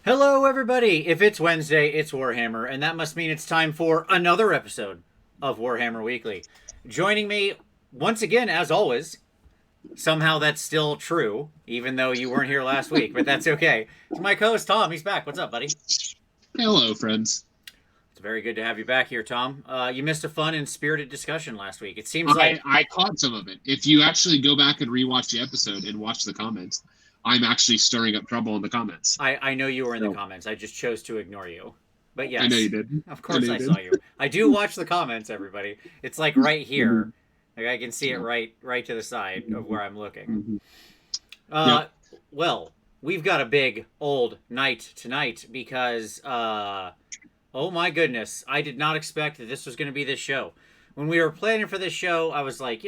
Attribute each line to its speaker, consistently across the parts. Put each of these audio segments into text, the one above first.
Speaker 1: Hello, everybody! If it's Wednesday, it's Warhammer, and that must mean it's time for another episode of Warhammer Weekly. Joining me once again, as always, somehow that's still true, even though you weren't here last week, but that's okay. It's my co host, Tom. He's back. What's up, buddy?
Speaker 2: Hello, friends.
Speaker 1: It's very good to have you back here, Tom. You missed a fun and spirited discussion last week. It seems like.
Speaker 2: I caught some of it. If you actually go back and rewatch the episode and watch the comments, I'm actually stirring up trouble in the comments.
Speaker 1: I know you were in the comments. I just chose to ignore you. But yes.
Speaker 2: I know you did.
Speaker 1: Of course I saw you. I do watch the comments, everybody. It's like right here. Like I can see it right to the side of where I'm looking. Well, we've got a big old night tonight because oh my goodness, I did not expect that this was going to be this show. When we were planning for this show, I was like,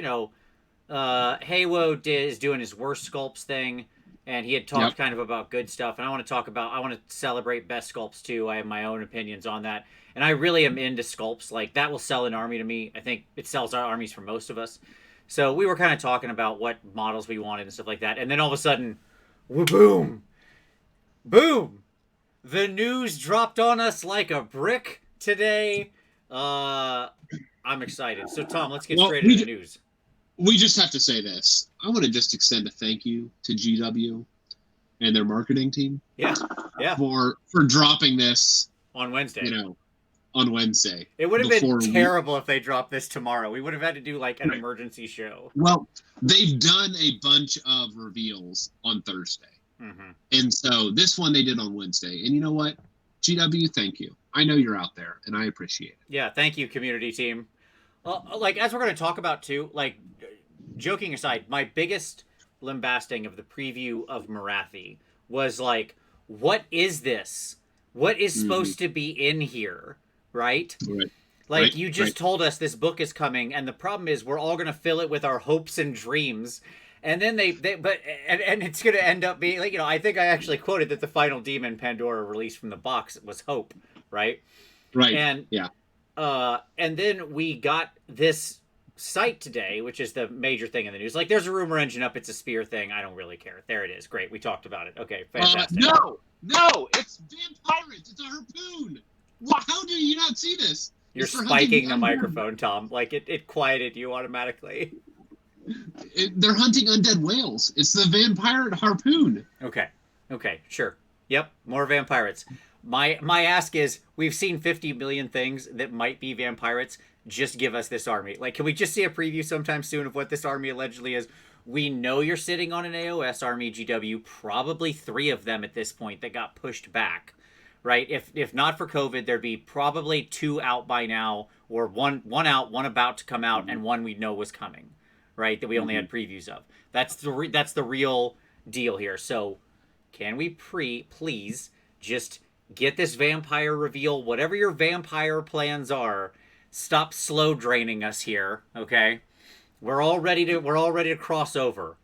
Speaker 1: Haywo is doing his worst sculpts thing, and he had talked kind of about good stuff, and I want to celebrate best sculpts too. I have my own opinions on that, and I really am into sculpts. Like, that will sell an army to me. I think it sells our armies for most of us. So we were kind of talking about what models we wanted and stuff like that, and then all of a sudden, boom! The news dropped on us like a brick today. I'm excited. So, Tom, let's get straight into the news.
Speaker 2: We just have to say this. I want to just extend a thank you to GW and their marketing team.
Speaker 1: Yeah.
Speaker 2: For dropping this
Speaker 1: on Wednesday.
Speaker 2: On Wednesday.
Speaker 1: It would have been terrible if they dropped this tomorrow. We would have had to do like an emergency show.
Speaker 2: Well, they've done a bunch of reveals on Thursday.
Speaker 1: Mm-hmm.
Speaker 2: And so this one they did on Wednesday. And you know what? GW, thank you. I know you're out there, and I appreciate it.
Speaker 1: Yeah, thank you, community team. As we're going to talk about, too, like, joking aside, my biggest lambasting of the preview of Marathi was, like, what is this? What is supposed to be in here, right?
Speaker 2: Right.
Speaker 1: You just told us this book is coming, and the problem is we're all going to fill it with our hopes and dreams. And then and it's going to end up being, like, I think I actually quoted that the final demon Pandora released from the box was hope, right?
Speaker 2: Right.
Speaker 1: And
Speaker 2: yeah.
Speaker 1: And then we got this site today, which is the major thing in the news. Like, there's a rumor engine up. It's a spear thing. I don't really care. There it is. Great. We talked about it. Okay, fantastic.
Speaker 2: No, it's vampires. It's a harpoon. How do you not see this?
Speaker 1: You're spiking the microphone, Tom. Like, it quieted you automatically.
Speaker 2: They're hunting undead whales. It's the vampire harpoon.
Speaker 1: Okay, sure. Yep, more vampirates. My ask is, we've seen 50 million things that might be vampirates. Just give us this army. Like, can we just see a preview sometime soon of what this army allegedly is? We know you're sitting on an AOS army, GW. Probably 3 of them at this point that got pushed back, right? If not for COVID, there'd be probably 2 out by now, or one out, one about to come out, and one we know was coming, right? That we only had previews of. That's the real deal here. So, can we please just get this vampire reveal, whatever your vampire plans are? Stop slow draining us here, okay? We're all ready to cross over.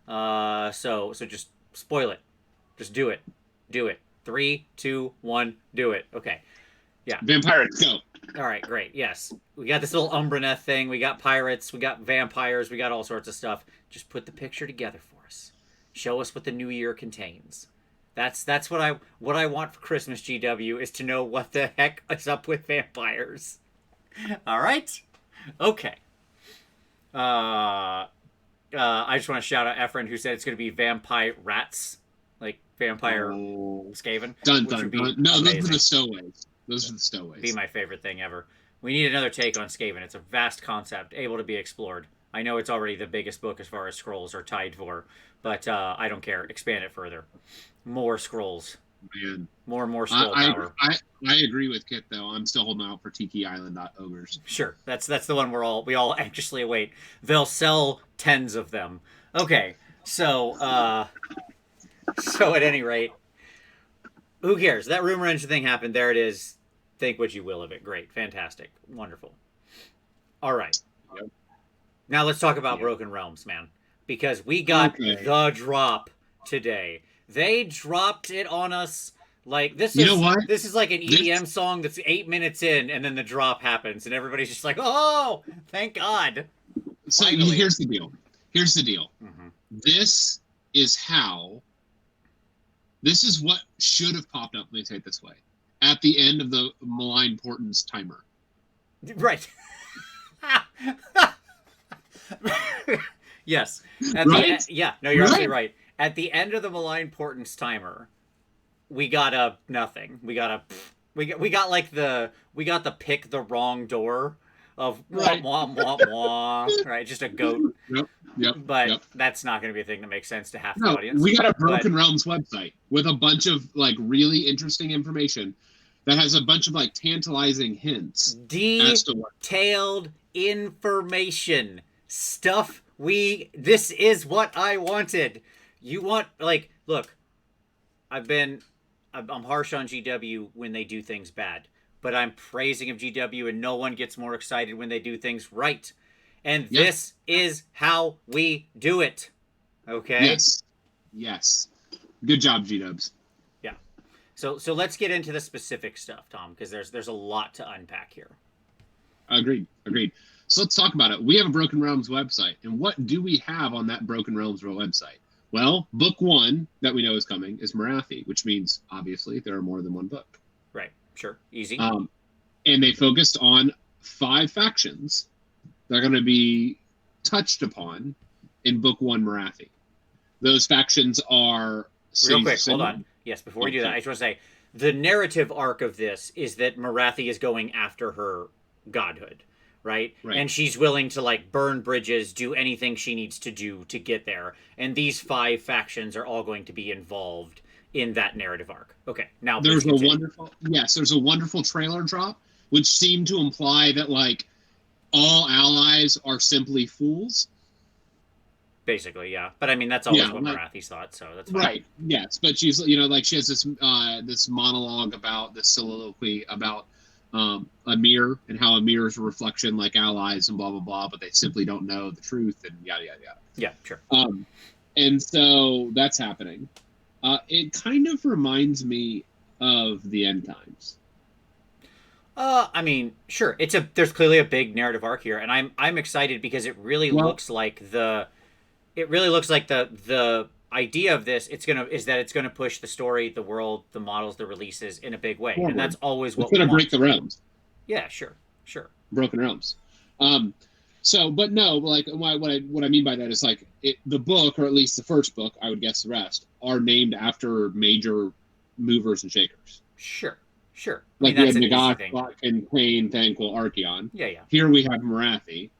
Speaker 1: So just spoil it. Just do it. 3, 2, 1, do it. Okay. Yeah.
Speaker 2: Vampires, go.
Speaker 1: All right, great. Yes. We got this little Umbraneth thing. We got pirates. We got vampires. We got all sorts of stuff. Just put the picture together for us. Show us what the new year contains. That's what I want for Christmas, GW, is to know what the heck is up with vampires. All right? Okay. I just want to shout out Efren, who said it's going to be vampire rats, like vampire Skaven.
Speaker 2: Dun. No, those are the stowaways. Those are the stowaways.
Speaker 1: Be my favorite thing ever. We need another take on Skaven. It's a vast concept, able to be explored. I know it's already the biggest book as far as scrolls are tied for, but I don't care. Expand it further. More scrolls.
Speaker 2: Man.
Speaker 1: More and more scroll power.
Speaker 2: I agree with Kit, though. I'm still holding out for Tiki Island Ogres.
Speaker 1: Sure. That's the one we all anxiously await. They'll sell tens of them. Okay. So at any rate, who cares? That rumor engine thing happened. There it is. Think what you will of it. Great. Fantastic. Wonderful. All right.
Speaker 2: Yep.
Speaker 1: Now let's talk about Broken Realms, man. Because we got the drop today. They dropped it on us like this. This is like an EDM song that's 8 minutes in, and then the drop happens, and everybody's just like, "Oh, thank God!"
Speaker 2: So here's the deal. Mm-hmm. This is how This is what should have popped up, let me say it this way, at the end of the Malign Portents timer.
Speaker 1: Right. Yes.
Speaker 2: Right?
Speaker 1: Yeah, no, you're
Speaker 2: Right?
Speaker 1: absolutely right. At the end of the Malign Portents timer, we got a nothing. We got the pick the wrong door of
Speaker 2: Right.
Speaker 1: wah wah wah wah, right? Just a goat. But
Speaker 2: Yep.
Speaker 1: that's not going to be a thing that makes sense to half the
Speaker 2: No,
Speaker 1: audience.
Speaker 2: we got a Broken Realms website with a bunch of like really interesting information that has a bunch of like tantalizing hints as to what.
Speaker 1: Detailed information. Stuff this is what I wanted. You want, like, look, I'm harsh on GW when they do things bad, but I'm praising of GW, and no one gets more excited when they do things right. And this is how we do it. Okay?
Speaker 2: Yes. Good job, G-Dubs.
Speaker 1: Yeah. So let's get into the specific stuff, Tom, because there's a lot to unpack here.
Speaker 2: Agreed. So let's talk about it. We have a Broken Realms website, and what do we have on that Broken Realms website? Well, book 1 that we know is coming is Morathi, which means, obviously, there are more than one book.
Speaker 1: Right. Sure. Easy.
Speaker 2: And they focused on 5 factions that are going to be touched upon in book 1 Morathi. Those factions are...
Speaker 1: Real quick, hold on. Yes, before we do that, I just want to say, the narrative arc of this is that Morathi is going after her godhood. Right? And she's willing to, like, burn bridges, do anything she needs to do to get there. And these 5 factions are all going to be involved in that narrative arc. Okay, now
Speaker 2: there's a wonderful trailer drop, which seemed to imply that, like, all allies are simply fools.
Speaker 1: Basically, yeah. But I mean, that's always what Morathi's thought, so that's fine.
Speaker 2: Right, yes. But she's, you know, like, she has this monologue about, this soliloquy about Amir and how Amir is a reflection like allies and blah blah blah, but they simply don't know the truth and yada yada yada.
Speaker 1: Yeah, sure.
Speaker 2: And so that's happening. It kind of reminds me of the end times.
Speaker 1: I mean, sure. There's clearly a big narrative arc here, and I'm excited because it really looks like the idea of this is that it's gonna push the story, the world, the models, the releases in a big way, and that's always what
Speaker 2: it's gonna break the realms.
Speaker 1: Yeah, sure.
Speaker 2: Broken Realms. So, but no, like what I mean by that is like the book, or at least the first book, I would guess the rest are named after major movers and shakers.
Speaker 1: Sure.
Speaker 2: Like we had Nagash, and Cain, Thanquil, Archeon.
Speaker 1: Yeah.
Speaker 2: Here we have Morathi,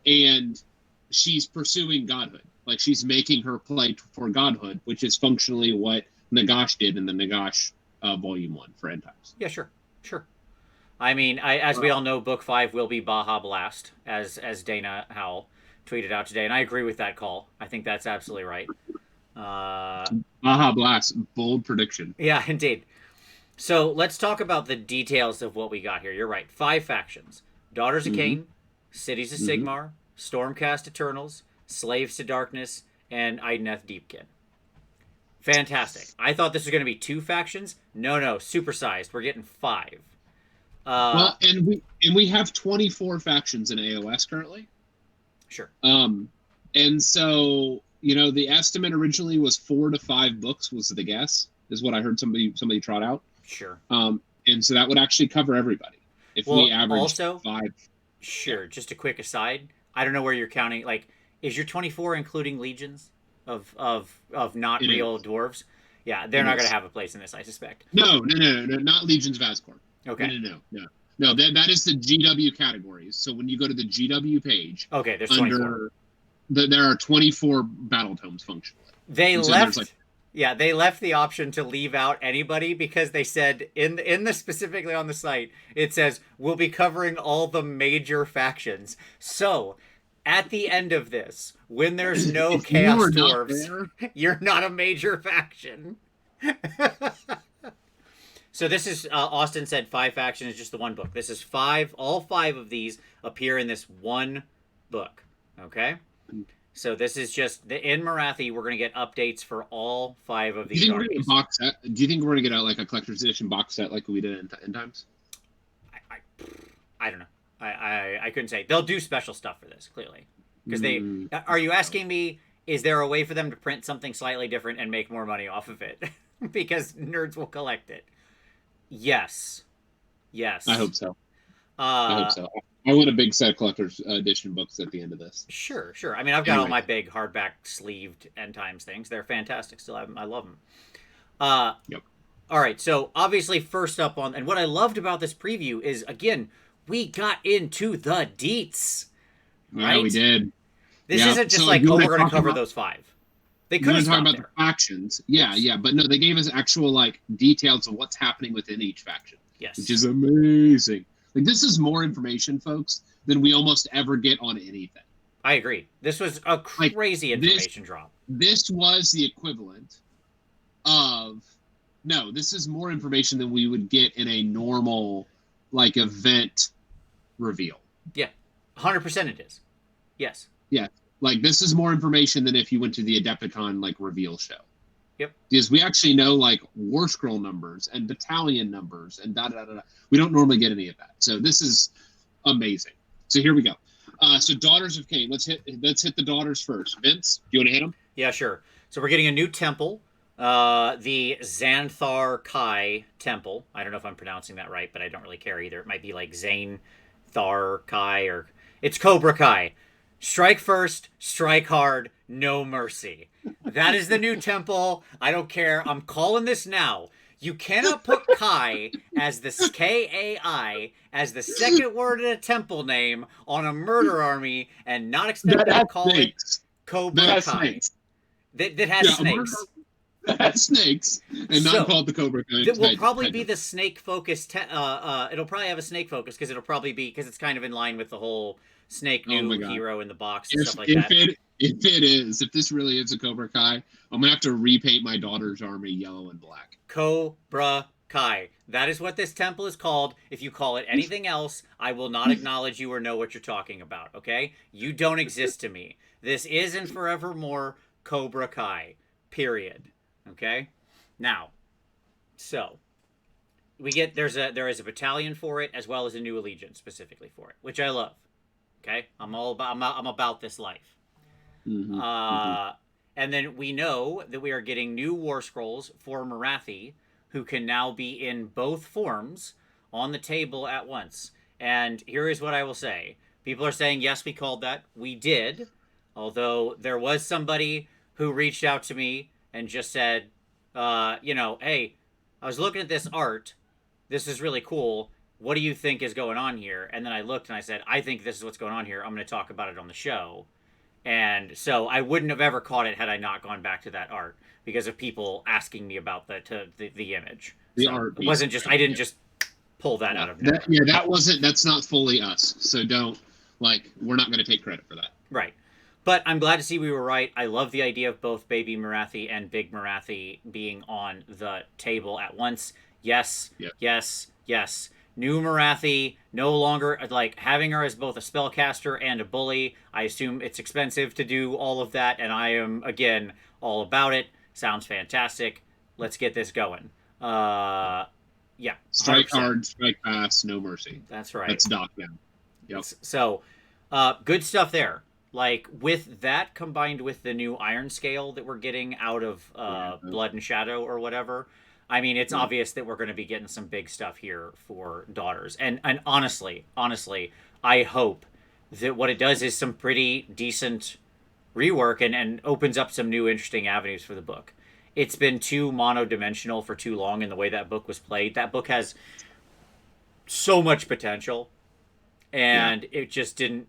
Speaker 2: and she's pursuing godhood. Like, she's making her play for godhood, which is functionally what Nagash did in the Nagash Volume 1 for End Times.
Speaker 1: Yeah, sure. I mean, as we all know, Book 5 will be Baja Blast, as Dana Howell tweeted out today, and I agree with that call. I think that's absolutely right.
Speaker 2: Baja Blast, bold prediction.
Speaker 1: Yeah, indeed. So let's talk about the details of what we got here. You're right. 5 factions. Daughters of Cain, Cities of Sigmar, Stormcast Eternals, Slaves to Darkness, and Idoneth Deepkin. Fantastic. I thought this was going to be 2 factions. No, supersized. We're getting 5.
Speaker 2: Well, and we have 24 factions in AOS currently.
Speaker 1: Sure.
Speaker 2: And so, you know, the estimate originally was 4 to 5 books was the guess, is what I heard somebody trot out.
Speaker 1: Sure.
Speaker 2: And so that would actually cover everybody if we averaged 5.
Speaker 1: Sure. Just a quick aside. I don't know where you're counting. Like, is your 24 including legions of not real dwarves? Yeah, they're not going to have a place in this, I suspect.
Speaker 2: No, not legions of Asgore.
Speaker 1: Okay.
Speaker 2: No. That is the GW categories. So when you go to the GW page,
Speaker 1: okay, there's 24.
Speaker 2: There are 24 battle tomes functionally.
Speaker 1: They left the option to leave out anybody because they said in the specifically on the site it says we'll be covering all the major factions. So at the end of this, when there's no Chaos Dwarves, you're not a major faction. So this is, Austin said 5 factions is just the one book. This is 5. All 5 of these appear in this one book. Okay? So this is just, in Morathi, we're going to get updates for all 5 of these.
Speaker 2: Do you think we're going to get a box set? Do you think we're going to get like a collector's edition box set like we did in End Times?
Speaker 1: I don't know. I couldn't say. They'll do special stuff for this, clearly. Because are you asking me, is there a way for them to print something slightly different and make more money off of it? because nerds will collect it. Yes. Yes.
Speaker 2: I hope so. I hope
Speaker 1: Uh,
Speaker 2: so. I want a big set of collector's edition books at the end of this.
Speaker 1: sure, sure. I mean, I've got all
Speaker 2: Anyway,
Speaker 1: my big hardback sleeved End Times things. They're fantastic. Still, I love them.
Speaker 2: yep.
Speaker 1: All right. So obviously, first up on, and what I loved about this preview is, again, we got into the deets. Right?
Speaker 2: Yeah, we did.
Speaker 1: This
Speaker 2: Yeah.
Speaker 1: isn't just
Speaker 2: So,
Speaker 1: like,
Speaker 2: you
Speaker 1: oh,
Speaker 2: wanna
Speaker 1: we're going to
Speaker 2: talk
Speaker 1: cover
Speaker 2: about-
Speaker 1: those 5. They
Speaker 2: You
Speaker 1: could have
Speaker 2: want to talk
Speaker 1: stopped
Speaker 2: about
Speaker 1: there.
Speaker 2: the factions? Yeah, yeah. But no, they gave us actual like details of what's happening within each faction,
Speaker 1: Yes.
Speaker 2: which is amazing. Like this is more information, folks, than we almost ever get on anything.
Speaker 1: I agree. This was a crazy information drop.
Speaker 2: This was the equivalent of no. This is more information than we would get in a normal like event reveal.
Speaker 1: Yeah. 100% it is. Yes.
Speaker 2: Yeah. Like this is more information than if you went to the Adepticon like reveal show.
Speaker 1: Yep.
Speaker 2: Because we actually know like war scroll numbers and battalion numbers and da da da da. We don't normally get any of that. So this is amazing. So here we go. So Daughters of Cain. Let's hit the daughters first. Vince, do you want to hit them?
Speaker 1: Yeah, sure. So we're getting a new temple, the Xanthar Kai temple. I don't know if I'm pronouncing that right, but I don't really care either. It might be like Zane Thar Kai, or it's Cobra Kai. Strike first, strike hard, no mercy. That is the new temple. I don't care. I'm calling this now. You cannot put Kai as the Kai as the second word in a temple name on a murder army and not expect to call it Cobra Kai. That has snakes.
Speaker 2: That has snakes, and not called the Cobra Kai.
Speaker 1: It will probably be the snake focused. It'll probably have a snake focus because it's kind of in line with the whole snake new hero in the box and stuff like that.
Speaker 2: If this really is a Cobra Kai, I'm gonna have to repaint my daughter's army yellow and black.
Speaker 1: Cobra Kai. That is what this temple is called. If you call it anything else, I will not acknowledge you or know what you're talking about. Okay? You don't exist to me. This is and forevermore Cobra Kai. Period. Okay? Now, so we get there is a battalion for it as well as a new allegiance specifically for it, which I love. Okay? I'm about this life.
Speaker 2: Mm-hmm.
Speaker 1: And then we know that we are getting new war scrolls for Morathi, who can now be in both forms on the table at once. And here is what I will say. People are saying, yes, we called that. We did. Although there was somebody who reached out to me and just said, hey, I was looking at this art. This is really cool. What do you think is going on here? And then I looked and I said, I think this is what's going on here. I'm going to talk about it on the show. And so I wouldn't have ever caught it had I not gone back to that art because of people asking me about the image.
Speaker 2: The
Speaker 1: so
Speaker 2: art.
Speaker 1: It wasn't just, I didn't just pull that out of nowhere.
Speaker 2: That's not fully us. So we're not going to take credit for that.
Speaker 1: Right. But I'm glad to see we were right. I love the idea of both Baby Morathi and Big Morathi being on the table at once. Yes,
Speaker 2: yep.
Speaker 1: Yes, yes. New Morathi, no longer, like, having her as both a spellcaster and a bully. I assume it's expensive to do all of that, and I am, again, all about it. Sounds fantastic. Let's get this going. Yeah. 100%.
Speaker 2: Strike hard, strike fast, no mercy.
Speaker 1: That's right.
Speaker 2: That's Doc now. Yep.
Speaker 1: So, good stuff there. Like, with that combined with the new Iron Scale that we're getting out of Blood and Shadow or whatever, I mean, it's obvious that we're going to be getting some big stuff here for Daughters. And honestly, I hope that what it does is some pretty decent rework and opens up some new interesting avenues for the book. It's been too mono-dimensional for too long in the way that book was played. That book has so much potential, and it just didn't...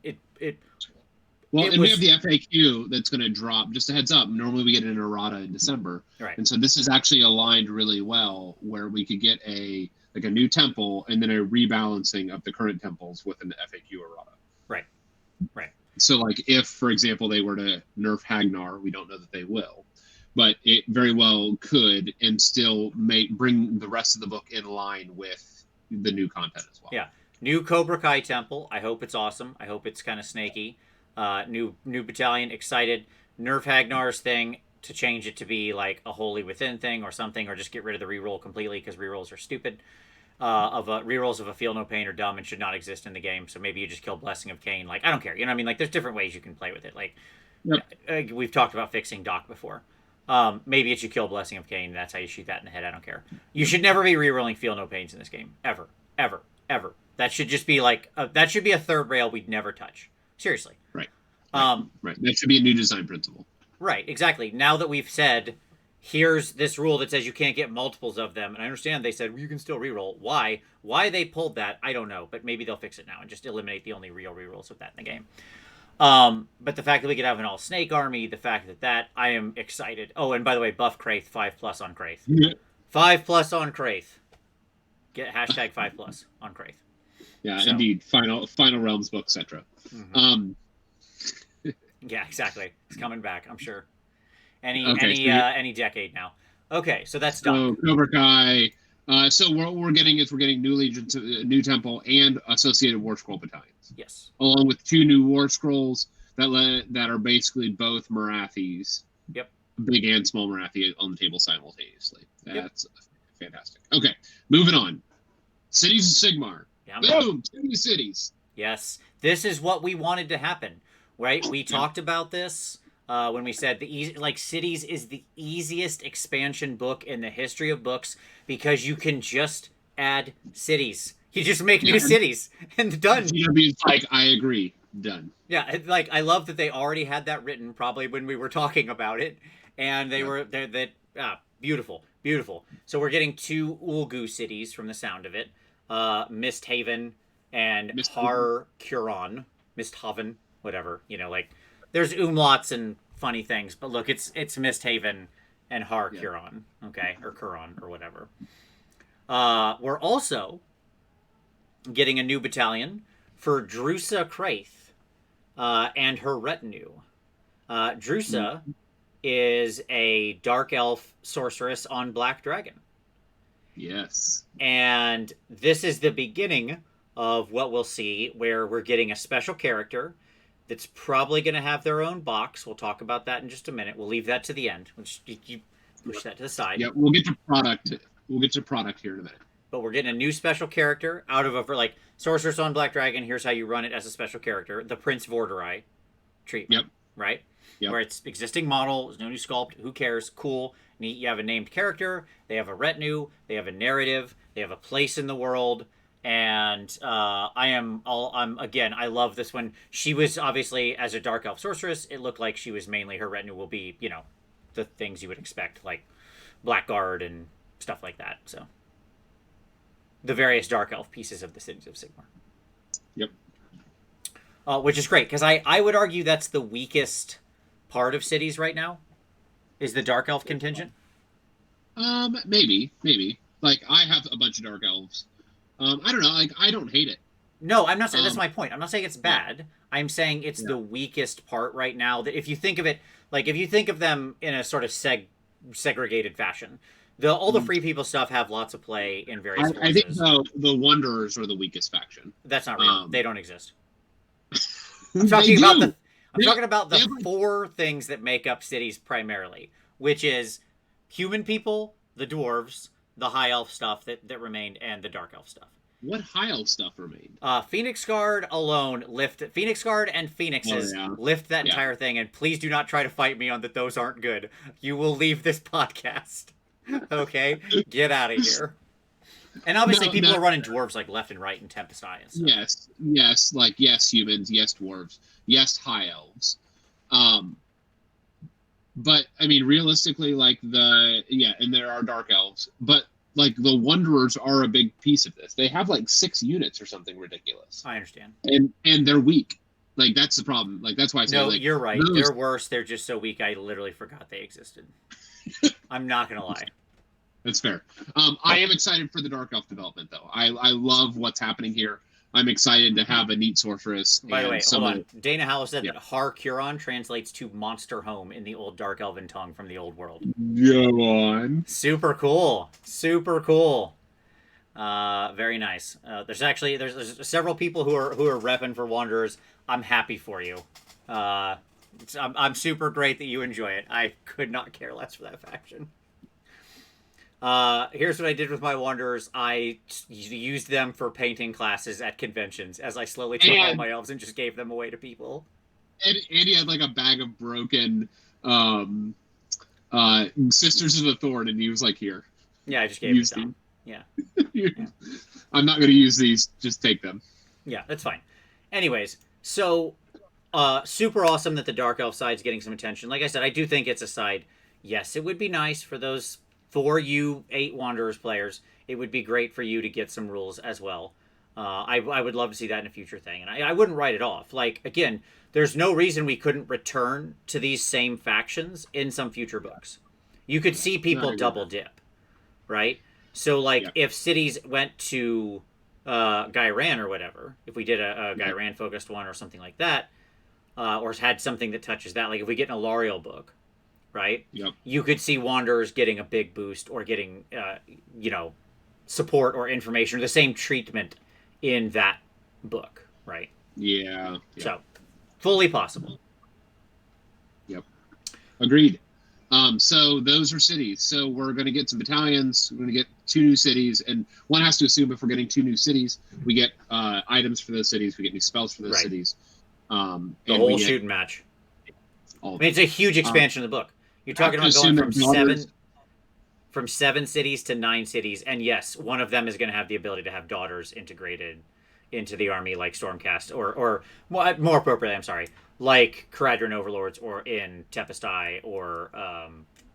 Speaker 2: Well, we have the FAQ that's going to drop. Just a heads up. Normally we get an errata in December.
Speaker 1: Right.
Speaker 2: And so this is actually aligned really well where we could get a new temple and then a rebalancing of the current temples with an FAQ errata.
Speaker 1: Right. Right.
Speaker 2: So like if, for example, they were to nerf Hagnar, we don't know that they will, but it very well could and still bring the rest of the book in line with the new content as well.
Speaker 1: Yeah. New Cobra Kai temple. I hope it's awesome. I hope it's kind of snaky. New battalion, excited. Nerf Hagnar's thing to change it to be like a Holy Within thing or something, or just get rid of the reroll completely because rerolls are stupid. Rerolls of a Feel No Pain are dumb and should not exist in the game. So maybe you just kill Blessing of Cain. Like, I don't care. You know what I mean? Like, there's different ways you can play with it. Like, we've talked about fixing Doc before. Maybe it should kill Blessing of Cain. That's how you shoot that in the head. I don't care. You should never be rerolling Feel No Pains in this game. Ever. Ever. Ever. That should just be like, that should be a third rail we'd never touch. Seriously.
Speaker 2: Right. Right. That should be a new design principle.
Speaker 1: Right, exactly. Now that we've said, here's this rule that says you can't get multiples of them, and I understand they said, well, you can still reroll. Why? Why they pulled that, I don't know, but maybe they'll fix it now and just eliminate the only real rerolls of that in the game. But the fact that we could have an all-snake army, the fact that I am excited. Oh, and by the way, buff Craith, 5+ on Craith.
Speaker 2: Yeah.
Speaker 1: 5+ on Craith. Get hashtag 5+ on Craith.
Speaker 2: Yeah, so. Indeed. Final Realms book, etc.
Speaker 1: Mm-hmm. Yeah, exactly. It's coming back, I'm sure. Any decade now. Okay, so that's done.
Speaker 2: So Cobra Kai. So what we're getting New Legion, New Temple, and associated War Scroll battalions.
Speaker 1: Yes.
Speaker 2: Along with 2 new War Scrolls that are basically both Marathis.
Speaker 1: Yep.
Speaker 2: Big and small Marathi on the table simultaneously. That's fantastic. Okay, moving on. Cities of Sigmar. Yeah, boom! 2 new cities.
Speaker 1: Yes, this is what we wanted to happen. Right, we talked about this when we said Cities is the easiest expansion book in the history of books because you can just add cities. You just make new cities and done.
Speaker 2: GW's like, I agree, done.
Speaker 1: Yeah, I love that they already had that written probably when we were talking about it, and beautiful. So we're getting 2 Ulgu cities from the sound of it, Misthaven and Har-Curon, Misthaven. Whatever, there's umlauts and funny things, but look, it's Misthaven and Har-Curon, okay, or Curon or whatever. We're also getting a new battalion for Drusa Craith and her retinue. Drusa is a dark elf sorceress on Black Dragon.
Speaker 2: Yes.
Speaker 1: And this is the beginning of what we'll see, where we're getting a special character that's probably going to have their own box. We'll talk about that in just a minute. We'll leave that to the end. You push that to the side.
Speaker 2: Yeah, we'll get to product. We'll get to product here in a minute.
Speaker 1: But we're getting a new special character out of Sorceress on Black Dragon. Here's how you run it as a special character. The Prince Vorderai treatment.
Speaker 2: Yep.
Speaker 1: Right?
Speaker 2: Yep.
Speaker 1: Where it's existing model. There's no new sculpt. Who cares? Cool. You have a named character. They have a retinue. They have a narrative. They have a place in the world. And I love this one. She was obviously, as a dark elf sorceress, it looked like she was mainly, her retinue will be, the things you would expect, like Blackguard and stuff like that. So the various dark elf pieces of the Cities of Sigmar.
Speaker 2: Yep.
Speaker 1: Which is great, because I would argue that's the weakest part of cities right now, is the dark elf contingent.
Speaker 2: Maybe. Like, I have a bunch of dark elves. I don't know. Like, I don't hate it.
Speaker 1: No, I'm not saying that's my point. I'm not saying it's bad. Yeah. I'm saying it's the weakest part right now. That if you think of it, if you think of them in a sort of segregated fashion, all the free people stuff have lots of play in various.
Speaker 2: I think the Wanderers are the weakest faction.
Speaker 1: That's not real. They don't exist. I'm talking about the 4 things that make up cities primarily, which is human people, the dwarves, the high elf stuff that remained, and the dark elf stuff.
Speaker 2: What high elf stuff remained?
Speaker 1: Phoenix Guard alone Phoenix Guard and Phoenixes lift that entire thing, and please do not try to fight me on that those aren't good. You will leave this podcast. Okay? Get out of here. And obviously people are running dwarves left and right in Tempest Eye and stuff.
Speaker 2: Yes. Yes humans, yes dwarves, yes high elves. But I mean, realistically, and there are dark elves, but the Wanderers are a big piece of this. They have 6 units or something ridiculous.
Speaker 1: I understand.
Speaker 2: And they're weak. That's the problem. That's why I say.
Speaker 1: No, you're right. They're worse. They're just so weak. I literally forgot they existed. I'm not gonna lie.
Speaker 2: That's fair. I am excited for the dark elf development, though. I love what's happening here. I'm excited to have a neat sorceress.
Speaker 1: By the way, hold on. Dana Hallow said that Har-Curon translates to monster home in the old dark elven tongue from the old world.
Speaker 2: Go on.
Speaker 1: Super cool. Very nice. There's several people who are repping for Wanderers. I'm happy for you. I'm super great that you enjoy it. I could not care less for that faction. Here's what I did with my Wanderers. I used them for painting classes at conventions as I slowly took all my elves and just gave them away to people.
Speaker 2: And he had a bag of broken Sisters of the Thorn, and he was like, "Here,
Speaker 1: Yeah, I just gave it down. Yeah. Yeah.
Speaker 2: I'm not going to use these. Just take them."
Speaker 1: Yeah, that's fine. Anyways, so super awesome that the Dark Elf side's getting some attention. Like I said, I do think it's a side. Yes, it would be nice for you 8 Wanderers players. It would be great for you to get some rules as well. I would love to see that in a future thing, and I wouldn't write it off. Like, again, there's no reason we couldn't return to these same factions in some future books. You could see people double dip, right? So, like, if cities went to Gairan or whatever, if we did a Gairan focused one or something like that, or had something that touches that, like if we get an Alariel book, right?
Speaker 2: Yep.
Speaker 1: You could see Wanderers getting a big boost or getting, support or information or the same treatment in that book, right?
Speaker 2: Yeah.
Speaker 1: So, fully possible.
Speaker 2: Yep. Agreed. So those are cities. So we're going to get some battalions. We're going to get 2 new cities, and one has to assume if we're getting 2 new cities, we get items for those cities. We get new spells for those cities.
Speaker 1: The whole shooting match. I mean, it's a huge expansion of the book. You're talking about going from 7 cities to 9 cities, and yes, one of them is going to have the ability to have daughters integrated into the army, like Stormcast, or more appropriately, I'm sorry, like Caradhran Overlords, or in Tepestai, or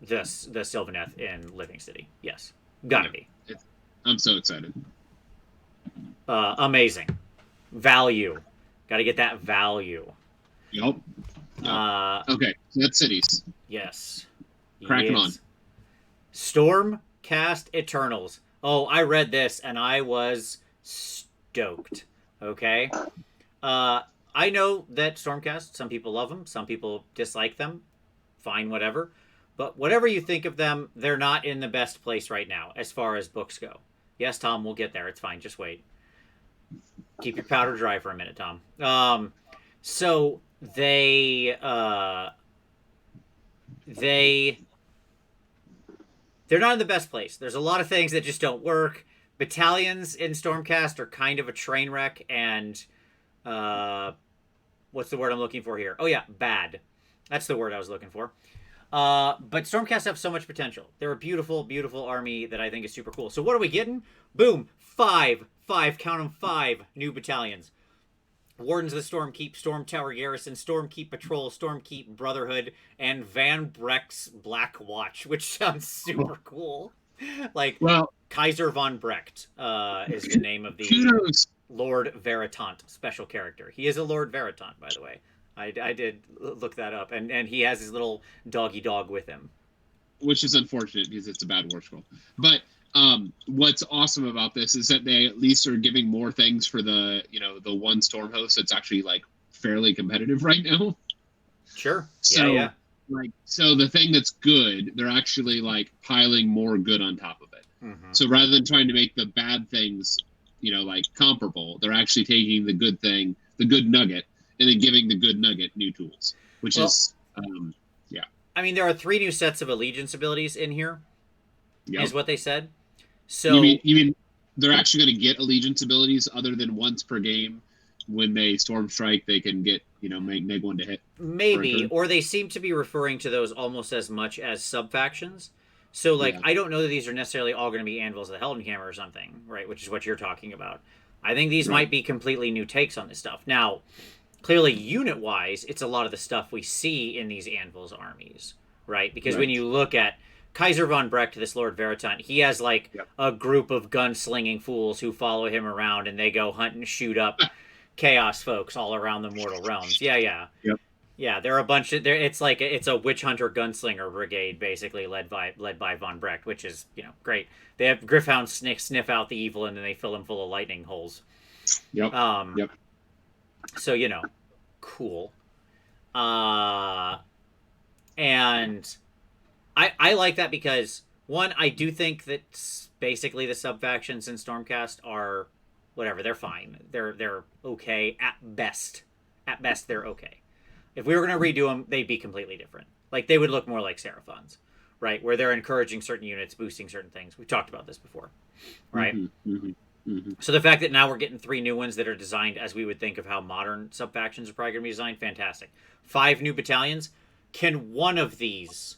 Speaker 1: the Sylvaneth in Living City. Yes, gotta be.
Speaker 2: I'm so excited.
Speaker 1: Amazing value. Got to get that value.
Speaker 2: Yep. Okay, so that's cities.
Speaker 1: Yes.
Speaker 2: Cracking on.
Speaker 1: Stormcast Eternals. Oh, I read this and I was stoked. Okay. I know that Stormcast, some people love them, some people dislike them. Fine, whatever. But whatever you think of them, they're not in the best place right now as far as books go. Yes, Tom, we'll get there. It's fine. Just wait. Keep your powder dry for a minute, Tom. So they're not in the best place. There's a lot of things that just don't work. Battalions in Stormcast are kind of a train wreck, and what's the word I'm looking for here? Oh yeah, bad. That's the word I was looking for. But Stormcast have so much potential. They're a beautiful, beautiful army that I think is super cool. So what are we getting? Boom! 5, count them, 5 new battalions. Wardens of the Stormkeep, Storm Tower Garrison, Stormkeep Patrol, Stormkeep Brotherhood, and Brex Blackwatch, which sounds super cool. Like, Kaiser von Brecht is the name of the Lord Veritant special character. He is a Lord Veritant, by the way. I did look that up, and he has his little doggy dog with him.
Speaker 2: Which is unfortunate because it's a bad war scroll. But what's awesome about this is that they at least are giving more things for the one storm host that's actually like fairly competitive right now.
Speaker 1: Sure.
Speaker 2: So,
Speaker 1: yeah.
Speaker 2: So the thing that's good, they're actually like piling more good on top of it.
Speaker 1: Mm-hmm.
Speaker 2: So rather than trying to make the bad things, like comparable, they're actually taking the good thing, the good nugget, and then giving the good nugget new tools, which is
Speaker 1: I mean, there are 3 new sets of allegiance abilities in here. Yep. Is what they said. So
Speaker 2: you mean they're actually going to get allegiance abilities other than once per game? When they storm strike, they can get make neg 1 to hit.
Speaker 1: Maybe, or they seem to be referring to those almost as much as sub factions. So I don't know that these are necessarily all going to be Anvils of the Heldenhammer or something, right? Which is what you're talking about. I think these might be completely new takes on this stuff. Now, clearly, unit-wise, it's a lot of the stuff we see in these Anvils armies, right? Because when you look at Kaiser von Brecht, this Lord Veritant, he has a group of gunslinging fools who follow him around, and they go hunt and shoot up chaos folks all around the mortal realms. Yeah.
Speaker 2: Yep.
Speaker 1: Yeah, there are a bunch of it's a witch hunter gunslinger brigade basically led by von Brecht, which is great. They have Gryph-hounds sniff out the evil, and then they fill them full of lightning holes.
Speaker 2: Yep. Yep.
Speaker 1: So cool. And I like that because, one, I do think that basically the sub-factions in Stormcast are whatever. They're fine. They're okay at best. At best, they're okay. If we were going to redo them, they'd be completely different. Like, they would look more like Seraphons, right? Where they're encouraging certain units, boosting certain things. We've talked about this before, right? So the fact that now we're getting 3 new ones that are designed as we would think of how modern sub-factions are probably going to be designed, fantastic. 5 new battalions. Can one of these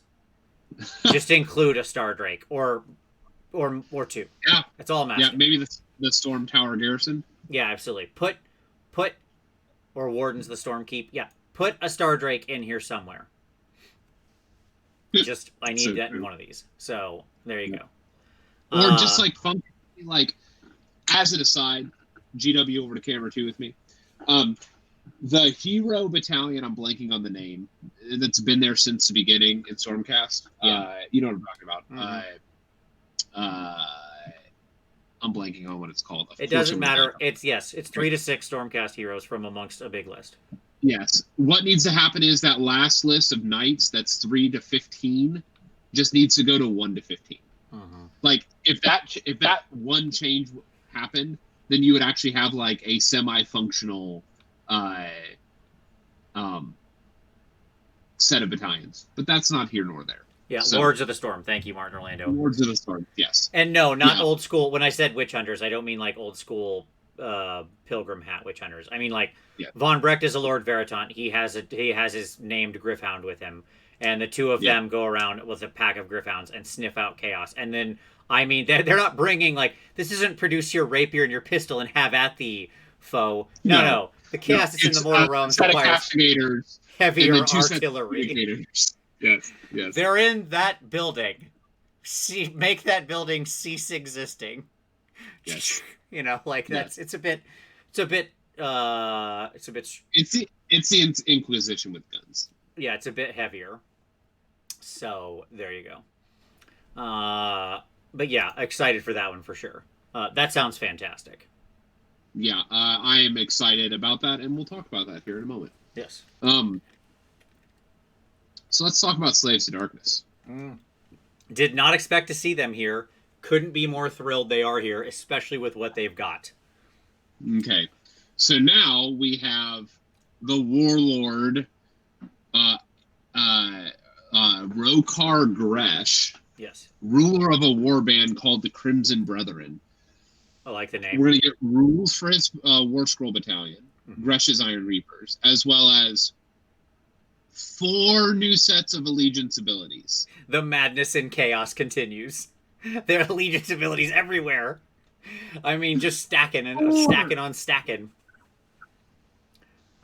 Speaker 1: Just include a Star Drake or two.
Speaker 2: Yeah,
Speaker 1: That's all I'm
Speaker 2: yeah.
Speaker 1: asking.
Speaker 2: Maybe the Storm Tower Garrison.
Speaker 1: Yeah, absolutely. Put or Wardens the Stormkeep. Yeah, put a Star Drake in here somewhere. Just I need
Speaker 2: So
Speaker 1: that in
Speaker 2: true.
Speaker 1: one of these. So there you
Speaker 2: Yeah.
Speaker 1: go.
Speaker 2: Or just like fun, like as an aside, GW over to camera 2 with me. The hero battalion, I'm blanking on the name, that's been there since the beginning in Stormcast.
Speaker 1: Yeah.
Speaker 2: You know what I'm talking about.
Speaker 1: Mm-hmm.
Speaker 2: I'm blanking on what it's called. Of
Speaker 1: It
Speaker 2: course
Speaker 1: doesn't
Speaker 2: I'm gonna blank
Speaker 1: matter.
Speaker 2: on
Speaker 1: It's
Speaker 2: it.
Speaker 1: 3 to 6 Stormcast heroes from amongst a big list.
Speaker 2: Yes. What needs to happen is that last list of knights, that's 3 to 15, just needs to go to 1 to 15.
Speaker 1: Mm-hmm.
Speaker 2: Like if that one change happened, then you would actually have like a semi-functional um, set of battalions. But that's not here nor there.
Speaker 1: Yeah,
Speaker 2: So,
Speaker 1: Lords of the Storm. Thank you, Martin Orlando.
Speaker 2: Lords of the Storm, yes.
Speaker 1: And no, not
Speaker 2: Yeah.
Speaker 1: old school. When I said witch hunters, I don't mean like old school pilgrim hat witch hunters. I mean like
Speaker 2: Yeah.
Speaker 1: Von Brecht is a Lord Veritant. He has his named Gryphound with him, and the two of
Speaker 2: Yeah.
Speaker 1: them go around with a pack of Gryphounds and sniff out chaos. And then I mean they're not bringing like this isn't produce your rapier and your pistol and have at the foe. No. The chaos that's in the Mortal Realms
Speaker 2: set of
Speaker 1: requires
Speaker 2: castigators
Speaker 1: heavier
Speaker 2: and then 2
Speaker 1: artillery.
Speaker 2: sets of communicators. Yes.
Speaker 1: They're in that building. Make that building cease existing.
Speaker 2: Yes.
Speaker 1: You know, like that's
Speaker 2: Yes.
Speaker 1: it's a bit
Speaker 2: It's the Inquisition with guns.
Speaker 1: yeah, it's a bit heavier. So there you go. But yeah, excited for that one for sure. That sounds fantastic.
Speaker 2: Yeah, I am excited about that, and we'll talk about that here in a moment.
Speaker 1: Yes.
Speaker 2: So let's talk about Slaves to Darkness.
Speaker 1: Did not expect to see them here. Couldn't be more thrilled they are here, especially with what they've got.
Speaker 2: Okay, so now we have the Warlord, Rokar Gresh,
Speaker 1: Yes.
Speaker 2: ruler of a warband called the Crimson Brethren.
Speaker 1: I like the name.
Speaker 2: We're going to get rules for his War Scroll Battalion,
Speaker 1: Mhm.
Speaker 2: Gresh's Iron Reapers, as well as 4 new sets of allegiance abilities.
Speaker 1: The madness and chaos continues. There are allegiance abilities everywhere. I mean, just stacking and stacking on stacking.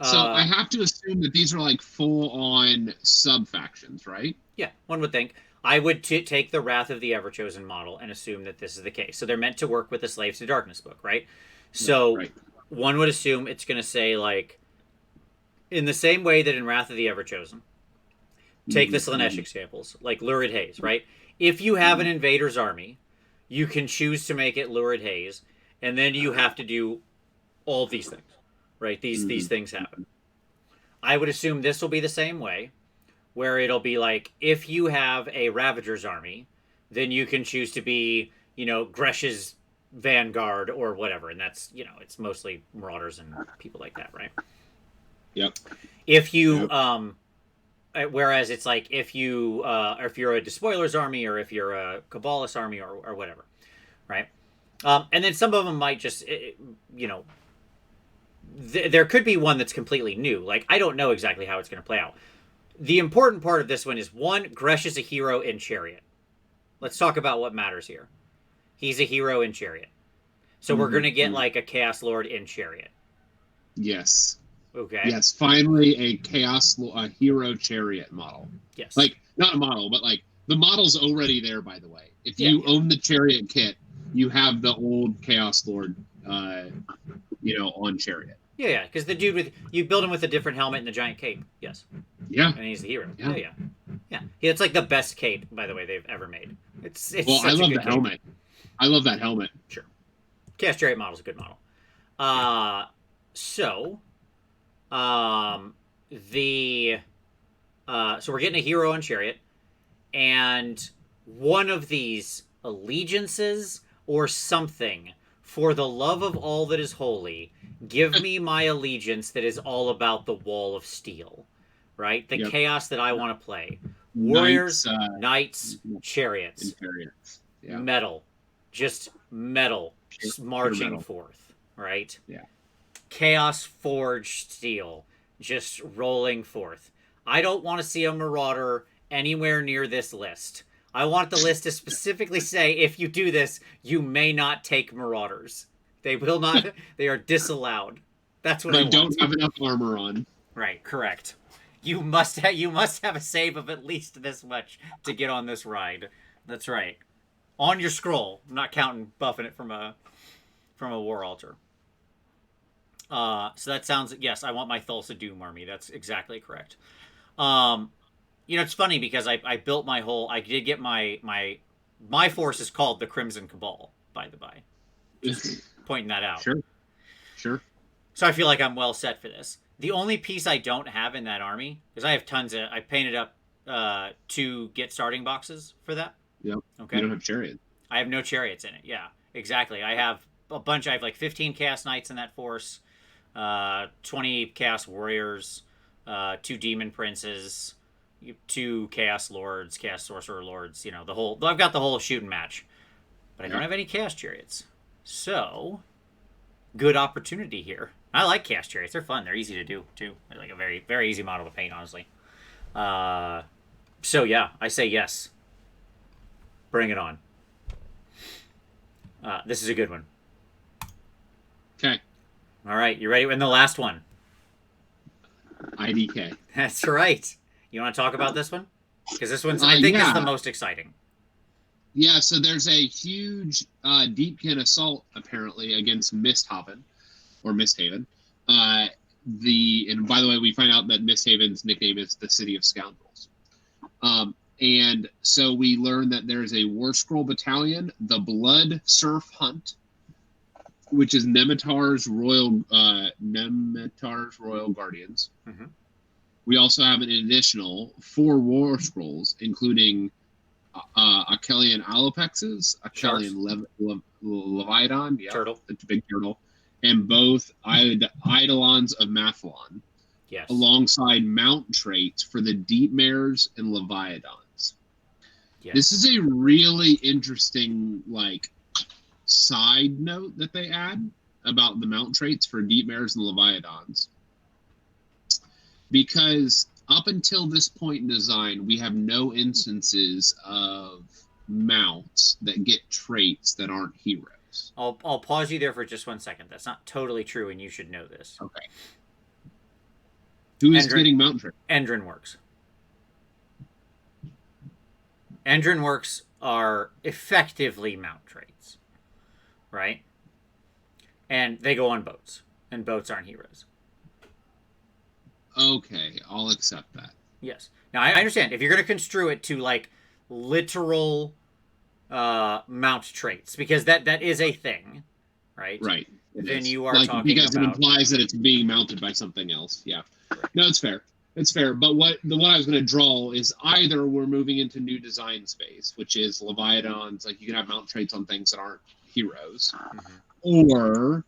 Speaker 2: So I have to assume that these are like full-on sub-factions, right?
Speaker 1: Yeah, one would think. I would take the Wrath of the Everchosen model and assume that this is the case. So they're meant to work with the Slaves to Darkness book, right? So
Speaker 2: Right.
Speaker 1: one would assume it's going to say, like, in the same way that in Wrath of the Everchosen, take the Slaanesh examples, like Lurid Haze, right? If you have an invader's army, you can choose to make it Lurid Haze, and then you have to do all of these things, right? These things happen. I would assume this will be the same way, where it'll be like, if you have a Ravager's army, then you can choose to be, Gresh's Vanguard or whatever, and that's, it's mostly Marauders and people like that, right?
Speaker 2: Yep.
Speaker 1: If you, whereas it's like if you're a Despoiler's army or if you're a Cabalist army or whatever, right? And then some of them might just, there could be one that's completely new. Like, I don't know exactly how it's going to play out. The important part of this one is, one, Gresh is a hero in Chariot. Let's talk about what matters here. He's a hero in Chariot. So we're going to get like a Chaos Lord in Chariot.
Speaker 2: Yes.
Speaker 1: Okay.
Speaker 2: Yes, finally a hero Chariot model.
Speaker 1: Yes.
Speaker 2: Like, not a model, but like the model's already there, by the way. If you own the Chariot kit, you have the old Chaos Lord on Chariot.
Speaker 1: Yeah, because the dude you build him with a different helmet and the giant cape. Yes.
Speaker 2: Yeah.
Speaker 1: And he's the hero.
Speaker 2: Yeah.
Speaker 1: Yeah. It's like the best cape, by the way, they've ever made. It's
Speaker 2: well, I love the
Speaker 1: cape.
Speaker 2: helmet. I love that helmet.
Speaker 1: Sure. Chaos Chariot model's a good model. So we're getting a hero on Chariot, and one of these allegiances or something, for the love of all that is holy, give me my allegiance that is all about the Wall of Steel, right? The chaos that I want to play. Warriors, Knights, Chariots.
Speaker 2: Chariots. Yeah.
Speaker 1: Metal. Just metal. Just marching metal. Forth, right?
Speaker 2: Yeah.
Speaker 1: Chaos Forged Steel. Just rolling forth. I don't want to see a Marauder anywhere near this list. I want the list to specifically say, if you do this, you may not take Marauders. They will not. They are disallowed. That's what I want.
Speaker 2: They don't have enough armor on.
Speaker 1: Right, correct. You must have a save of at least this much to get on this ride. That's right. On your scroll. I'm not counting buffing it from a war altar. So that sounds, yes, I want my Thulsa Doom army. That's exactly correct. It's funny because I built my whole, I did get my force is called the Crimson Cabal, by the by. Just pointing that out.
Speaker 2: Sure.
Speaker 1: So I feel like I'm well set for this. The only piece I don't have in that army, because I have tons of, I painted up 2 get starting boxes for that.
Speaker 2: Yep.
Speaker 1: Okay.
Speaker 2: You don't have Chariot.
Speaker 1: I have no chariots in it. Yeah, exactly. I have a bunch. I have like 15 Chaos Knights in that force, 20 Chaos Warriors, 2 Demon Princes, 2 Chaos Lords, Chaos Sorcerer Lords. The whole. I've got the whole shooting match, but I don't have any Chaos Chariots. So, good opportunity here. I like Chaos Chariots. They're fun. They're easy to do too. They're like a very, very easy model to paint, honestly. So yeah, I say yes. Bring it on. This is a good one.
Speaker 2: Okay.
Speaker 1: All right, you ready? And the last one.
Speaker 2: IDK.
Speaker 1: That's right. You want to talk about this one? Because this one's, I think, is the most exciting.
Speaker 2: Yeah, so there's a huge Deepkin assault, apparently, against Misthaven. Or Misthaven. And by the way, we find out that Misthaven's nickname is the City of Scoundrels. And so we learn that there's a War Scroll Battalion, the Blood Surf Hunt, which is Nemetar's Royal Guardians. Mm-hmm. We also have an additional 4 War Scrolls, including Achelian Alopexes, Achelian Leviathan,
Speaker 1: Turtle,
Speaker 2: the big turtle, and both Eidolons of Mathlon.
Speaker 1: Yes.
Speaker 2: Alongside mount traits for the Deep Mares and Leviathans. Yes. This is a really interesting, side note that they add about the mount traits for Deep Mares and Leviathans. Because up until this point in design, we have no instances of mounts that get traits that aren't heroes.
Speaker 1: I'll pause you there for just 1 second. That's not totally true, and you should know this.
Speaker 2: Okay. Who is getting mount traits?
Speaker 1: Endrin Works. Endrin Works are effectively mount traits, right? And they go on boats, and boats aren't heroes.
Speaker 2: Okay, I'll accept that.
Speaker 1: Yes. Now, I understand. If you're going to construe it to, literal mount traits, because that is a thing, right?
Speaker 2: Right.
Speaker 1: Then you are talking
Speaker 2: because it implies that it's being mounted by something else. Yeah. Right. No, it's fair. It's fair. But what I was going to draw is either we're moving into new design space, which is Leviathans, you can have mount traits on things that aren't heroes, or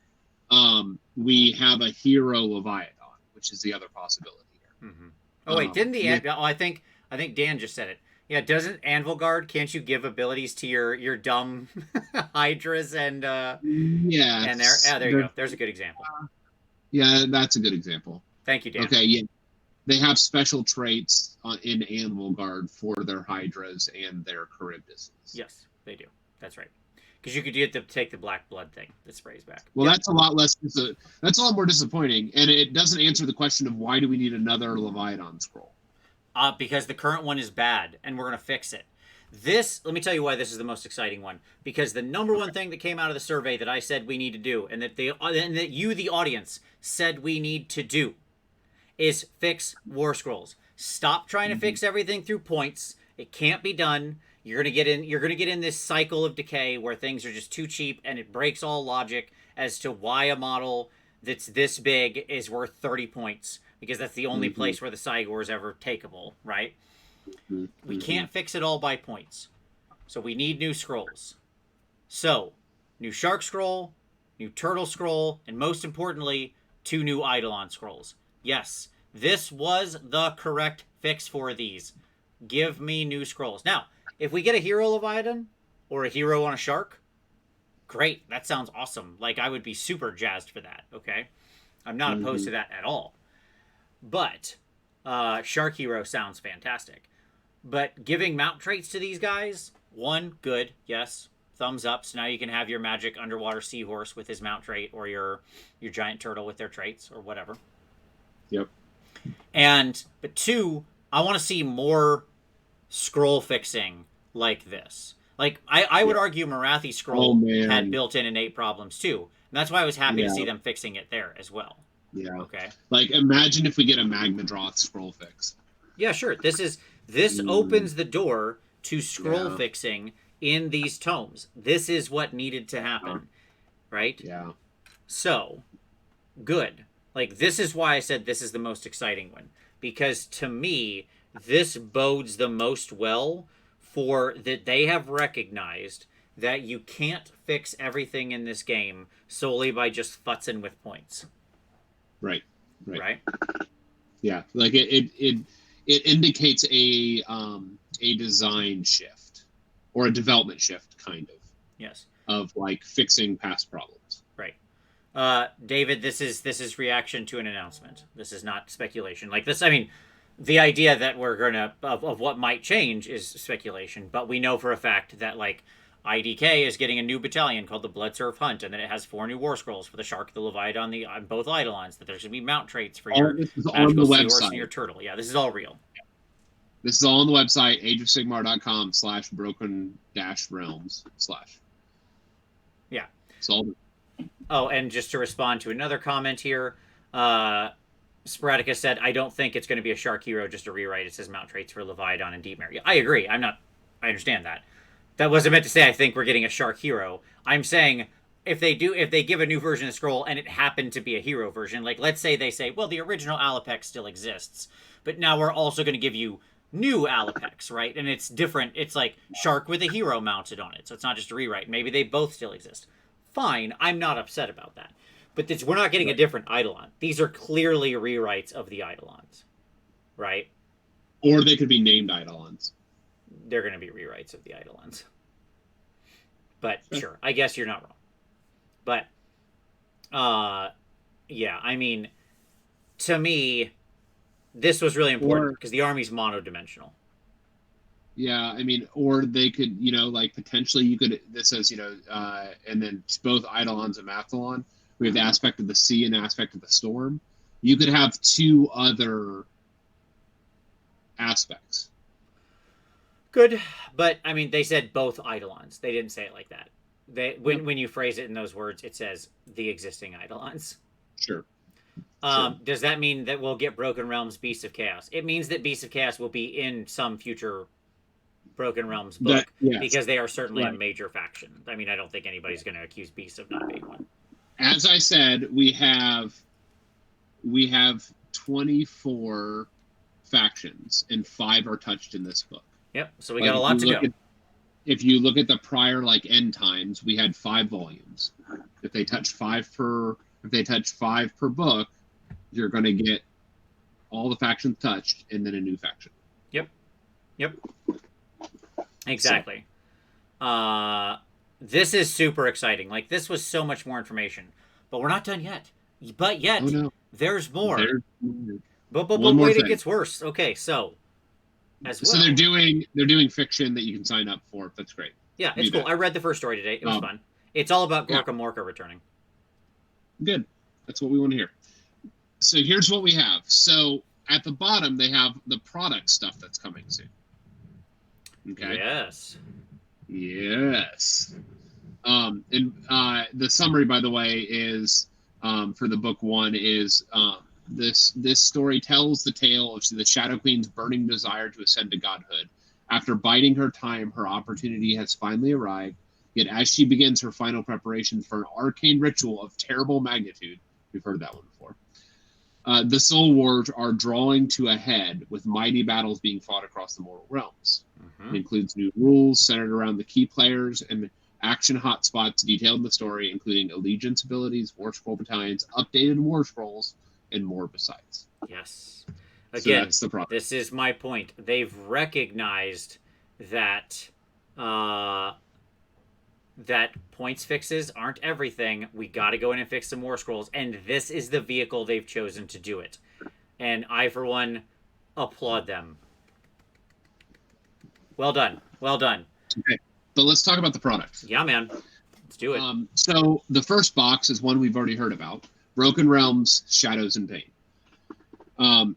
Speaker 2: we have a hero Leviathan, which is the other possibility here.
Speaker 1: Mm-hmm. Oh wait, didn't the I think Dan just said it. Yeah, doesn't Anvil Guard? Can't you give abilities to your dumb Hydras and
Speaker 2: yeah?
Speaker 1: And there you go. There's a good example.
Speaker 2: Yeah, that's a good example.
Speaker 1: Thank you, Dan.
Speaker 2: Okay, yeah, they have special traits in Anvil Guard for their Hydras and their Charybdis.
Speaker 1: Yes, they do. That's right. Because you could get to take the black blood thing that sprays back.
Speaker 2: Well, that's a lot less. That's a lot more disappointing, and it doesn't answer the question of why do we need another Leviathan scroll.
Speaker 1: Because the current one is bad, and we're going to fix it. Let me tell you why this is the most exciting one. Because the number one thing that came out of the survey that I said we need to do, and that you, the audience, said we need to do, is fix War Scrolls. Stop trying to fix everything through points. It can't be done. You're gonna get in this cycle of decay where things are just too cheap, and it breaks all logic as to why a model that's this big is worth 30 points. Because that's the only place where the Cygor is ever takeable, right? We can't fix it all by points. So we need new scrolls. So, new Shark Scroll, new Turtle Scroll, and most importantly, 2 new Eidolon Scrolls. Yes, this was the correct fix for these. Give me new scrolls. Now, if we get a hero Leviathan, or a hero on a Shark, great. That sounds awesome. I would be super jazzed for that, okay? I'm not opposed to that at all. But Shark Hero sounds fantastic. But giving mount traits to these guys, one, good, yes, thumbs up. So now you can have your magic underwater seahorse with his mount trait, or your giant turtle with their traits, or whatever.
Speaker 2: Yep.
Speaker 1: But two, I want to see more scroll fixing like this. Like I would argue Marathi scroll had built-in innate problems too. And that's why I was happy to see them fixing it there as well.
Speaker 2: Yeah.
Speaker 1: Okay.
Speaker 2: Like, imagine if we get a Magmadroth scroll fix.
Speaker 1: Yeah, sure. This opens the door to scroll fixing in these tomes. This is what needed to happen, right?
Speaker 2: Yeah.
Speaker 1: So, good. Like, this is why I said this is the most exciting one, because to me, this bodes the most well for that they have recognized that you can't fix everything in this game solely by just futzing with points.
Speaker 2: Right.
Speaker 1: Yeah.
Speaker 2: Like it indicates a design shift or a development shift, kind of.
Speaker 1: Yes.
Speaker 2: Of like fixing past problems.
Speaker 1: Right. David, this is reaction to an announcement. This is not speculation. Like this, I mean, the idea that we're gonna of what might change is speculation, but we know for a fact that like IDK is getting a new battalion called the Bloodsurf Hunt, and that it has 4 new war scrolls for the Shark, the Leviathan, on both Eidolons. That there's gonna be mount traits for your magical seahorse and your turtle. Yeah, this is all real.
Speaker 2: This is all on the website, ageofsigmar.com/broken-realms/.
Speaker 1: Yeah.
Speaker 2: It's all.
Speaker 1: Oh, and just to respond to another comment here, Sporadicus said, I don't think it's going to be a Shark hero, just a rewrite. It says mount traits for Leviathan and Deepmare. Yeah, I agree. I understand that. That wasn't meant to say I think we're getting a Shark hero. I'm saying if they give a new version of Scroll and it happened to be a hero version, like let's say they say, well, the original Alapex still exists, but now we're also going to give you new Alapex, right? And it's different. It's like Shark with a hero mounted on it. So it's not just a rewrite. Maybe they both still exist. Fine. I'm not upset about that. But we're not getting a different Eidolon. These are clearly rewrites of the Eidolons, right?
Speaker 2: Or they could be named Eidolons.
Speaker 1: They're going to be rewrites of the Eidolons. But sure, I guess you're not wrong. But, yeah, I mean, to me, this was really important because the army's monodimensional.
Speaker 2: Yeah, I mean, or they could, like potentially you could, this says, and then it's both Eidolons and Mathalon. We have the aspect of the sea and the aspect of the storm. You could have 2 other aspects.
Speaker 1: Good, but I mean, they said both Eidolons. They didn't say it like that. When you phrase it in those words, it says the existing Eidolons.
Speaker 2: Sure.
Speaker 1: Does that mean that we'll get Broken Realms Beasts of Chaos? It means that Beasts of Chaos will be in some future Broken Realms book because they are certainly a major faction. I mean, I don't think anybody's going to accuse Beasts of not being one.
Speaker 2: As I said, we have 24 factions and 5 are touched in this book.
Speaker 1: Yep. So we got a lot to go.
Speaker 2: If you look at the prior end times, we had 5 volumes. If they touch 5 per book, you're going to get all the factions touched and then a new faction.
Speaker 1: Yep. Exactly. So. This is super exciting. Like, this was so much more information. But we're not done yet. But yet, there's more. But wait, it gets worse. Okay, so
Speaker 2: they're doing fiction that you can sign up for. That's great.
Speaker 1: Yeah, it's cool. I read the first story today. It was fun. It's all about Gorka Morka returning.
Speaker 2: Good. That's what we want to hear. So here's what we have. So at the bottom, they have the product stuff that's coming soon. Okay. Yes. And the summary, by the way, is for the book 1 is this story tells the tale of the Shadow Queen's burning desire to ascend to godhood. After biding her time, her opportunity has finally arrived. Yet as she begins her final preparations for an arcane ritual of terrible magnitude, we've heard that one before, the Soul Wars are drawing to a head with mighty battles being fought across the mortal realms. It includes new rules centered around the key players and action hotspots detailed in the story, including allegiance abilities, war scroll battalions, updated war scrolls, and more besides.
Speaker 1: Yes. Again,
Speaker 2: so that's the
Speaker 1: this is my point. They've recognized that that points fixes aren't everything. We got to go in and fix some war scrolls, and this is the vehicle they've chosen to do it. And I, for one, applaud them. Well done. Well done.
Speaker 2: Okay, but let's talk about the product.
Speaker 1: Yeah, man. Let's do it.
Speaker 2: So the first box is one we've already heard about: Broken Realms, Shadows and Pain.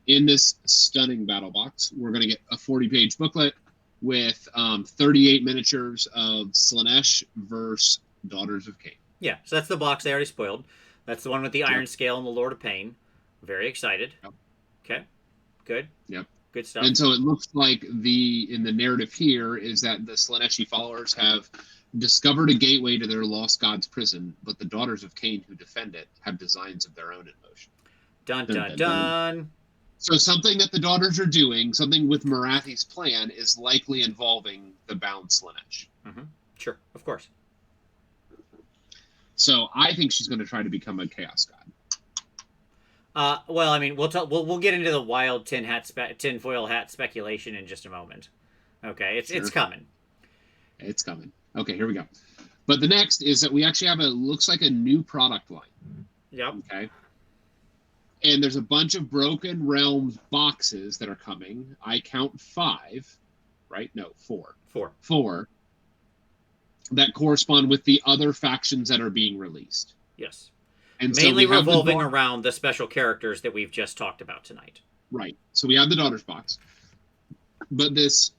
Speaker 2: In this stunning battle box, we're going to get a 40-page booklet with 38 miniatures of Slaanesh versus Daughters of Cain.
Speaker 1: Yeah, so that's the box they already spoiled. That's the one with the Iron Scale and the Lord of Pain. Very excited.
Speaker 2: Yep.
Speaker 1: Okay, good.
Speaker 2: Yep.
Speaker 1: Good stuff.
Speaker 2: And so it looks like in the narrative here is that the Slaaneshi followers have discovered a gateway to their lost god's prison, but the Daughters of Cain who defend it have designs of their own in motion.
Speaker 1: Dun, dun, dun.
Speaker 2: So something that the Daughters are doing, something with Marathi's plan, is likely involving the bound Slaanesh.
Speaker 1: Mm-hmm. Sure, of course.
Speaker 2: So I think she's going to try to become a Chaos God.
Speaker 1: Well, I mean, we'll get into the wild tinfoil hat speculation in just a moment. Okay, it's coming.
Speaker 2: It's coming. Okay, here we go. But the next is that we actually have looks like a new product line.
Speaker 1: Yep.
Speaker 2: Okay. And there's a bunch of Broken Realms boxes that are coming. I count 5, right? No, 4. 4 that correspond with the other factions that are being released.
Speaker 1: Yes.
Speaker 2: And
Speaker 1: mainly so revolving around the special characters that we've just talked about tonight.
Speaker 2: Right. So we have the Daughters box. But this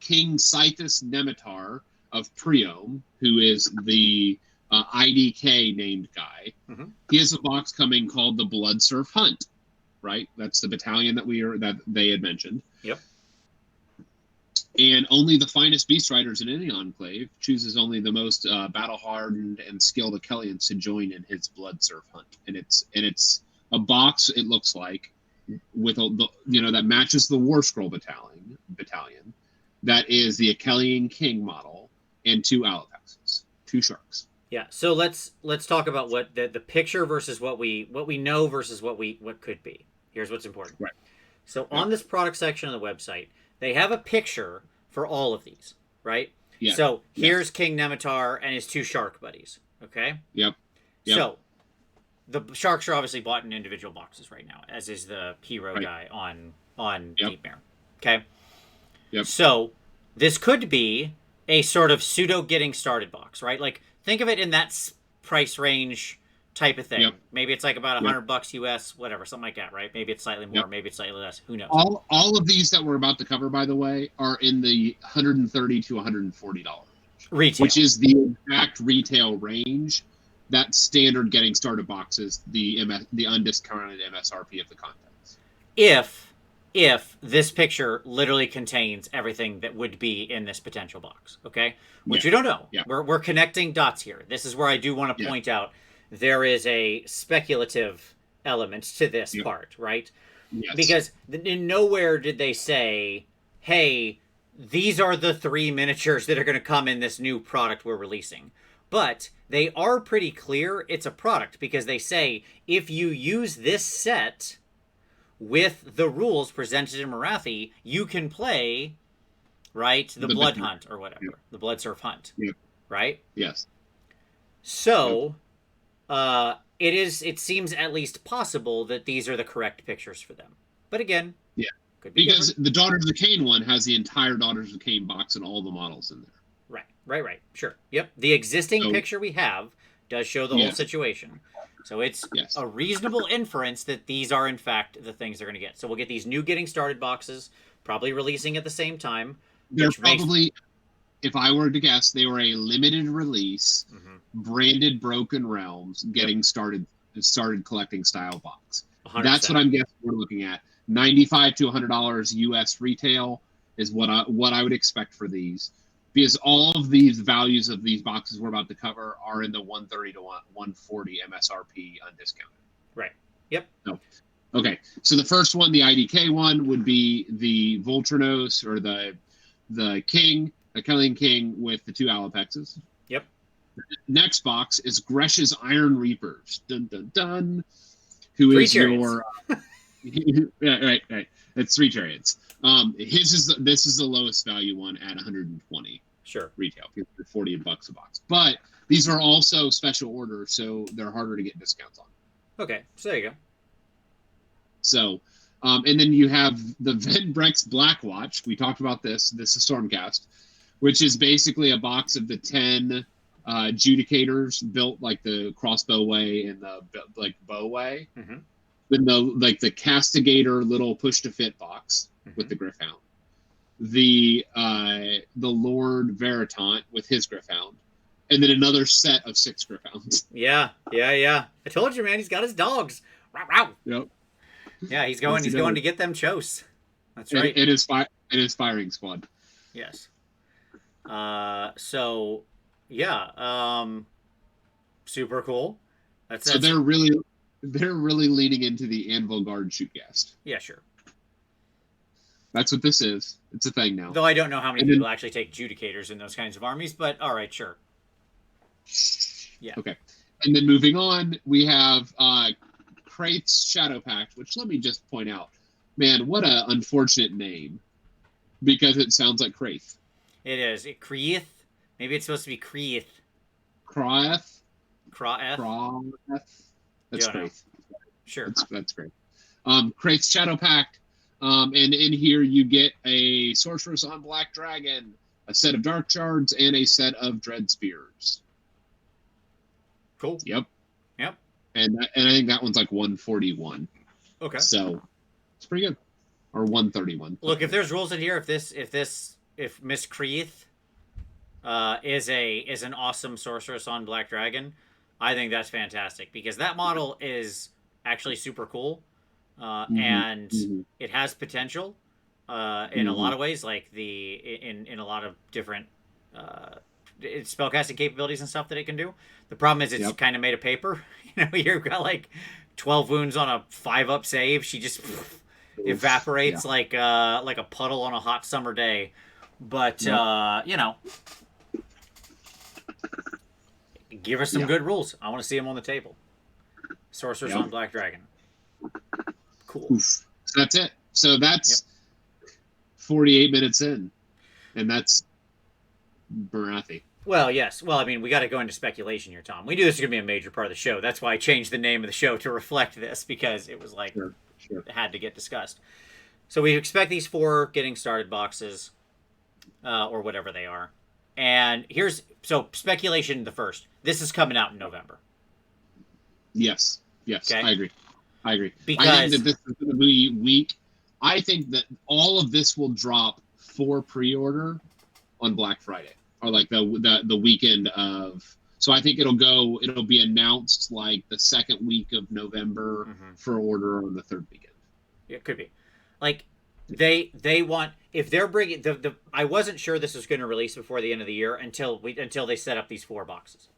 Speaker 2: King Scythus Nemitar of Priam, who is the IDK named guy, he has a box coming called the Blood Surf Hunt, right? That's the battalion that they had mentioned.
Speaker 1: Yep.
Speaker 2: And only the finest beast riders in any enclave chooses only the most battle-hardened and skilled Achelians to join in his Blood Surf Hunt. And it's a box, it looks like, with that matches the War Scroll battalion. That is the Achelian King model and 2 Alapexes, 2 sharks.
Speaker 1: Yeah, so let's talk about what the picture versus what we know versus what could be. Here's what's important.
Speaker 2: Right.
Speaker 1: So on this product section of the website, they have a picture for all of these, right?
Speaker 2: Yeah.
Speaker 1: So here's King Nemitar and his 2 shark buddies. Okay.
Speaker 2: Yep.
Speaker 1: So the sharks are obviously bought in individual boxes right now, as is the hero guy on Deepmere. Okay.
Speaker 2: Yep.
Speaker 1: So this could be a sort of pseudo getting started box, right? Like think of it in that price range type of thing.
Speaker 2: Yep.
Speaker 1: Maybe it's like about $100 US, whatever, something like that, right? Maybe it's slightly more, maybe it's slightly less. Who knows?
Speaker 2: All of these that we're about to cover, by the way, are in the $130 to $140
Speaker 1: retail,
Speaker 2: which is the exact retail range that standard getting started boxes, the undiscounted MSRP of the contents.
Speaker 1: If this picture literally contains everything that would be in this potential box, okay? Which you don't know.
Speaker 2: Yeah.
Speaker 1: We're connecting dots here. This is where I do want to point out there is a speculative element to this part, right?
Speaker 2: Yes.
Speaker 1: Because in nowhere did they say, hey, these are the 3 miniatures that are going to come in this new product we're releasing. But they are pretty clear it's a product because they say, if you use this set with the rules presented in Marathi, you can play, right, the Blood Hunt or whatever, the Blood Surf Hunt, right?
Speaker 2: Yes.
Speaker 1: So... it seems at least possible that these are the correct pictures for them. But again, could be
Speaker 2: because
Speaker 1: different.
Speaker 2: the Daughters of Cain one has the entire Daughters of Cain box and all the models in there.
Speaker 1: Right. Sure. Yep. The existing picture we have does show the whole situation. So it's a reasonable inference that these are, in fact, the things they're going to get. So we'll get these new getting started boxes, probably releasing at the same time.
Speaker 2: They're probably, if I were to guess, they were a limited release, branded Broken Realms, getting started collecting style box.
Speaker 1: 100%.
Speaker 2: That's what I'm guessing we're looking at. $95 to $100 US retail is what I would expect for these, because all of these values of these boxes we're about to cover are in the 130 to 140 MSRP undiscounted.
Speaker 1: Right. Yep.
Speaker 2: No. Okay. So the first one, the IDK one, would be the Volturnos or the King, the Achelian King with the 2 Alapexes.
Speaker 1: Yep.
Speaker 2: Next box is Gresh's Iron Reapers. Dun dun dun. Who
Speaker 1: 3
Speaker 2: is
Speaker 1: chariots.
Speaker 2: your right. That's 3 chariots. This is the lowest value one at 120.
Speaker 1: Sure.
Speaker 2: Retail, $40 a box. But these are also special orders, so they're harder to get discounts on.
Speaker 1: Okay, so there you go.
Speaker 2: So And then you have the Brex Blackwatch. We talked about this. This is Stormcast, which is basically a box of the 10 adjudicators built like the crossbow way and the like bow way.
Speaker 1: Mm-hmm.
Speaker 2: Then the castigator little push to fit box with the Gryph-hound. The Lord Veritant with his Gryph-hound. And then another set of 6 Gryph-hounds.
Speaker 1: Yeah. I told you, man. He's got his dogs. Row, row.
Speaker 2: Yep.
Speaker 1: Yeah, he's going to get them Chos. That's right.
Speaker 2: And his firing squad.
Speaker 1: Yes. So yeah. Super cool. That's
Speaker 2: they're really leaning into the Anvil Guard Shootcast.
Speaker 1: Yeah, sure.
Speaker 2: That's what this is. It's a thing now.
Speaker 1: Though I don't know how many people actually take Judicators in those kinds of armies, but all right, sure. Yeah.
Speaker 2: Okay. And then moving on, we have Craith's Shadow Pact, which let me just point out, man, what a unfortunate name, because it sounds like Craith.
Speaker 1: It is. Craith? Maybe it's supposed to be Craith.
Speaker 2: Craith?
Speaker 1: Craith?
Speaker 2: That's Craith.
Speaker 1: Sure.
Speaker 2: That's great. Craith's Shadow Pact. And in here you get a Sorceress on Black Dragon, a set of Dark Shards, and a set of Dread Spears.
Speaker 1: Cool.
Speaker 2: Yep. And I think that one's like 141. Okay. So it's pretty good. Or 131.
Speaker 1: Look, if there's rules in here, if Miss Craith is an awesome Sorceress on Black Dragon, I think that's fantastic, because that model is actually super cool. And it has potential in a lot of ways, like in a lot of different spellcasting capabilities and stuff that it can do. The problem is it's kind of made of paper. You've got like 12 wounds on a 5-up save. She just evaporates like a puddle on a hot summer day. But give her some good rules. I want to see them on the table. Sorcerers on Black Dragon. Cool.
Speaker 2: Oof. So that's it. So that's 48 minutes in, and that's Morathi.
Speaker 1: Well, yes. Well, I mean, we got to go into speculation here, Tom. We knew this was going to be a major part of the show. That's why I changed the name of the show to reflect this, because it was like it had to get discussed. So we expect these 4 getting started boxes, or whatever they are. And so speculation the first. This is coming out in November.
Speaker 2: Yes. Okay. I agree.
Speaker 1: Because
Speaker 2: I think that this is going to be weak. I think that all of this will drop for pre-order on Black Friday, or like the weekend of. So I think it'll be announced like the second week of November for order on the 3rd weekend.
Speaker 1: It could be. Like they want, if they're bringing the I wasn't sure this was going to release before the end of the year until they set up these 4 boxes.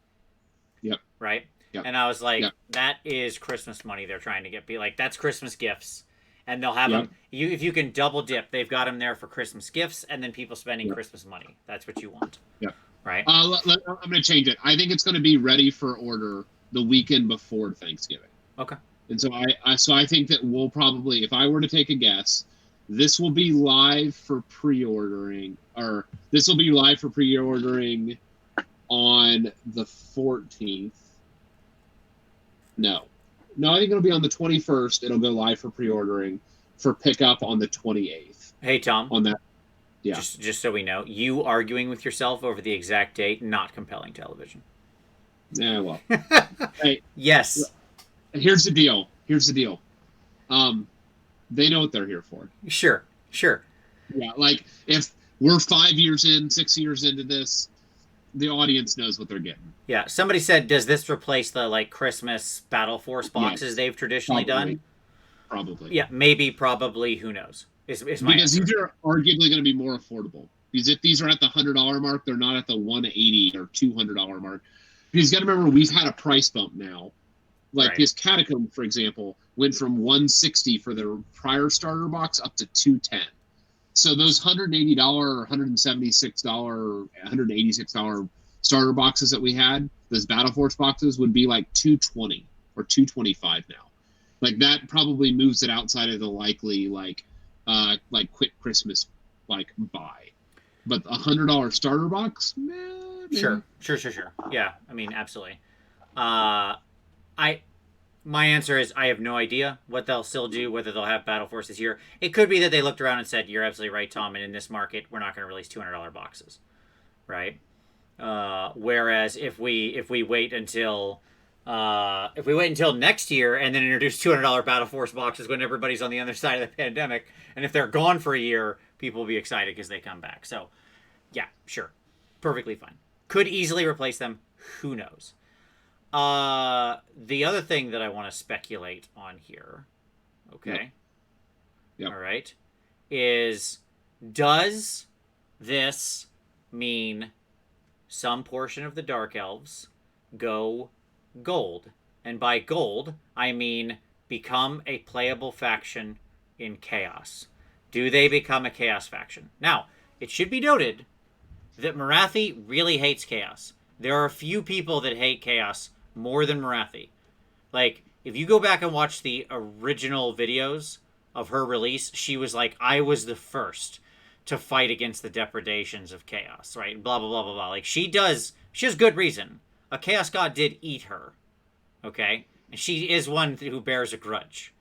Speaker 2: Yep.
Speaker 1: Right? Yep. And I was like, that is Christmas money they're trying to get. Be like, that's Christmas gifts. And they'll have them. If you can double dip, they've got them there for Christmas gifts and then people spending Christmas money. That's what you want.
Speaker 2: Yeah.
Speaker 1: Right?
Speaker 2: I'm going to change it. I think it's going to be ready for order the weekend before Thanksgiving.
Speaker 1: Okay.
Speaker 2: And so I think that we'll probably, if I were to take a guess, this will be live for pre-ordering, on the 14th. No, I think it'll be on the 21st. It'll go live for pre-ordering, for pickup on the 28th.
Speaker 1: Hey, Tom.
Speaker 2: On that,
Speaker 1: Just so we know, you arguing with yourself over the exact date, not compelling television.
Speaker 2: Yeah, well. Hey,
Speaker 1: yes.
Speaker 2: Here's the deal. They know what they're here for.
Speaker 1: Sure.
Speaker 2: Yeah, like if we're 5 years in, 6 years into this, the audience knows what they're getting.
Speaker 1: Yeah, somebody said, does this replace the like Christmas Battle Force boxes they've traditionally done?
Speaker 2: Probably.
Speaker 1: Yeah, maybe, probably, who knows? Is my
Speaker 2: because
Speaker 1: answer.
Speaker 2: These are arguably going to be more affordable. Because if these are at the $100 mark, they're not at the $180 or $200 mark. Because you got to remember, we've had a price bump now. Like his Catacomb, for example, went from $160 for their prior starter box up to $210. So those $180 or $176, $186 starter boxes that we had, those Battle Force boxes, would be like $220 or $225 now. Like that probably moves it outside of the likely like quick Christmas like buy. But a $100 starter box,
Speaker 1: Sure. Yeah, I mean, absolutely. My answer is I have no idea what they'll still do, whether they'll have battle forces here. It could be that they looked around and said, "You're absolutely right, Tom. And in this market, we're not going to release $200 boxes, right?" Whereas if we wait until next year and then introduce $200 battle force boxes when everybody's on the other side of the pandemic, and if they're gone for a year, people will be excited because they come back. So, yeah, sure, perfectly fine. Could easily replace them. Who knows? The other thing that I want to speculate on here, okay,
Speaker 2: Yep.
Speaker 1: all right, is does this mean some portion of the Dark Elves go gold? And by gold, I mean become a playable faction in Chaos. Do they become a Chaos faction? Now, it should be noted that Morathi really hates Chaos. There are a few people that hate Chaos more than Morathi. Like, if you go back and watch the original videos of her release, she was like, I was the first to fight against the depredations of Chaos, right? Blah, blah, blah, blah, blah. Like, she has good reason. A Chaos God did eat her, okay? And she is one who bears a grudge.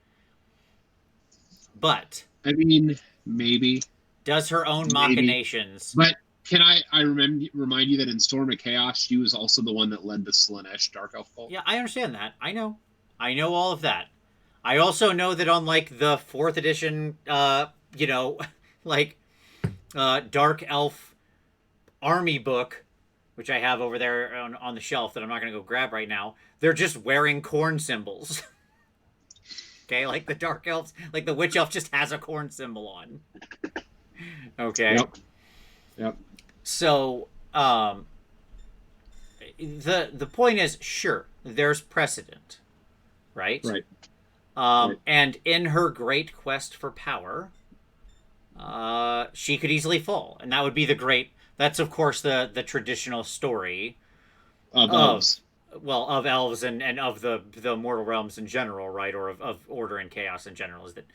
Speaker 1: But,
Speaker 2: I mean, maybe.
Speaker 1: does her own
Speaker 2: Maybe.
Speaker 1: machinations...
Speaker 2: But can I remind you that in Storm of Chaos, she was also the one that led the Slaanesh Dark Elf cult?
Speaker 1: Yeah, I understand that. I know all of that. I also know that on, like, the 4th edition, Dark Elf army book, which I have over there on the shelf that I'm not going to go grab right now, they're just wearing corn symbols. Okay, like the Dark Elves, like the Witch Elf just has a corn symbol on. Okay.
Speaker 2: Yep.
Speaker 1: So, the point is, sure, there's precedent, right?
Speaker 2: Right.
Speaker 1: And in her great quest for power, she could easily fall, and that would be that's of course the traditional story
Speaker 2: Of elves.
Speaker 1: of elves and of the mortal realms in general, right? Or of order and chaos in general, is that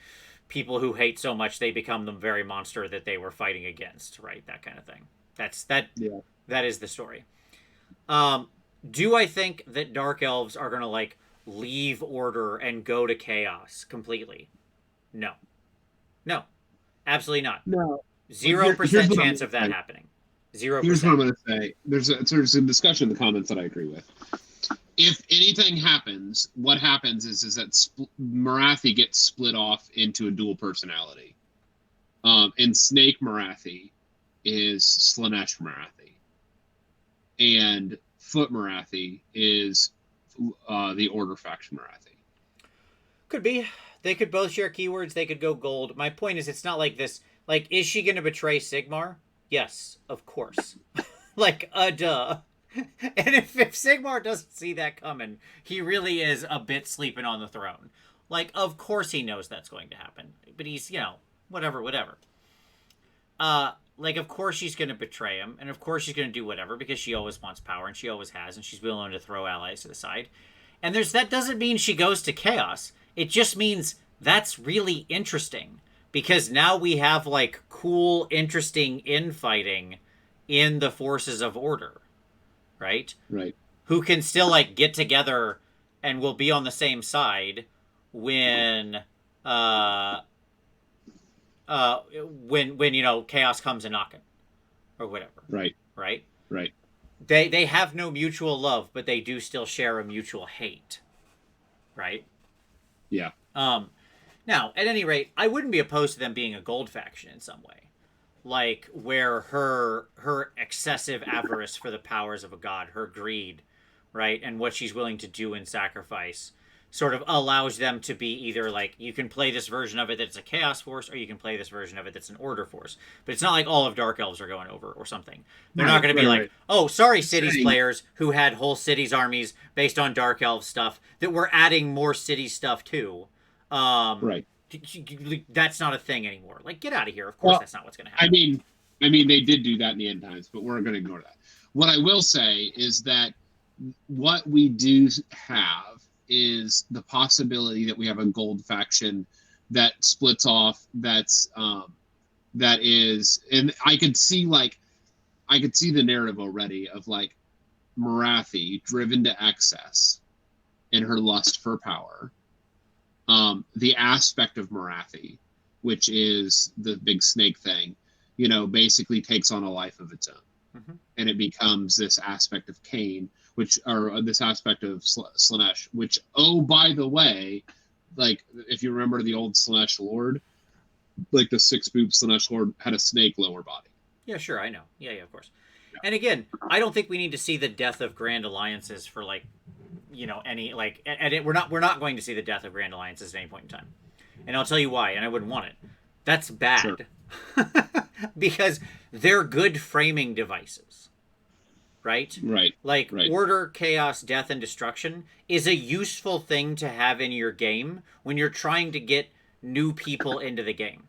Speaker 1: people who hate so much they become the very monster that they were fighting against, right? That kind of thing.
Speaker 2: Yeah.
Speaker 1: That is the story. Do I think that dark elves are gonna like leave order and go to chaos completely? No, absolutely not.
Speaker 2: No.
Speaker 1: 0% chance of that happening. 0%.
Speaker 2: Here's what I'm going to say. There's a discussion in the comments that I agree with. If anything happens, what happens is that Morathi gets split off into a dual personality. And Snake Morathi is Slaanesh Morathi. And Foot Morathi is the Order faction Morathi.
Speaker 1: Could be. They could both share keywords. They could go gold. My point is, it's not like this. Like, is she going to betray Sigmar? Yes, of course. Like, duh. And if Sigmar doesn't see that coming, he really is a bit sleeping on the throne. Like, of course he knows that's going to happen. But he's, whatever. Like, of course she's going to betray him. And of course she's going to do whatever because she always wants power and she always has. And she's willing to throw allies to the side. And that doesn't mean she goes to chaos. It just means that's really interesting. Because now we have, like, cool, interesting infighting in the forces of order. Right?
Speaker 2: Right.
Speaker 1: Who can still, like, get together and will be on the same side when chaos comes a knocking. Or whatever.
Speaker 2: Right.
Speaker 1: Right? They have no mutual love, but they do still share a mutual hate. Right?
Speaker 2: Yeah.
Speaker 1: Now, at any rate, I wouldn't be opposed to them being a gold faction in some way. Like, where her excessive avarice for the powers of a god, her greed, right, and what she's willing to do in sacrifice, sort of allows them to be either, like, you can play this version of it that's a chaos force, or you can play this version of it that's an order force. But it's not like all of Dark Elves are going over or something. They're not going to be like, oh, sorry, Cities players who had whole Cities armies based on Dark Elf stuff, that we're adding more Cities stuff too.
Speaker 2: Right.
Speaker 1: That's not a thing anymore. Like, get out of here. Of course, that's not what's going to happen.
Speaker 2: I mean, they did do that in the end times, but we're going to ignore that. What I will say is that what we do have is the possibility that we have a gold faction that splits off. That is, and I could see the narrative already of like Morathi driven to excess and her lust for power. The aspect of Morathi, which is the big snake thing, basically takes on a life of its own.
Speaker 1: Mm-hmm.
Speaker 2: And it becomes this aspect of Cain, or this aspect of Slaanesh, which, oh, by the way, like, if you remember the old Slaanesh Lord, like the 6-boob Slaanesh Lord had a snake lower body.
Speaker 1: Yeah, sure, I know. Yeah, of course. Yeah. And again, I don't think we need to see the death of Grand Alliances for, like, any, like, and we're not going to see the death of Grand Alliances at any point in time. And I'll tell you why, and I wouldn't want it. That's bad. Sure. Because they're good framing devices. Right?
Speaker 2: Right.
Speaker 1: Like,
Speaker 2: right.
Speaker 1: Order, Chaos, Death, and Destruction is a useful thing to have in your game when you're trying to get new people into the game.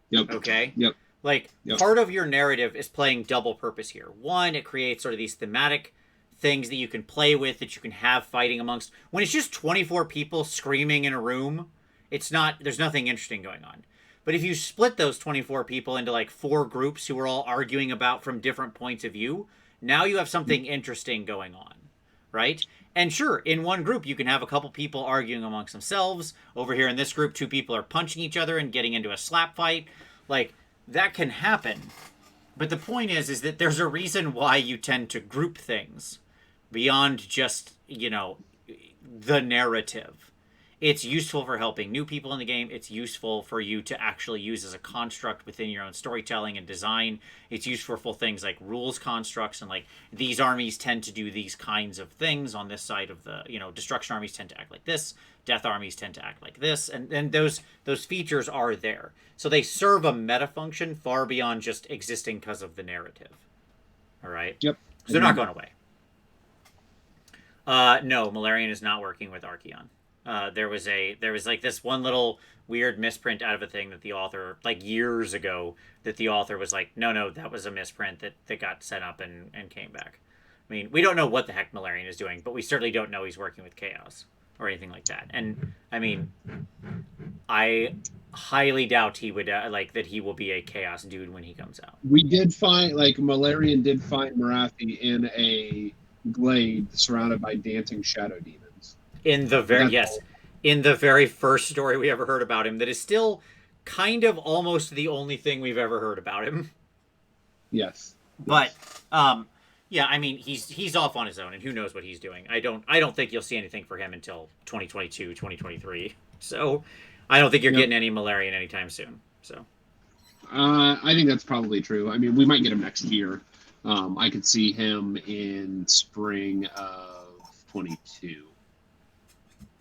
Speaker 2: Yep.
Speaker 1: Okay?
Speaker 2: Yep.
Speaker 1: Like, part of your narrative is playing double purpose here. One, it creates sort of these thematic things that you can play with, that you can have fighting amongst. When it's just 24 people screaming in a room, there's nothing interesting going on. But if you split those 24 people into, like, 4 groups who are all arguing about from different points of view, now you have something interesting going on, right? And sure, in one group, you can have a couple people arguing amongst themselves. Over here in this group, 2 people are punching each other and getting into a slap fight. Like, that can happen. But the point is that there's a reason why you tend to group things beyond just, the narrative. It's useful for helping new people in the game. It's useful for you to actually use as a construct within your own storytelling and design. It's useful for things like rules constructs and, like, these armies tend to do these kinds of things on this side of the, destruction armies tend to act like this, death armies tend to act like this, and those features are there. So they serve a meta function far beyond just existing because of the narrative. All right?
Speaker 2: Yep.
Speaker 1: So they're not going away. No, Malarian is not working with Archaon. There was like this one little weird misprint out of a thing that the author, like, years ago, that the author was like, no, that was a misprint that got set up and came back. I mean, we don't know what the heck Malarian is doing, but we certainly don't know he's working with Chaos or anything like that. And I mean, I highly doubt he would that he will be a Chaos dude when he comes out.
Speaker 2: We did find, like, Malarian did find Morathi in a glade surrounded by dancing shadow demons.
Speaker 1: In the very first story we ever heard about him, that is still kind of almost the only thing we've ever heard about him.
Speaker 2: Yes.
Speaker 1: But yeah, I mean, he's off on his own, and who knows what he's doing. I don't think you'll see anything for him until 2022, 2023. So I don't think you're getting any Malarian anytime soon. So
Speaker 2: I think that's probably true. I mean, we might get him next year. I could see him in spring of 22.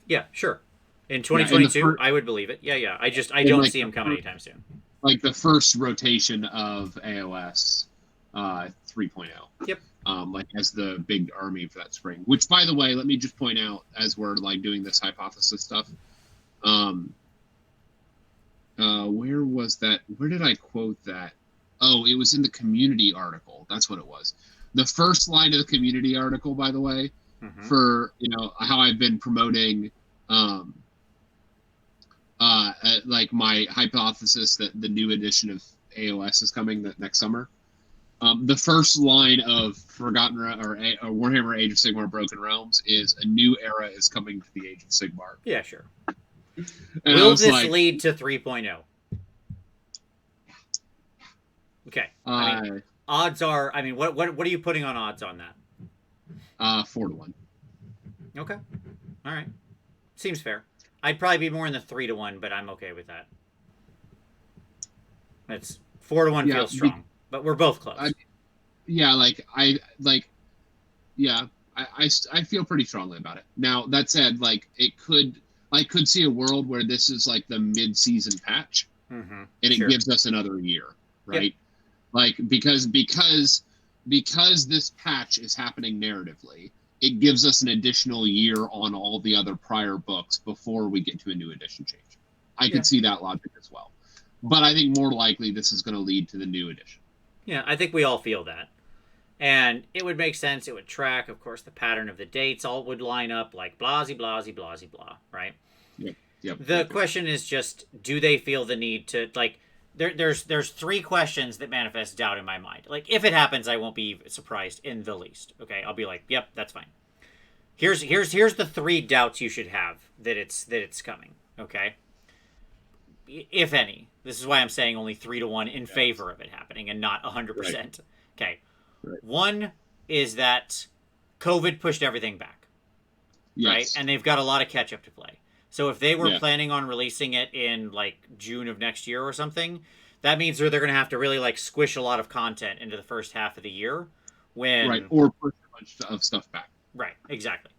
Speaker 1: Yeah, sure. In 2022, I would believe it. Yeah. I don't see him coming anytime soon.
Speaker 2: Like the first rotation of AOS 3.0.
Speaker 1: Yep.
Speaker 2: Like as the big army for that spring. Which, by the way, let me just point out as we're, like, doing this hypothesis stuff. Where was that? Where did I quote that? Oh, it was in the community article. That's what it was. The first line of the community article, by the way, for, how I've been promoting like my hypothesis that the new edition of AOS is coming next summer. The first line of Forgotten or Warhammer Age of Sigmar Broken Realms is a new era is coming to the Age of Sigmar.
Speaker 1: Yeah, sure.
Speaker 2: And
Speaker 1: will this lead to 3.0? Okay. I mean, odds are. I mean, what are you putting on odds on that?
Speaker 2: 4-1.
Speaker 1: Okay. All right. Seems fair. I'd probably be more in the 3-1, but I'm okay with that. It's 4-1 feels strong, but we're both close.
Speaker 2: I feel pretty strongly about it. Now, that said, like, I could see a world where this is like the mid-season patch, and it gives us another year, right? Yep. Like, because this patch is happening narratively, it gives us an additional year on all the other prior books before we get to a new edition change. I could see that logic as well. But I think more likely this is going to lead to the new edition.
Speaker 1: Yeah, I think we all feel that. And it would make sense. It would track, of course, the pattern of the dates. All would line up like blah, blah, blah, blah, right?
Speaker 2: Yep.
Speaker 1: The question is just, do they feel the need to, like, there's 3 questions that manifest doubt in my mind. Like, if it happens, I won't be surprised in the least. Okay, I'll be like, yep, that's fine. Here's the 3 doubts you should have that it's coming. Okay, if any. This is why I'm saying only 3-1 in favor of it happening and not 100%.
Speaker 2: Right.
Speaker 1: Okay.
Speaker 2: Right.
Speaker 1: One is that COVID pushed everything back.
Speaker 2: Yes.
Speaker 1: Right? And they've got a lot of catch up to play. So if they were
Speaker 2: Yeah.
Speaker 1: planning on releasing it in like June of next year or something, that means they're going to have to really like squish a lot of content into the first half of the year when
Speaker 2: Right. Or push a bunch of stuff back.
Speaker 1: Right, exactly.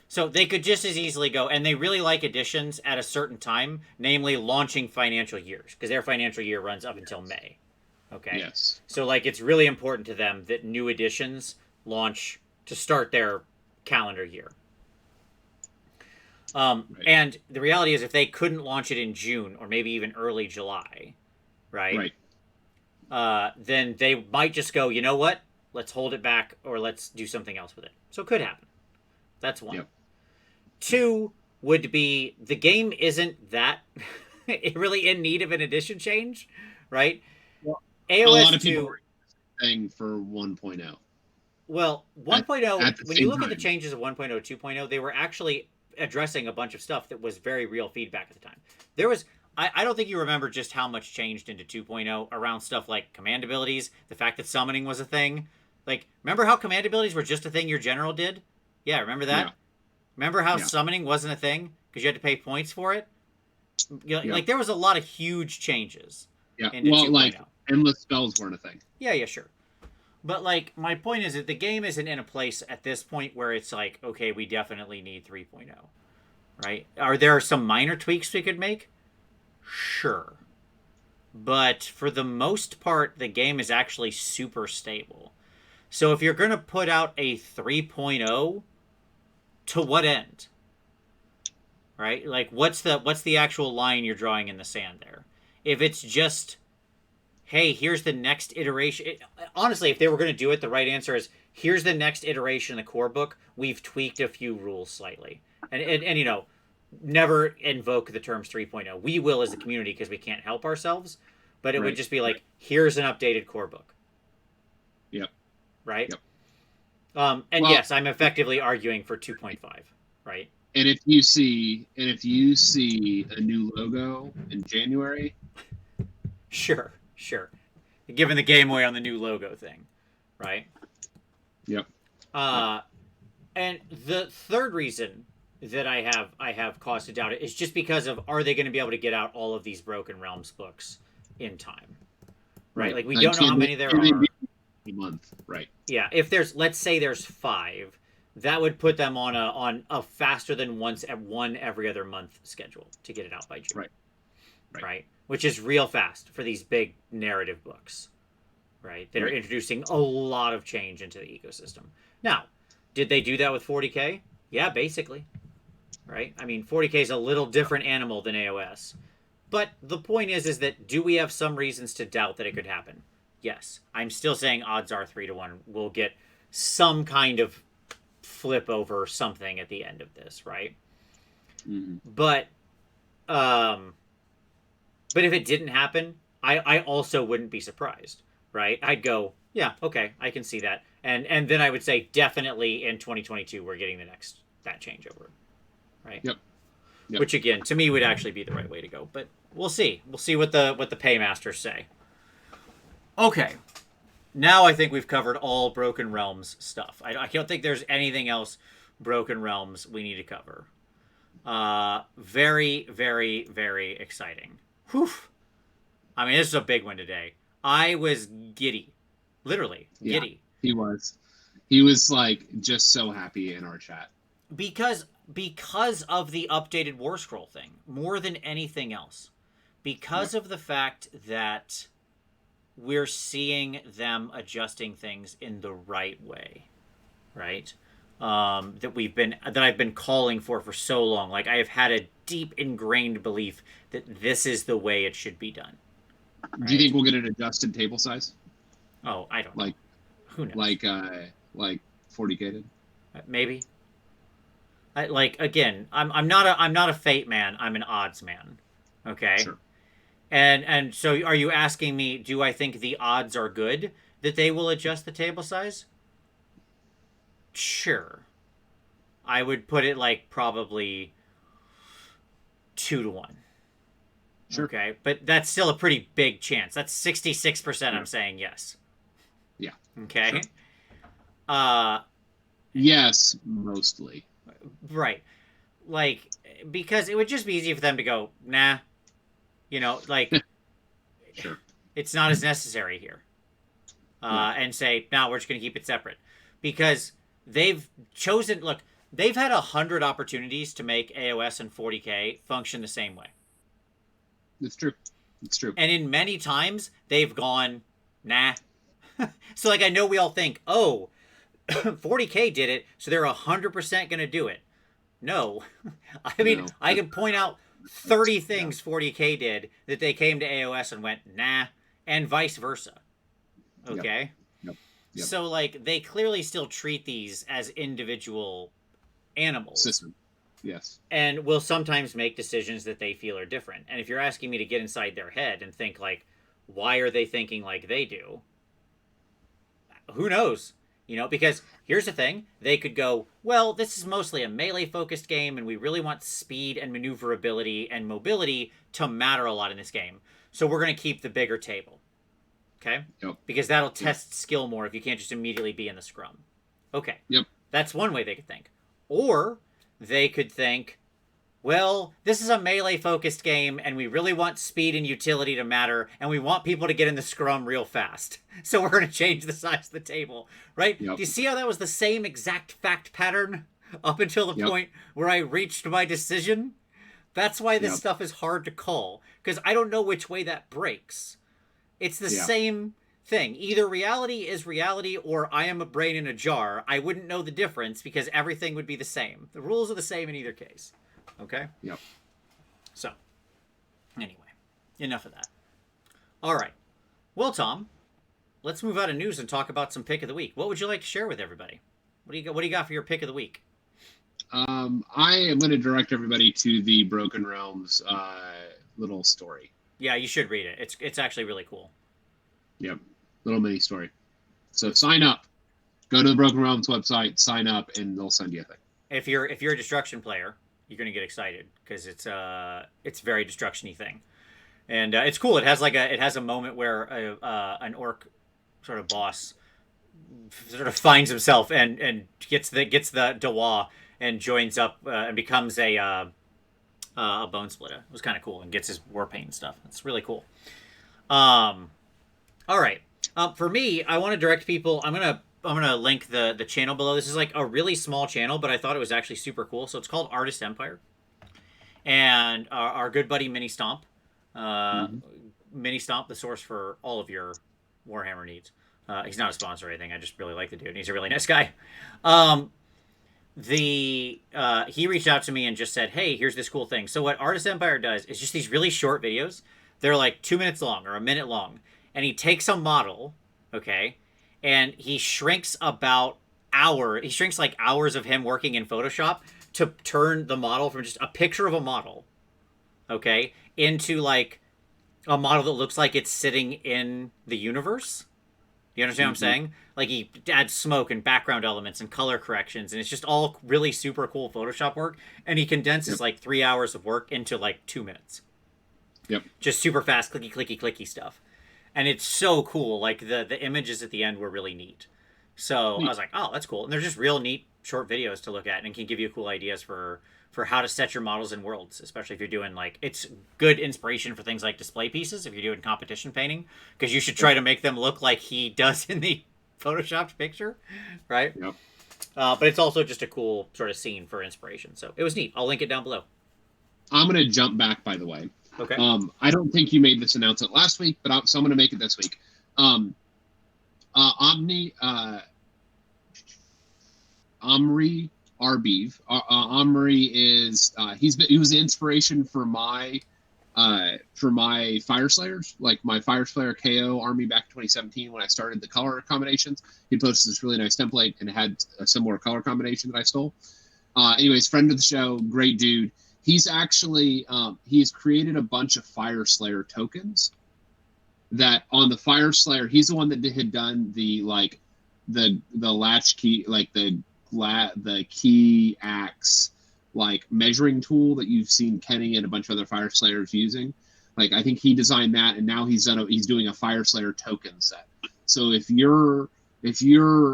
Speaker 1: So they could just as easily go, and they really like editions at a certain time, namely launching financial years, because their financial year runs up until May. Okay.
Speaker 2: Yes.
Speaker 1: So like it's really important to them that new editions launch to start their calendar year.
Speaker 2: Right.
Speaker 1: And the reality is, if they couldn't launch it in June or maybe even early July, right? Then they might just go, you know what? Let's hold it back, or let's do something else with it. So it could happen. That's one.
Speaker 2: Yep.
Speaker 1: 2 would be the game isn't that really in need of an edition change, right?
Speaker 2: Well,
Speaker 1: AOS
Speaker 2: a lot of
Speaker 1: 2,
Speaker 2: people are saying for 1.0.
Speaker 1: well, 1.0,
Speaker 2: at the
Speaker 1: when you
Speaker 2: same
Speaker 1: look at the
Speaker 2: time.
Speaker 1: changes of 1.0, 2.0, they were actually addressing a bunch of stuff that was very real feedback at the time. There was, I don't think you remember just how much changed into 2.0 around stuff like command abilities, the fact that summoning was a thing. Like, remember how command abilities were just a thing your general did? Yeah, remember that?
Speaker 2: Yeah.
Speaker 1: Remember how
Speaker 2: Yeah.
Speaker 1: summoning wasn't a thing because you had to pay points for it?
Speaker 2: Yeah.
Speaker 1: Like, there was a lot of huge changes
Speaker 2: Yeah.
Speaker 1: into
Speaker 2: Well,
Speaker 1: 2.0.
Speaker 2: like endless spells weren't a thing.
Speaker 1: Yeah, sure. But, like, my point is that the game isn't in a place at this point where it's like, okay, we definitely need 3.0, right? Are there some minor tweaks we could make? Sure. But for the most part, the game is actually super stable. So if you're going to put out a 3.0, to what end? Right? Like, what's the actual line you're drawing in the sand there? If it's just, hey, here's the next iteration. Honestly, if they were going to do it, the right answer is, here's the next iteration in the core book. We've tweaked a few rules slightly. And you know, never invoke the terms 3.0. We will as the community because we can't help ourselves. But it would just be like, here's an updated core book.
Speaker 2: Yep.
Speaker 1: Right?
Speaker 2: Yep.
Speaker 1: And yes, I'm effectively arguing for 2.5, right?
Speaker 2: And if you see a new logo in January,
Speaker 1: Sure. Giving the game away on the new logo thing, right?
Speaker 2: Yep.
Speaker 1: And the third reason that I have cause to doubt it is just because of, are they going to be able to get out all of these Broken Realms books in time? Right? Like, we don't know how many there are.
Speaker 2: A month, right?
Speaker 1: Yeah, if let's say there's 5, that would put them on a faster than one every other month schedule to get it out by June. Right. Which is real fast for these big narrative books, right? That are introducing a lot of change into the ecosystem. Now, did they do that with 40K? Yeah, basically. Right? I mean, 40K is a little different animal than AOS. But the point is that do we have some reasons to doubt that it could happen? Yes. I'm still saying odds are 3-1. We'll get some kind of flip over something at the end of this, right?
Speaker 2: Mm-hmm.
Speaker 1: But if it didn't happen, I also wouldn't be surprised, right? I'd go, yeah, okay, I can see that. And then I would say definitely in 2022 we're getting that changeover, right?
Speaker 2: Yep.
Speaker 1: Which again, to me, would actually be the right way to go. But we'll see. We'll see what the paymasters say. Okay. Now I think we've covered all Broken Realms stuff. I don't think there's anything else Broken Realms we need to cover. Very, very, very exciting. Whew. I mean, this is a big one today. I was giddy. Literally, giddy.
Speaker 2: He was like just so happy in our chat.
Speaker 1: Because of the updated War Scroll thing, more than anything else. Because of the fact that we're seeing them adjusting things in the right way, right? That I've been calling for so long. Like, I have had a deep ingrained belief that this is the way it should be done. Right?
Speaker 2: Do you think we'll get an adjusted table size?
Speaker 1: Oh, I don't know.
Speaker 2: Like,
Speaker 1: who knows?
Speaker 2: Like 40K did?
Speaker 1: Maybe. Again, I'm not a fate man. I'm an odds man. Okay.
Speaker 2: Sure.
Speaker 1: And so are you asking me, do I think the odds are good that they will adjust the table size? Sure. I would put it like probably 2 to 1.
Speaker 2: Sure.
Speaker 1: Okay, but that's still a pretty big chance. That's 66%.
Speaker 2: Yeah.
Speaker 1: I'm saying yes.
Speaker 2: Yeah.
Speaker 1: Okay.
Speaker 2: Sure.
Speaker 1: Uh,
Speaker 2: Yes, mostly.
Speaker 1: right. Like, because it would just be easy for them to go, nah, like,
Speaker 2: Sure.
Speaker 1: it's not as necessary here.
Speaker 2: Yeah.
Speaker 1: And say, no, we're just going to keep it separate. Because they've chosen, look, they've had 100 opportunities to make AOS and 40K function the same way.
Speaker 2: It's true. It's true.
Speaker 1: And in many times, they've gone, nah. So, like, I know we all think, oh, 40K did it, so they're 100% going to do it. No. I mean,
Speaker 2: No.
Speaker 1: I can point out 30 things 40K did that they came to AOS and went, nah, and vice versa. Okay?
Speaker 2: Yep. Yep.
Speaker 1: So, like, they clearly still treat these as individual animals.
Speaker 2: System. Yes.
Speaker 1: And will sometimes make decisions that they feel are different. And if you're asking me to get inside their head and think, like, why are they thinking like they do? Who knows? Because here's the thing. They could go, well, this is mostly a melee-focused game, and we really want speed and maneuverability and mobility to matter a lot in this game. So we're going to keep the bigger table. Okay?
Speaker 2: Yep.
Speaker 1: Because that'll test skill more if you can't just immediately be in the scrum. Okay.
Speaker 2: Yep.
Speaker 1: That's one way they could think. Or they could think, well, this is a melee-focused game, and we really want speed and utility to matter, and we want people to get in the scrum real fast. So we're going to change the size of the table, right?
Speaker 2: Yep.
Speaker 1: Do you see how that was the same exact fact pattern up until the point where I reached my decision? That's why this stuff is hard to call, because I don't know which way that breaks. It's the same thing. Either reality is reality or I am a brain in a jar. I wouldn't know the difference because everything would be the same. The rules are the same in either case. Okay?
Speaker 2: Yep.
Speaker 1: So, anyway, enough of that. All right. Well, Tom, let's move out of news and talk about some pick of the week. What would you like to share with everybody? What do you got for your pick of the week?
Speaker 2: I am going to direct everybody to the Broken Realms little story.
Speaker 1: Yeah, you should read it. It's actually really cool.
Speaker 2: Yep. Little mini story. So sign up. Go to the Broken Realms website, sign up, and they'll send you a thing. If
Speaker 1: you're a destruction player, you're gonna get excited because it's very destruction-y thing, and it's cool. It has a moment where an orc sort of boss sort of finds himself and gets the Dawa and joins up and becomes a bone splitter. It was kind of cool and gets his war paint and stuff. It's really cool. All right. For me, I want to direct people. I'm gonna link the channel below. This is like a really small channel, but I thought it was actually super cool. So it's called Artist Empire, and our good buddy Mini Stomp, Mini Stomp, the source for all of your Warhammer needs. He's not a sponsor or anything. I just really like the dude. And he's a really nice guy. He reached out to me and just said, "Hey, here's this cool thing." So what Artist Empire does is just these really short videos. They're like 2 minutes long or a minute long, and he takes a model, okay, and he shrinks He shrinks like hours of him working in Photoshop to turn the model from just a picture of a model, okay, into like a model that looks like it's sitting in the universe. You understand what I'm saying? Like he adds smoke and background elements and color corrections, and it's just all really super cool Photoshop work. And he condenses like 3 hours of work into like 2 minutes.
Speaker 2: Yep.
Speaker 1: Just super fast, clicky stuff. And it's so cool. Like the images at the end were really neat. So I was like, oh, that's cool. And they're just real neat short videos to look at and can give you cool ideas for how to set your models in worlds, especially if you're doing like, it's good inspiration for things like display pieces if you're doing competition painting, because you should try to make them look like he does in the photoshopped picture, right?
Speaker 2: Yep.
Speaker 1: But it's also just a cool sort of scene for inspiration. So it was neat. I'll link it down below.
Speaker 2: I'm going to jump back, by the way.
Speaker 1: Okay.
Speaker 2: I don't think you made this announcement last week, but so I'm going to make it this week. Omri Arbiv. Omri is he was the inspiration for my Fire Slayers, like my Fire Slayer KO army back in 2017 when I started the color combinations. He posted this really nice template and it had a similar color combination that I stole. Anyways, friend of the show, great dude. He's actually he's created a bunch of Fire Slayer tokens that on the Fire Slayer, he's the one that had done the latch key, like the the key axe like measuring tool that you've seen Kenny and a bunch of other Fire Slayers using. Like I think he designed that, and now he's doing a Fire Slayer token set. So if you're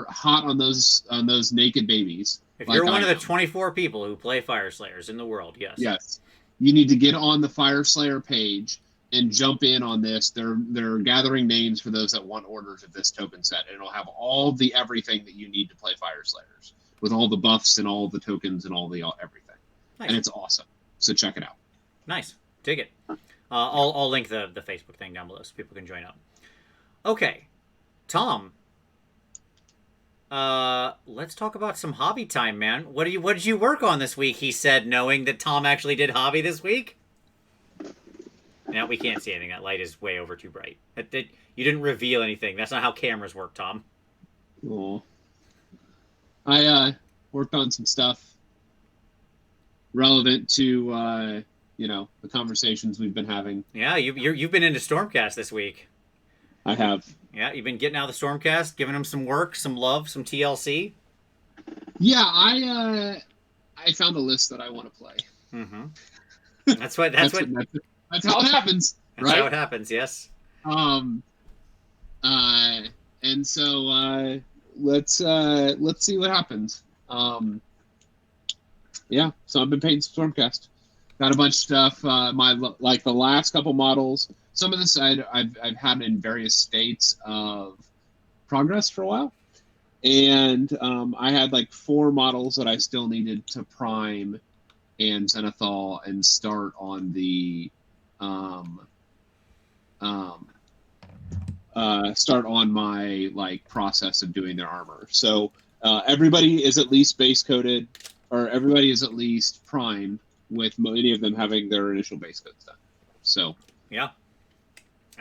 Speaker 2: hot on those naked babies,
Speaker 1: if you're one of the 24 people who play Fire Slayers in the world,
Speaker 2: yes, you need to get on the Fire Slayer page and jump in on this. They're gathering names for those that want orders of this token set, and it'll have all the everything that you need to play Fire Slayers with all the buffs and all the tokens and all everything. Nice. And it's awesome. So check it out.
Speaker 1: Nice, dig it. I'll link the Facebook thing down below so people can join up. Okay, Tom. Let's talk about some hobby time, man. What did you work on this week? He said, knowing that Tom actually did hobby this week. Now we can't see anything. That light is way over too bright. You didn't reveal anything. That's not how cameras work, Tom.
Speaker 2: Oh, I worked on some stuff relevant to the conversations we've been having.
Speaker 1: Yeah, you've been into Stormcast this week.
Speaker 2: I have.
Speaker 1: Yeah, you've been getting out of the Stormcast, giving them some work, some love, some TLC.
Speaker 2: Yeah, I found a list that I want to play.
Speaker 1: Mm-hmm. That's how it
Speaker 2: happens.
Speaker 1: That's how it happens. Yes.
Speaker 2: And so let's see what happens. Yeah, so I've been painting some Stormcast. Got a bunch of stuff. The last couple models. Some of this I've had in various states of progress for a while, and I had like 4 models that I still needed to prime and Zenithal and start on the start on my like process of doing their armor. So everybody is at least base coated, or everybody is at least primed, with many of them having their initial base coats done. So
Speaker 1: yeah.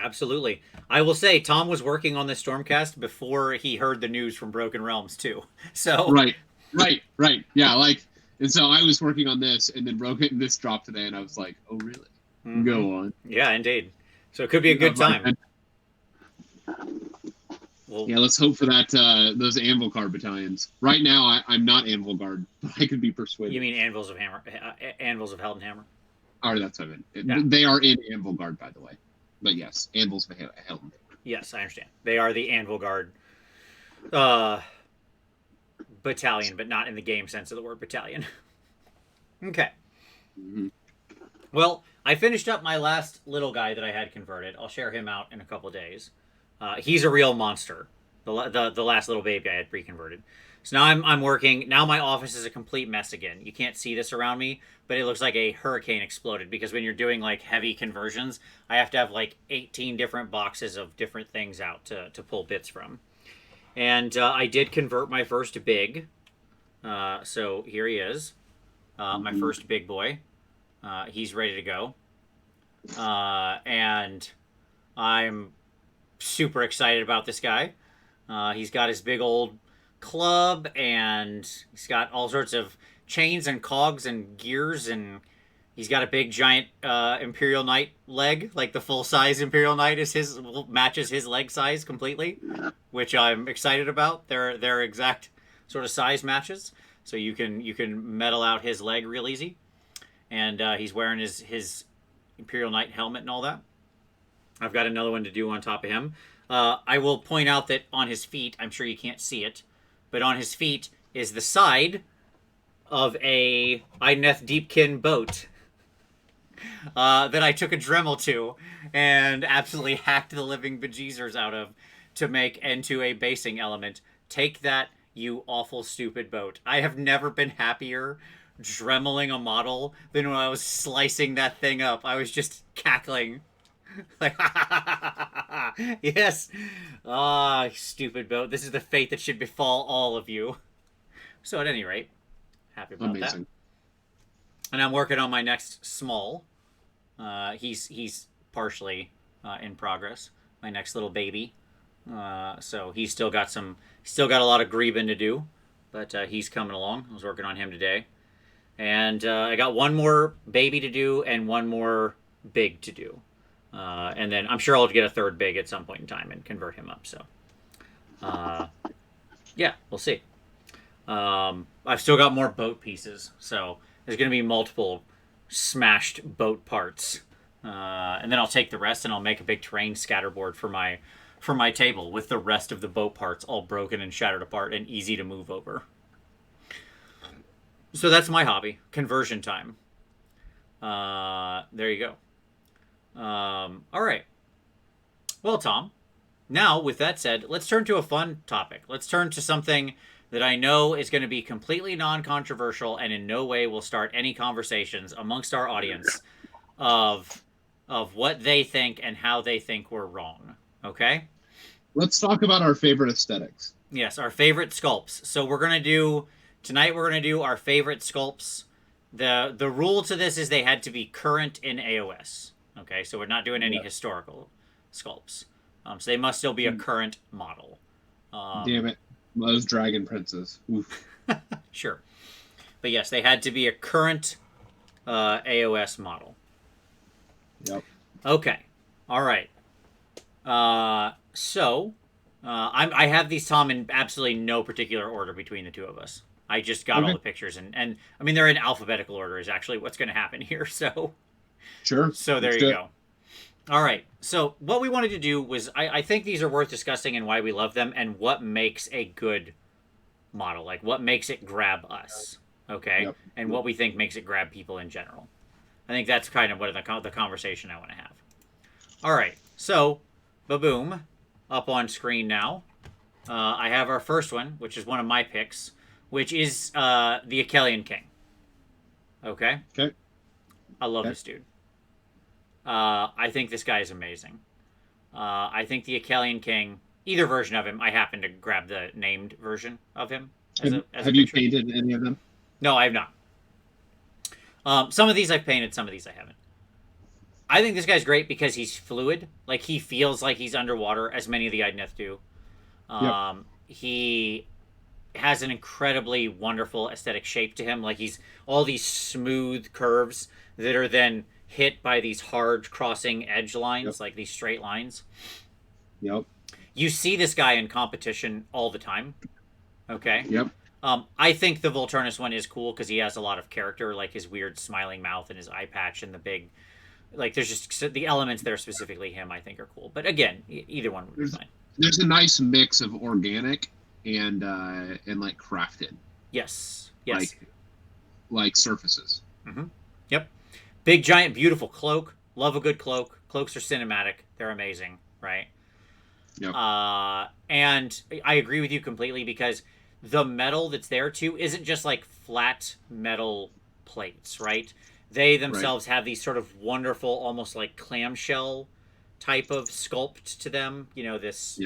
Speaker 1: Absolutely. I will say Tom was working on this Stormcast before he heard the news from Broken Realms too. So
Speaker 2: right. Yeah, and so I was working on this, and then this dropped today, and I was like, oh really? Mm-hmm. Go on.
Speaker 1: Yeah, indeed. So it could be a good time.
Speaker 2: Well, yeah, let's hope for that. Those Anvil Guard battalions. Right now, I'm not Anvil Guard, but I could be persuaded.
Speaker 1: You mean Anvils of Held and Hammer?
Speaker 2: Oh, that's what I meant. Yeah. They are in Anvil Guard, by the way. But yes, Anvils of Held.
Speaker 1: Yes, I understand. They are the Anvil Guard battalion, but not in the game sense of the word battalion. Okay. Mm-hmm. Well, I finished up my last little guy that I had converted. I'll share him out in a couple of days. He's a real monster. The last little baby I had pre-converted. So now I'm working. Now my office is a complete mess again. You can't see this around me, but it looks like a hurricane exploded, because when you're doing like heavy conversions, I have to have like 18 different boxes of different things out to pull bits from. And I did convert my first big. So here he is. My first big boy. He's ready to go. And I'm super excited about this guy. He's got his big old club, and he's got all sorts of chains and cogs and gears, and he's got a big giant Imperial Knight leg. Like the full size Imperial Knight matches his leg size completely, which I'm excited about. They're exact sort of size matches, so you can metal out his leg real easy. And he's wearing his Imperial Knight helmet and all that. I've got another one to do on top of him. I will point out that on his feet, I'm sure you can't see it, but on his feet is the side of a Idoneth Deepkin boat that I took a Dremel to and absolutely hacked the living bejeezers out of to make into a basing element. Take that, you awful stupid boat. I have never been happier dremeling a model than when I was slicing that thing up. I was just cackling. Like, yes. Ah, stupid boat. This is the fate that should befall all of you. So at any rate, happy about that. And I'm working on my next small. He's partially in progress. My next little baby. So he's still got a lot of grieving to do, but he's coming along. I was working on him today. And I got one more baby to do and one more big to do. And then I'm sure I'll get a third big at some point in time and convert him up. So, yeah, we'll see. I've still got more boat pieces, so there's going to be multiple smashed boat parts. And then I'll take the rest and I'll make a big terrain scatterboard for my table with the rest of the boat parts all broken and shattered apart and easy to move over. So that's my hobby, conversion time. There you go. All right. Well, Tom, now with that said, let's turn to a fun topic. Let's turn to something that I know is going to be completely non-controversial and in no way will start any conversations amongst our audience of what they think and how they think we're wrong. Okay?
Speaker 2: Let's talk about our favorite aesthetics.
Speaker 1: Yes, our favorite sculpts. So we're going to do tonight we're going to do our favorite sculpts. The rule to this is they had to be current in AOS. Okay? So we're not doing any historical sculpts. So they must still be a current model.
Speaker 2: Damn it. Those dragon princes. Oof.
Speaker 1: Sure. But yes, they had to be a current AOS model.
Speaker 2: Yep.
Speaker 1: Okay. All right. So I have these, Tom, in absolutely no particular order between the two of us. I just got all the pictures, and I mean, they're in alphabetical order is actually what's going to happen here. So
Speaker 2: Sure.
Speaker 1: So there you go. All right. So what we wanted to do was, I think these are worth discussing and why we love them and what makes a good model, like what makes it grab us, okay?
Speaker 2: Yep.
Speaker 1: And what we think makes it grab people in general. I think that's kind of what the conversation I want to have. All right. So, ba-boom, up on screen now. I have our first one, which is one of my picks, which is the Achillean King. Okay?
Speaker 2: Okay.
Speaker 1: I love this dude. I think this guy is amazing. I think the Achillean King, either version of him, I happen to grab the named version of him.
Speaker 2: Have you painted any of them?
Speaker 1: No, I have not. Some of these I've painted, some of these I haven't. I think this guy's great because he's fluid. Like, he feels like he's underwater, as many of the Idneth do. He has an incredibly wonderful aesthetic shape to him. Like, he's all these smooth curves that are then hit by these hard crossing edge lines, like these straight lines.
Speaker 2: Yep.
Speaker 1: You see this guy in competition all the time. Okay.
Speaker 2: Yep.
Speaker 1: I think the Volturnus one is cool because he has a lot of character, like his weird smiling mouth and his eye patch and the big, like, there's just the elements there specifically him I think are cool. But again, either one would be fine.
Speaker 2: There's a nice mix of organic and like crafted.
Speaker 1: Yes.
Speaker 2: Like surfaces.
Speaker 1: Mm-hmm. Yep. Big, giant, beautiful cloak. Love a good cloak. Cloaks are cinematic. They're amazing, right?
Speaker 2: Yep.
Speaker 1: And I agree with you completely because the metal that's there, too, isn't just like flat metal plates, right? They themselves have these sort of wonderful, almost like clamshell type of sculpt to them. You know, these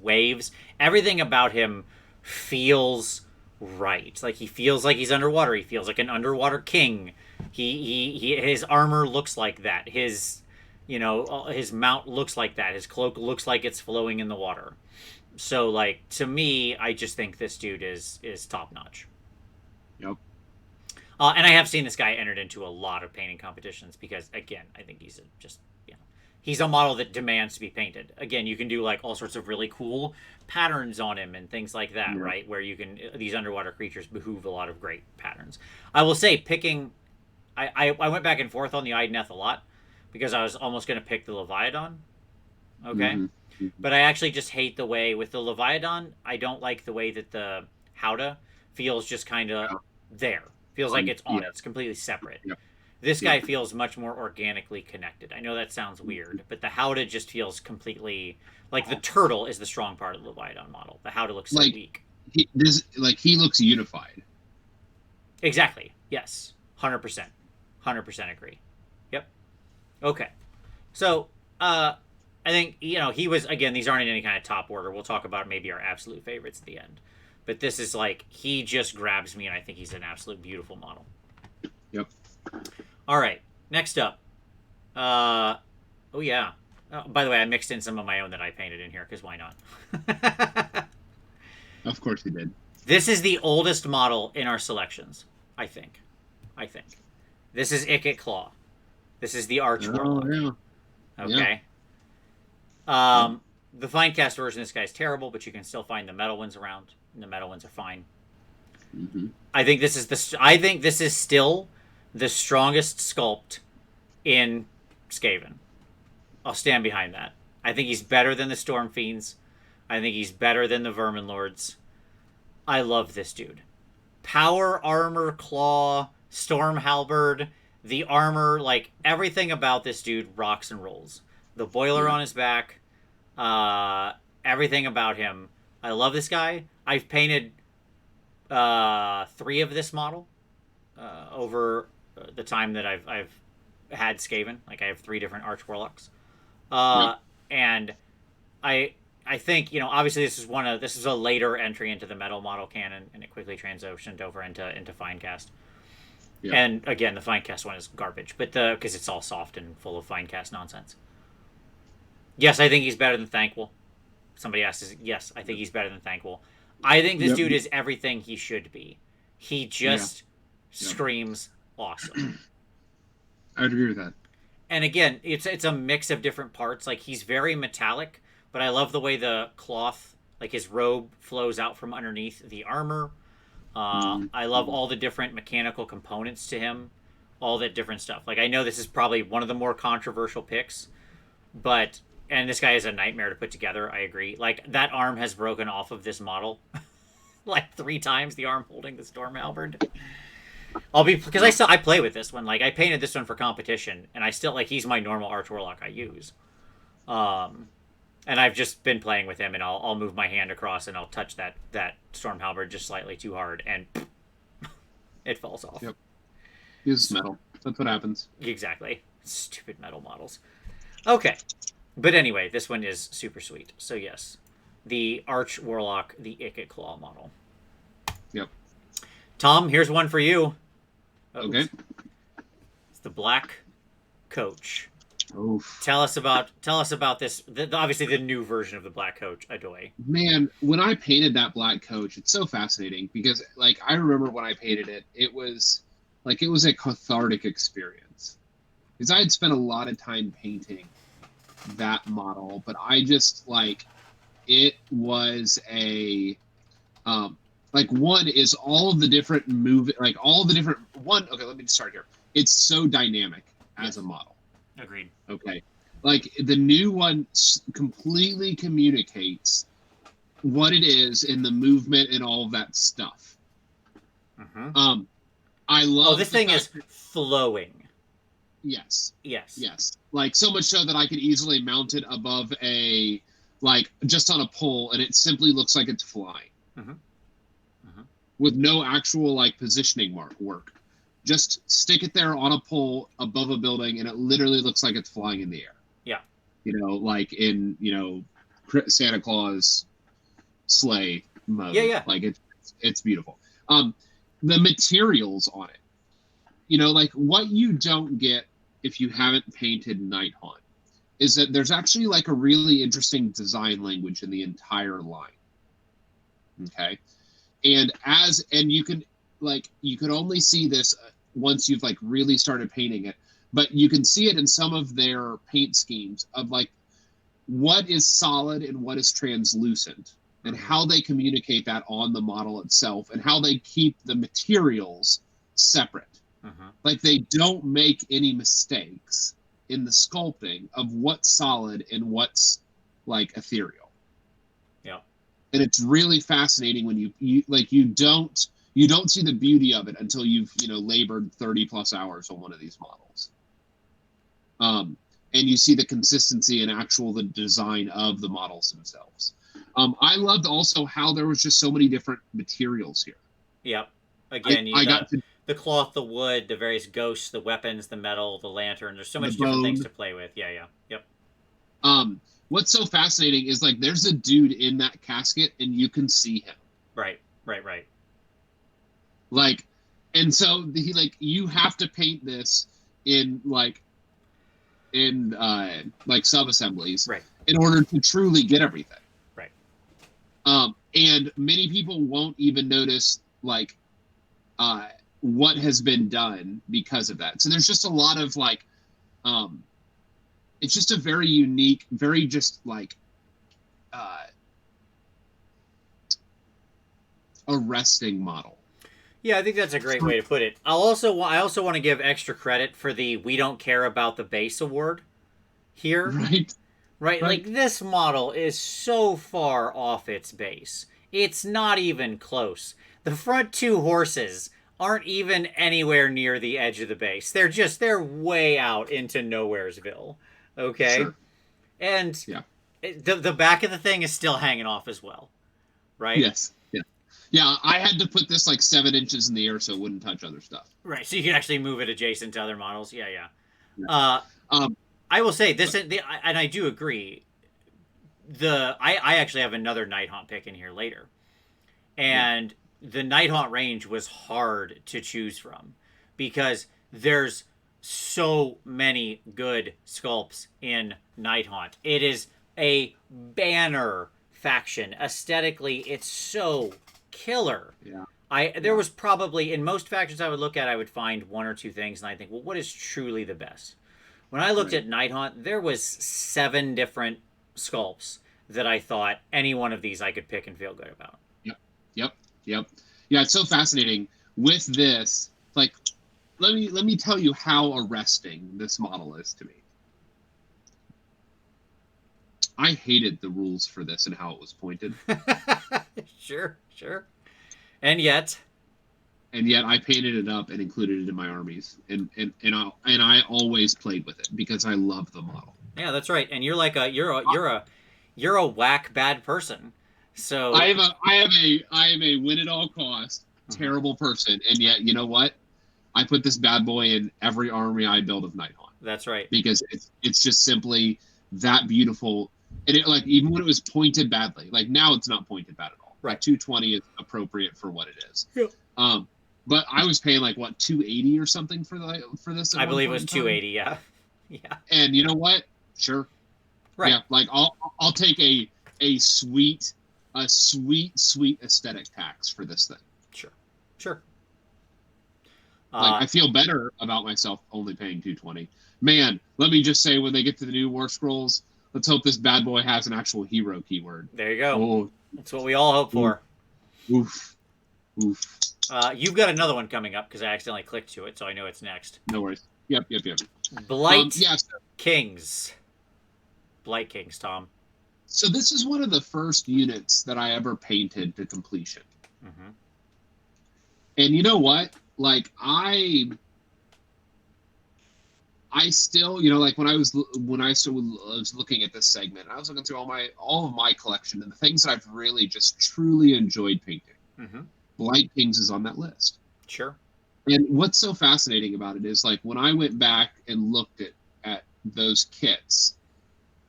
Speaker 1: waves. Everything about him feels right. Like, he feels like he's underwater. He feels like an underwater king. His armor looks like that. His mount looks like that. His cloak looks like it's flowing in the water. So, like, to me, I just think this dude is top notch.
Speaker 2: Yep.
Speaker 1: And I have seen this guy entered into a lot of painting competitions because, again, I think he's a model that demands to be painted. Again, you can do like all sorts of really cool patterns on him and things like that, right? Where you can, these underwater creatures behoove a lot of great patterns. I will say I went back and forth on the Idneth a lot because I was almost going to pick the Leviathan. Okay. Mm-hmm. But I actually just hate the way with the Leviathan. I don't like the way that the Howdah feels just kind of there. Feels like it's on it. It's completely separate. Yeah. This guy feels much more organically connected. I know that sounds weird, but the Howdah just feels completely like the turtle is the strong part of the Leviathan model. The Howdah looks so weak.
Speaker 2: He looks unified.
Speaker 1: Exactly. Yes. 100%. 100% agree. Yep. Okay. So, I think, he was, again, these aren't in any kind of top order. We'll talk about maybe our absolute favorites at the end. But this is like, he just grabs me, and I think he's an absolute beautiful model.
Speaker 2: Yep.
Speaker 1: All right. Next up. Oh, yeah. By the way, I mixed in some of my own that I painted in here, because why not?
Speaker 2: Of course you did.
Speaker 1: This is the oldest model in our selections, I think. This is Ikit Claw. This is the Arch Warlock.
Speaker 2: Yeah.
Speaker 1: Okay. Yeah. The Finecast version of this guy is terrible, but you can still find the metal ones around, and the metal ones are fine.
Speaker 2: Mm-hmm.
Speaker 1: I think this is still the strongest sculpt in Skaven. I'll stand behind that. I think he's better than the Storm Fiends. I think he's better than the Vermin Lords. I love this dude. Power, armor, claw, storm halberd, the armor, like everything about this dude rocks and rolls. The boiler
Speaker 2: Yeah.
Speaker 1: on his back, everything about him. I love this guy. I've painted 3 of this model over the time that I've had Skaven. Like I have 3 different Arch Warlocks,
Speaker 2: Yep.
Speaker 1: and I think obviously this is a later entry into the metal model canon, and it quickly transitioned over into Finecast.
Speaker 2: Yeah.
Speaker 1: And again, the Finecast one is garbage, but because it's all soft and full of Finecast nonsense. Yes, I think he's better than Thankful. Somebody asked, yes, I think he's better than Thankful. I think this dude is everything he should be. He just screams awesome.
Speaker 2: I would agree with that.
Speaker 1: And again, it's a mix of different parts. Like he's very metallic, but I love the way the cloth, like his robe, flows out from underneath the armor. I love all the different mechanical components to him, all that different stuff. Like I know this is probably one of the more controversial picks, and this guy is a nightmare to put together. I agree. Like that arm has broken off of this model, like 3 times. The arm holding the storm halberd. Because I play with this one. Like I painted this one for competition, and I still he's my normal Arch Warlock I use. And I've just been playing with him, and I'll move my hand across, and I'll touch that storm halberd just slightly too hard, and it falls off.
Speaker 2: Yep. It's metal. That's what happens.
Speaker 1: Exactly. Stupid metal models. Okay. But anyway, this one is super sweet. So yes, the Arch Warlock, the Ikit Claw model.
Speaker 2: Yep.
Speaker 1: Tom, here's one for you.
Speaker 2: Okay.
Speaker 1: It's the Black Coach.
Speaker 2: Oof.
Speaker 1: Tell us about this. Obviously, the new version of the Black Coach, Adoy.
Speaker 2: Man, when I painted that Black Coach, it's so fascinating because, like, I remember when I painted it, it was a cathartic experience because I had spent a lot of time painting that model, but I just it was a one is all of the different okay, let me just start here. It's so dynamic as a model.
Speaker 1: Agreed.
Speaker 2: Okay. Like the new one completely communicates what it is in the movement and all of that stuff.
Speaker 1: Mm-hmm.
Speaker 2: I love.
Speaker 1: Oh, this thing is flowing.
Speaker 2: Yes.
Speaker 1: Yes.
Speaker 2: Yes. Like so much so that I could easily mount it above just on a pole, and it simply looks like it's flying.
Speaker 1: Mm-hmm. Mm-hmm.
Speaker 2: With no actual positioning work. Just stick it there on a pole above a building, and it literally looks like it's flying in the air.
Speaker 1: Yeah.
Speaker 2: Like in Santa Claus sleigh mode.
Speaker 1: Yeah.
Speaker 2: Like it's beautiful. The materials on it. What you don't get if you haven't painted Night Haunt is that there's actually a really interesting design language in the entire line. Okay. And you can only see this once you've really started painting it, but you can see it in some of their paint schemes of what is solid and what is translucent, and how they communicate that on the model itself, and how they keep the materials separate. They don't make any mistakes in the sculpting of what's solid and what's ethereal.
Speaker 1: Yeah. And
Speaker 2: it's really fascinating when you don't see the beauty of it until you've labored 30 plus hours on one of these models. And you see the consistency and the design of the models themselves. I loved also how there was just so many different materials here.
Speaker 1: Yep. Again, the cloth, the wood, the various ghosts, the weapons, the metal, the lantern. There's so much different things to play with. Yeah. Yep.
Speaker 2: What's so fascinating is there's a dude in that casket and you can see him.
Speaker 1: Right.
Speaker 2: And so he you have to paint this in sub assemblies,
Speaker 1: right,
Speaker 2: in order to truly get everything.
Speaker 1: Right.
Speaker 2: And many people won't even notice what has been done because of that. So there's just a lot of it's just a very unique, very just arresting model.
Speaker 1: Yeah, I think that's a great way to put it. I also want to give extra credit for the "we don't care about the base" award here.
Speaker 2: Right.
Speaker 1: Right?
Speaker 2: Right.
Speaker 1: Like, this model is so far off its base. It's not even close. The front two horses aren't even anywhere near the edge of the base. They're way out into Nowheresville. Okay?
Speaker 2: Sure.
Speaker 1: And
Speaker 2: Yeah.
Speaker 1: the back of the thing is still hanging off as well. Right?
Speaker 2: Yes. Yeah. Yeah. I had to put this like 7 inches in the air so it wouldn't touch other stuff.
Speaker 1: Right. So you can actually move it adjacent to other models. Yeah, yeah.
Speaker 2: Yeah.
Speaker 1: I will say this, and I do agree. I actually have another Nighthaunt pick in here later, and the Nighthaunt range was hard to choose from because there's so many good sculpts in Nighthaunt. It is a banner faction. Aesthetically, it's so killer.
Speaker 2: Yeah.
Speaker 1: There was probably, in most factions I would look at, I would find one or two things, and I think, well, what is truly the best? When I looked at Nighthaunt, there was 7 different sculpts that I thought any one of these I could pick and feel good about.
Speaker 2: Yep. Yeah, it's so fascinating with this. Like, let me tell you how arresting this model is to me. I hated the rules for this and how it was pointed.
Speaker 1: Sure. And yet
Speaker 2: I painted it up and included it in my armies, and I always played with it because I love the model.
Speaker 1: Yeah, that's right. And you're like you're a whack bad person. So
Speaker 2: I am a win at all cost terrible person, and yet you know what? I put this bad boy in every army I build of Nighthaunt.
Speaker 1: That's right.
Speaker 2: Because it's just simply that beautiful, and it, like, even when it was pointed badly, like now it's not pointed bad at all.
Speaker 1: Right.
Speaker 2: Like 220 is appropriate for what it is.
Speaker 1: Yeah.
Speaker 2: But I was paying like what 280 or something for this.
Speaker 1: I believe it was 280. Yeah.
Speaker 2: And you know what? Sure.
Speaker 1: Right.
Speaker 2: Yeah. Like I'll take a sweet aesthetic tax for this thing.
Speaker 1: Sure.
Speaker 2: Like, I feel better about myself only paying 220. Man, let me just say, when they get to the new War Scrolls, let's hope this bad boy has an actual hero keyword.
Speaker 1: There you go.
Speaker 2: Oh,
Speaker 1: that's what we all hope for.
Speaker 2: Oof.
Speaker 1: You've got another one coming up because I accidentally clicked to it, so I know it's next.
Speaker 2: No worries. Yep.
Speaker 1: Blight Kings. Blight Kings, Tom.
Speaker 2: So this is one of the first units that I ever painted to completion.
Speaker 1: Mm-hmm.
Speaker 2: And you know what? Like, I still, you know, like when I was looking at this segment, I was looking through all of my collection and the things that I've really just truly enjoyed painting.
Speaker 1: Mm-hmm.
Speaker 2: Blight Kings is on that list.
Speaker 1: Sure.
Speaker 2: And what's so fascinating about it is, like, when I went back and looked at those kits,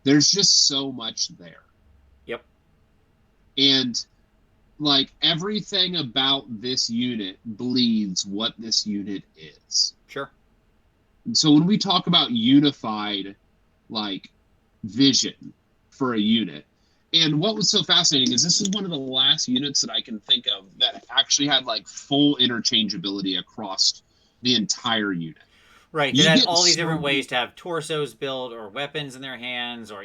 Speaker 2: there's just so much there.
Speaker 1: Yep.
Speaker 2: And like, everything about this unit bleeds what this unit is.
Speaker 1: Sure.
Speaker 2: And so when we talk about unified, like, vision for a unit, and what was so fascinating is this is one of the last units that I can think of that actually had like full interchangeability across the entire unit.
Speaker 1: Right. It had all these different ways to have torsos built or weapons in their hands, or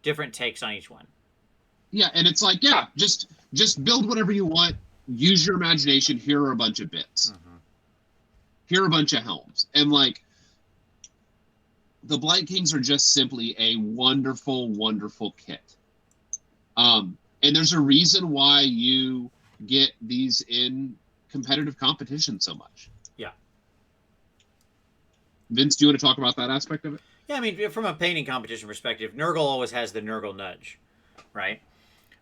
Speaker 1: different takes on each one.
Speaker 2: Yeah, and it's like, just build whatever you want. Use your imagination. Here are a bunch of bits.
Speaker 1: Mm-hmm.
Speaker 2: Here are a bunch of helms. And, like, the Blight Kings are just simply a wonderful, wonderful kit. And there's a reason why you get these in competitive competition so much.
Speaker 1: Yeah.
Speaker 2: Vince, do you want to talk about that aspect of it?
Speaker 1: Yeah, I mean, from a painting competition perspective, Nurgle always has the Nurgle nudge, right?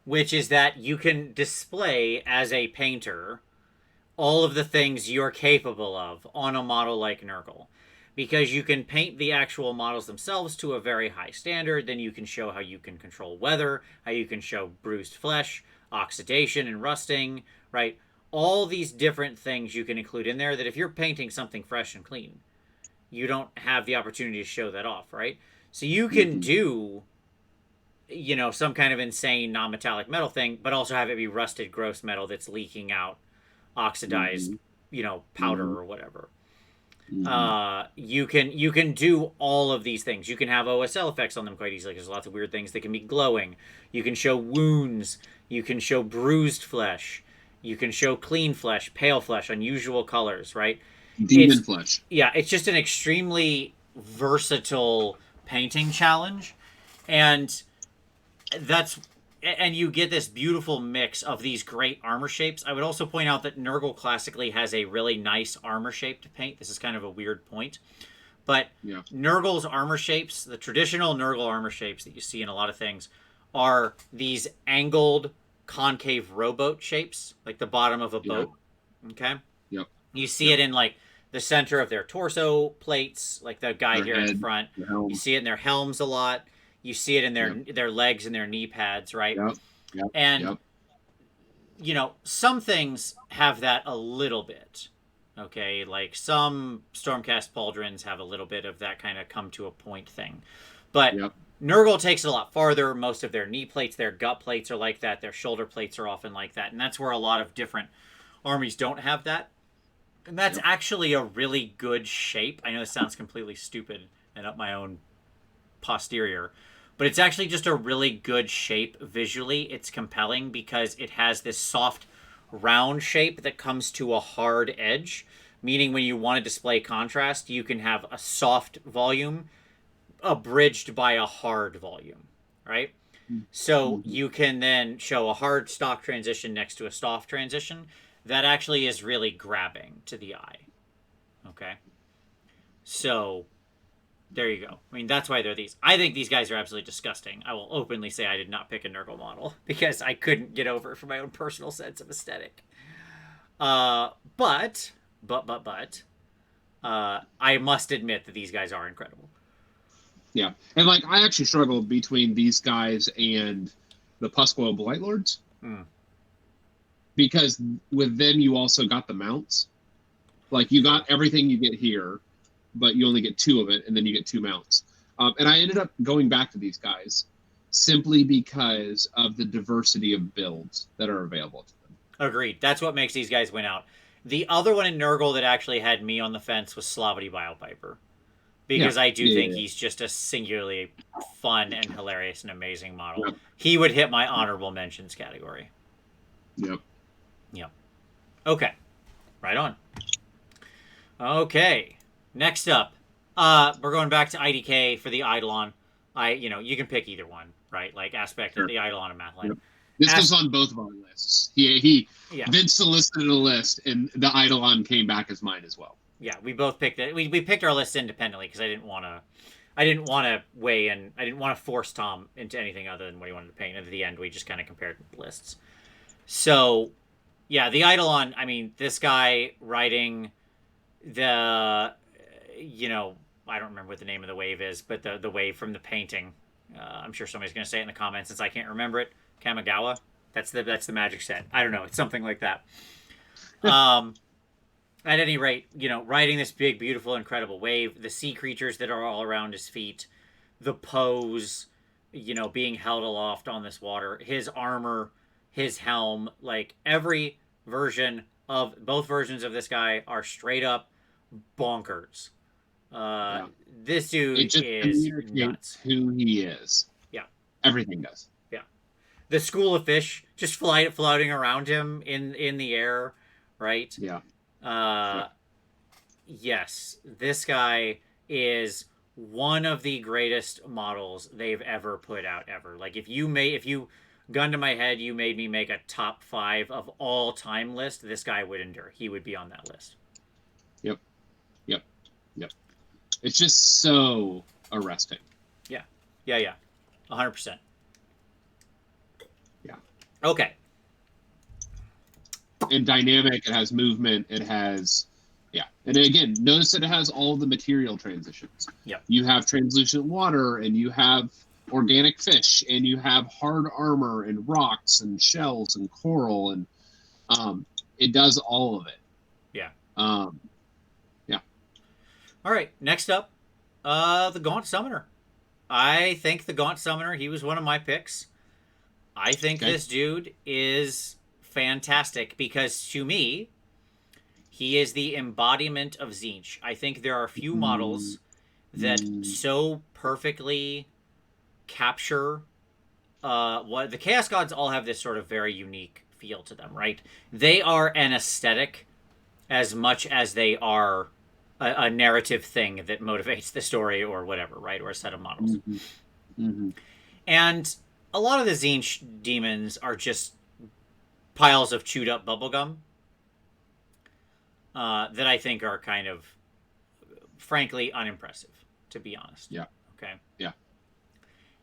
Speaker 1: Which is that you can display as a painter all of the things you're capable of on a model like Nurgle. Because you can paint the actual models themselves to a very high standard, then you can show how you can control weather, how you can show bruised flesh, oxidation and rusting, right? All these different things you can include in there that if you're painting something fresh and clean, you don't have the opportunity to show that off, right? So you can do, you know, some kind of insane non-metallic metal thing, but also have it be rusted gross metal that's leaking out oxidized, you know, powder or whatever. You can do all of these things. You can have OSL effects on them quite easily. There's lots of weird things that can be glowing. You can show wounds. You can show bruised flesh. You can show clean flesh, pale flesh, unusual colors, right?
Speaker 2: Demon flesh.
Speaker 1: Yeah, it's just an extremely versatile painting challenge. And that's and you get this beautiful mix of these great armor shapes. I would also point out that Nurgle classically has a really nice armor shape to paint. This is kind of a weird point. But
Speaker 2: Yeah.
Speaker 1: Nurgle's armor shapes, the traditional Nurgle armor shapes that you see in a lot of things, are these angled concave rowboat shapes, like the bottom of a boat. Okay?
Speaker 2: Yep.
Speaker 1: You see it in like the center of their torso plates, like the guy
Speaker 2: Their
Speaker 1: here in the
Speaker 2: head,
Speaker 1: front.
Speaker 2: their helm.
Speaker 1: You see it in their helms a lot. You see it in their legs and their knee pads, right?
Speaker 2: Yep. Yep.
Speaker 1: And
Speaker 2: Yep.
Speaker 1: you know, some things have that a little bit. Okay, like some Stormcast pauldrons have a little bit of that kind of come to a point thing. But
Speaker 2: Yep.
Speaker 1: Nurgle takes it a lot farther. Most of their knee plates, their gut plates are like that. Their shoulder plates are often like that. And that's where a lot of different armies don't have that. And that's actually a really good shape. I know this sounds completely stupid and up my own posterior, but it's actually just a really good shape visually. It's compelling because it has this soft round shape that comes to a hard edge, meaning when you want to display contrast, you can have a soft volume abridged by a hard volume, right? So you can then show a hard stock transition next to a soft transition that actually is really grabbing to the eye. Okay? So there you go. I mean, that's why they're these. I think these guys are absolutely disgusting. I will openly say I did not pick a Nurgle model because I couldn't get over it for my own personal sense of aesthetic. But I must admit that these guys are incredible.
Speaker 2: Yeah, and like I actually struggled between these guys and the Puscoil Blight Lords, because with them you also got the mounts. Like you got everything you get here, but you only get 2 of it, and then you get 2 mounts. And I ended up going back to these guys simply because of the diversity of builds that are available to them.
Speaker 1: Agreed. That's what makes these guys win out. The other one in Nurgle that actually had me on the fence was Slavity Biopiper. Because I do think he's just a singularly fun and hilarious and amazing model.
Speaker 2: Yep.
Speaker 1: He would hit my honorable mentions category.
Speaker 2: Yep.
Speaker 1: Okay. Right on. Okay. Next up, we're going back to IDK for the Eidolon. You can pick either one, right? Like Aspect of the Eidolon and Mathline.
Speaker 2: Yep. This was on both of our lists. Vince solicited a list, and the Eidolon came back as mine as well.
Speaker 1: Yeah, we both picked it. We picked our lists independently because I didn't want to weigh in. I didn't want to force Tom into anything other than what he wanted to paint. And at the end, we just kind of compared lists. So, yeah, the Eidolon. I mean, this guy riding the, I don't remember what the name of the wave is, but the wave from the painting. I'm sure somebody's going to say it in the comments since I can't remember it. Kamigawa. That's the magic set. I don't know. It's something like that. At any rate, riding this big, beautiful, incredible wave, the sea creatures that are all around his feet, the pose, being held aloft on this water, his armor, his helm, like every version of both versions of this guy are straight up bonkers. This dude is nuts.
Speaker 2: Who he is.
Speaker 1: Yeah.
Speaker 2: Everything does.
Speaker 1: Yeah. The school of fish just floating around him in the air, right?
Speaker 2: Yeah.
Speaker 1: Yes, this guy is one of the greatest models they've ever put out ever. Like if you gun to my head, you made me make a top 5 of all time list, this guy would endure. He would be on that list.
Speaker 2: Yep. It's just so arresting.
Speaker 1: Yeah. 100%.
Speaker 2: Yeah.
Speaker 1: Okay.
Speaker 2: And dynamic, it has movement, it has and again, notice that it has all the material transitions. You have translucent water, and you have organic fish, and you have hard armor and rocks and shells and coral, and it does all of it.
Speaker 1: All right, next up, the Gaunt Summoner. I think the Gaunt Summoner, he was one of my picks. I think this dude is fantastic because to me, he is the embodiment of Tzeentch. I think there are few models that so perfectly capture what the Chaos Gods all have this sort of very unique feel to them, right? They are an aesthetic as much as they are a narrative thing that motivates the story or whatever, right? Or a set of models.
Speaker 2: Mm-hmm. Mm-hmm.
Speaker 1: And a lot of the Tzeentch demons are just piles of chewed up bubblegum that I think are kind of, frankly, unimpressive, to be honest.
Speaker 2: Yeah.
Speaker 1: Okay.
Speaker 2: Yeah.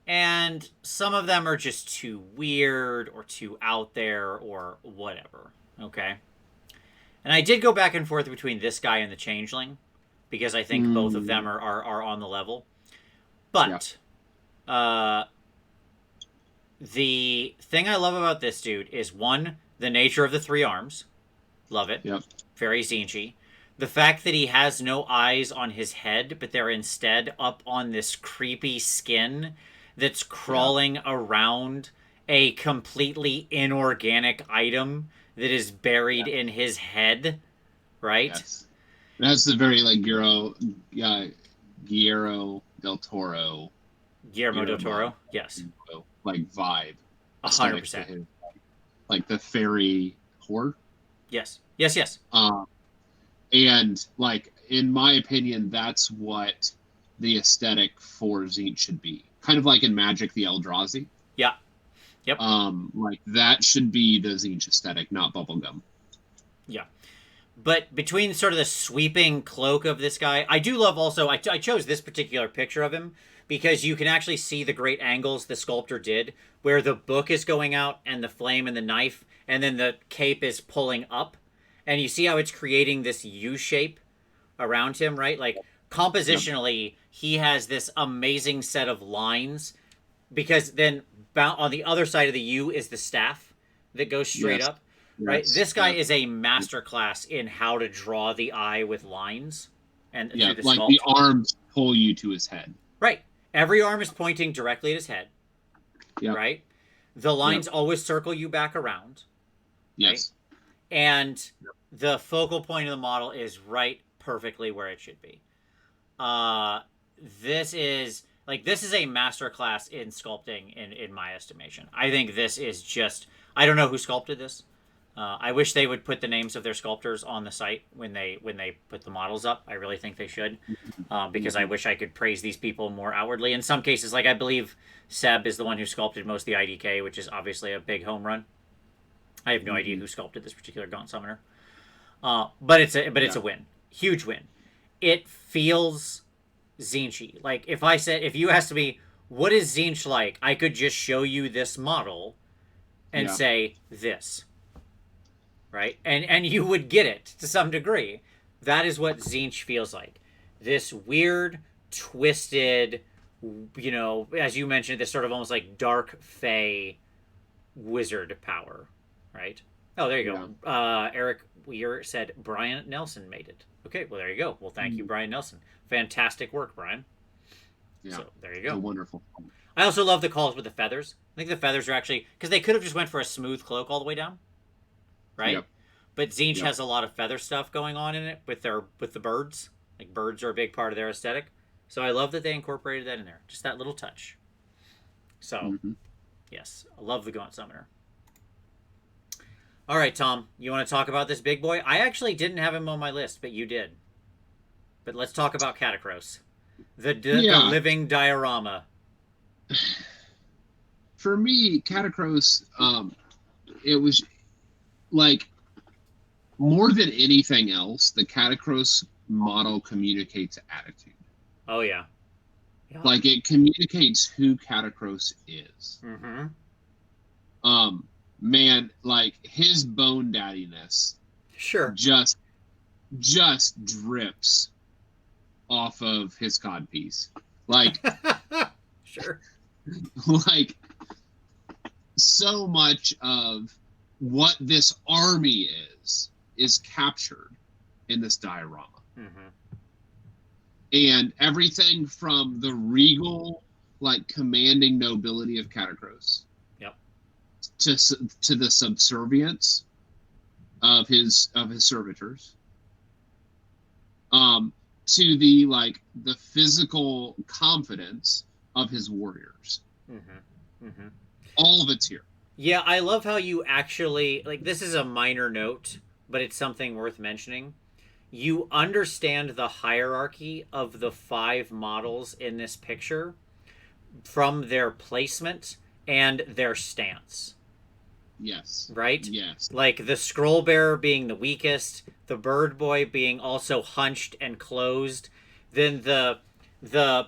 Speaker 1: And some of them are just too weird or too out there or whatever. Okay. And I did go back and forth between this guy and the Changeling because I think both of them are on the level. But the thing I love about this dude is, one, the nature of the 3 arms. Love it.
Speaker 2: Yep.
Speaker 1: Very Tzeentchy. The fact that he has no eyes on his head, but they're instead up on this creepy skin that's crawling around a completely inorganic item that is buried in his head, right?
Speaker 2: Yes. That's the very like Guillermo del Toro.
Speaker 1: Guillermo del Toro, yes.
Speaker 2: Like vibe.
Speaker 1: 100%.
Speaker 2: Like the fairy horde.
Speaker 1: Yes. Yes, yes.
Speaker 2: And like in my opinion, that's what the aesthetic for Tzeentch should be. Kind of like in Magic the Eldrazi.
Speaker 1: Yeah. Yep.
Speaker 2: Like that should be the Tzeentch aesthetic, not bubblegum.
Speaker 1: Yeah. But between sort of the sweeping cloak of this guy, I do love also, I chose this particular picture of him because you can actually see the great angles the sculptor did, where the book is going out and the flame and the knife, and then the cape is pulling up. And you see how it's creating this U shape around him, right? Like, compositionally, he has this amazing set of lines, because then on the other side of the U is the staff that goes straight up, right? This guy is a masterclass in how to draw the eye with lines. And
Speaker 2: yeah,
Speaker 1: the
Speaker 2: like
Speaker 1: sculpt.
Speaker 2: the arms pull you to his head.
Speaker 1: Right. Every arm is pointing directly at his head. Yep. Right? The lines always circle you back around.
Speaker 2: Yes.
Speaker 1: Right? And the focal point of the model is right perfectly where it should be. This is a masterclass in sculpting in my estimation. I think this is just, I don't know who sculpted this. I wish they would put the names of their sculptors on the site when they put the models up. I really think they should, because I wish I could praise these people more outwardly. In some cases, like I believe Seb is the one who sculpted most of the IDK, which is obviously a big home run. I have no idea who sculpted this particular Gaunt Summoner, but it's a win, huge win. It feels Tzeentchy. Like if you asked me what is Tzeentch like, I could just show you this model and say this. Right? And you would get it to some degree. That is what Tzeentch feels like. This weird, twisted, as you mentioned, this sort of almost like dark fae wizard power. Right? Oh, there you go. Eric Weir said Brian Nelson made it. Okay, well, there you go. Well, thank you, Brian Nelson. Fantastic work, Brian.
Speaker 2: Yeah.
Speaker 1: So, there you go.
Speaker 2: Wonderful.
Speaker 1: I also love the calls with the feathers. I think the feathers are actually, because they could have just went for a smooth cloak all the way down. Right? Yep. But Tzeentch has a lot of feather stuff going on in it with the birds. Like, birds are a big part of their aesthetic. So I love that they incorporated that in there. Just that little touch. So, yes, I love the Gaunt Summoner. All right, Tom, you want to talk about this big boy? I actually didn't have him on my list, but you did. But let's talk about Catacross. The living diorama.
Speaker 2: For me, Catacross, it was like, more than anything else, the Catacross model communicates attitude.
Speaker 1: Oh, yeah.
Speaker 2: Like, it communicates who Catacross is. Man, like, his bone daddiness just drips off of his codpiece. Like, like, so much of what this army is captured in this diorama. And everything from the regal, like, commanding nobility of Catacross to the subservience of his servitors, to the physical confidence of his warriors. All of it's here.
Speaker 1: Yeah, I love how you actually like this is a minor note, but it's something worth mentioning. You understand the hierarchy of the five models in this picture from their placement and their stance,
Speaker 2: Yes.
Speaker 1: right?
Speaker 2: Yes.
Speaker 1: Like the scroll bearer being the weakest, the bird boy being also hunched and closed, then the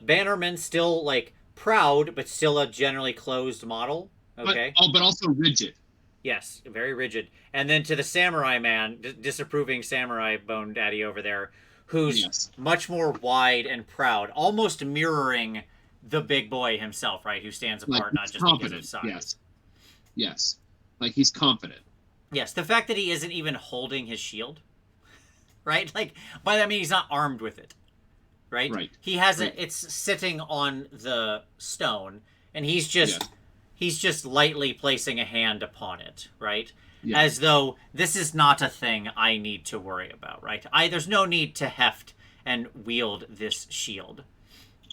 Speaker 1: bannerman still like proud but still a generally closed model.
Speaker 2: But
Speaker 1: Okay.
Speaker 2: but also rigid.
Speaker 1: Yes, very rigid. And then to the samurai man, disapproving samurai bone daddy over there, who's
Speaker 2: Yes.
Speaker 1: much more wide and proud, almost mirroring the big boy himself, right? Who stands
Speaker 2: Like
Speaker 1: apart not
Speaker 2: he's
Speaker 1: just because of
Speaker 2: confident.
Speaker 1: size.
Speaker 2: Yes. Yes. Like he's confident.
Speaker 1: Yes, the fact that he isn't even holding his shield, right? Like, by that I mean he's not armed with it, right?
Speaker 2: Right.
Speaker 1: He has
Speaker 2: Right.
Speaker 1: it's sitting on the stone, and
Speaker 2: Yes.
Speaker 1: he's just lightly placing a hand upon it, right?
Speaker 2: Yeah.
Speaker 1: As though this is not a thing I need to worry about, right? There's no need to heft and wield this shield,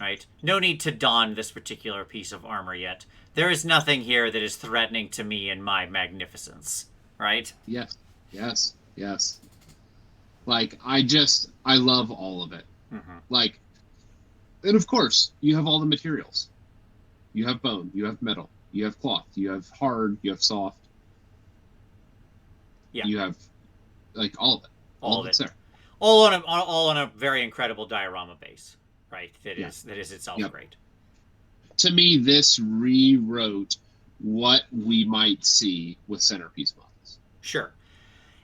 Speaker 1: right? No need to don this particular piece of armor yet. There is nothing here that is threatening to me and my magnificence, right?
Speaker 2: Yes. Yes. Yes. Like I love all of it.
Speaker 1: Mm-hmm.
Speaker 2: Like, and of course you have all the materials. You have bone. You have metal. You have cloth. You have hard. You have soft.
Speaker 1: Yeah.
Speaker 2: You have like all of it.
Speaker 1: All of
Speaker 2: it's
Speaker 1: it.
Speaker 2: there.
Speaker 1: All on a very incredible diorama base, right? That
Speaker 2: Yeah.
Speaker 1: is itself
Speaker 2: Yep.
Speaker 1: great.
Speaker 2: To me, this rewrote what we might see with centerpiece models.
Speaker 1: Sure.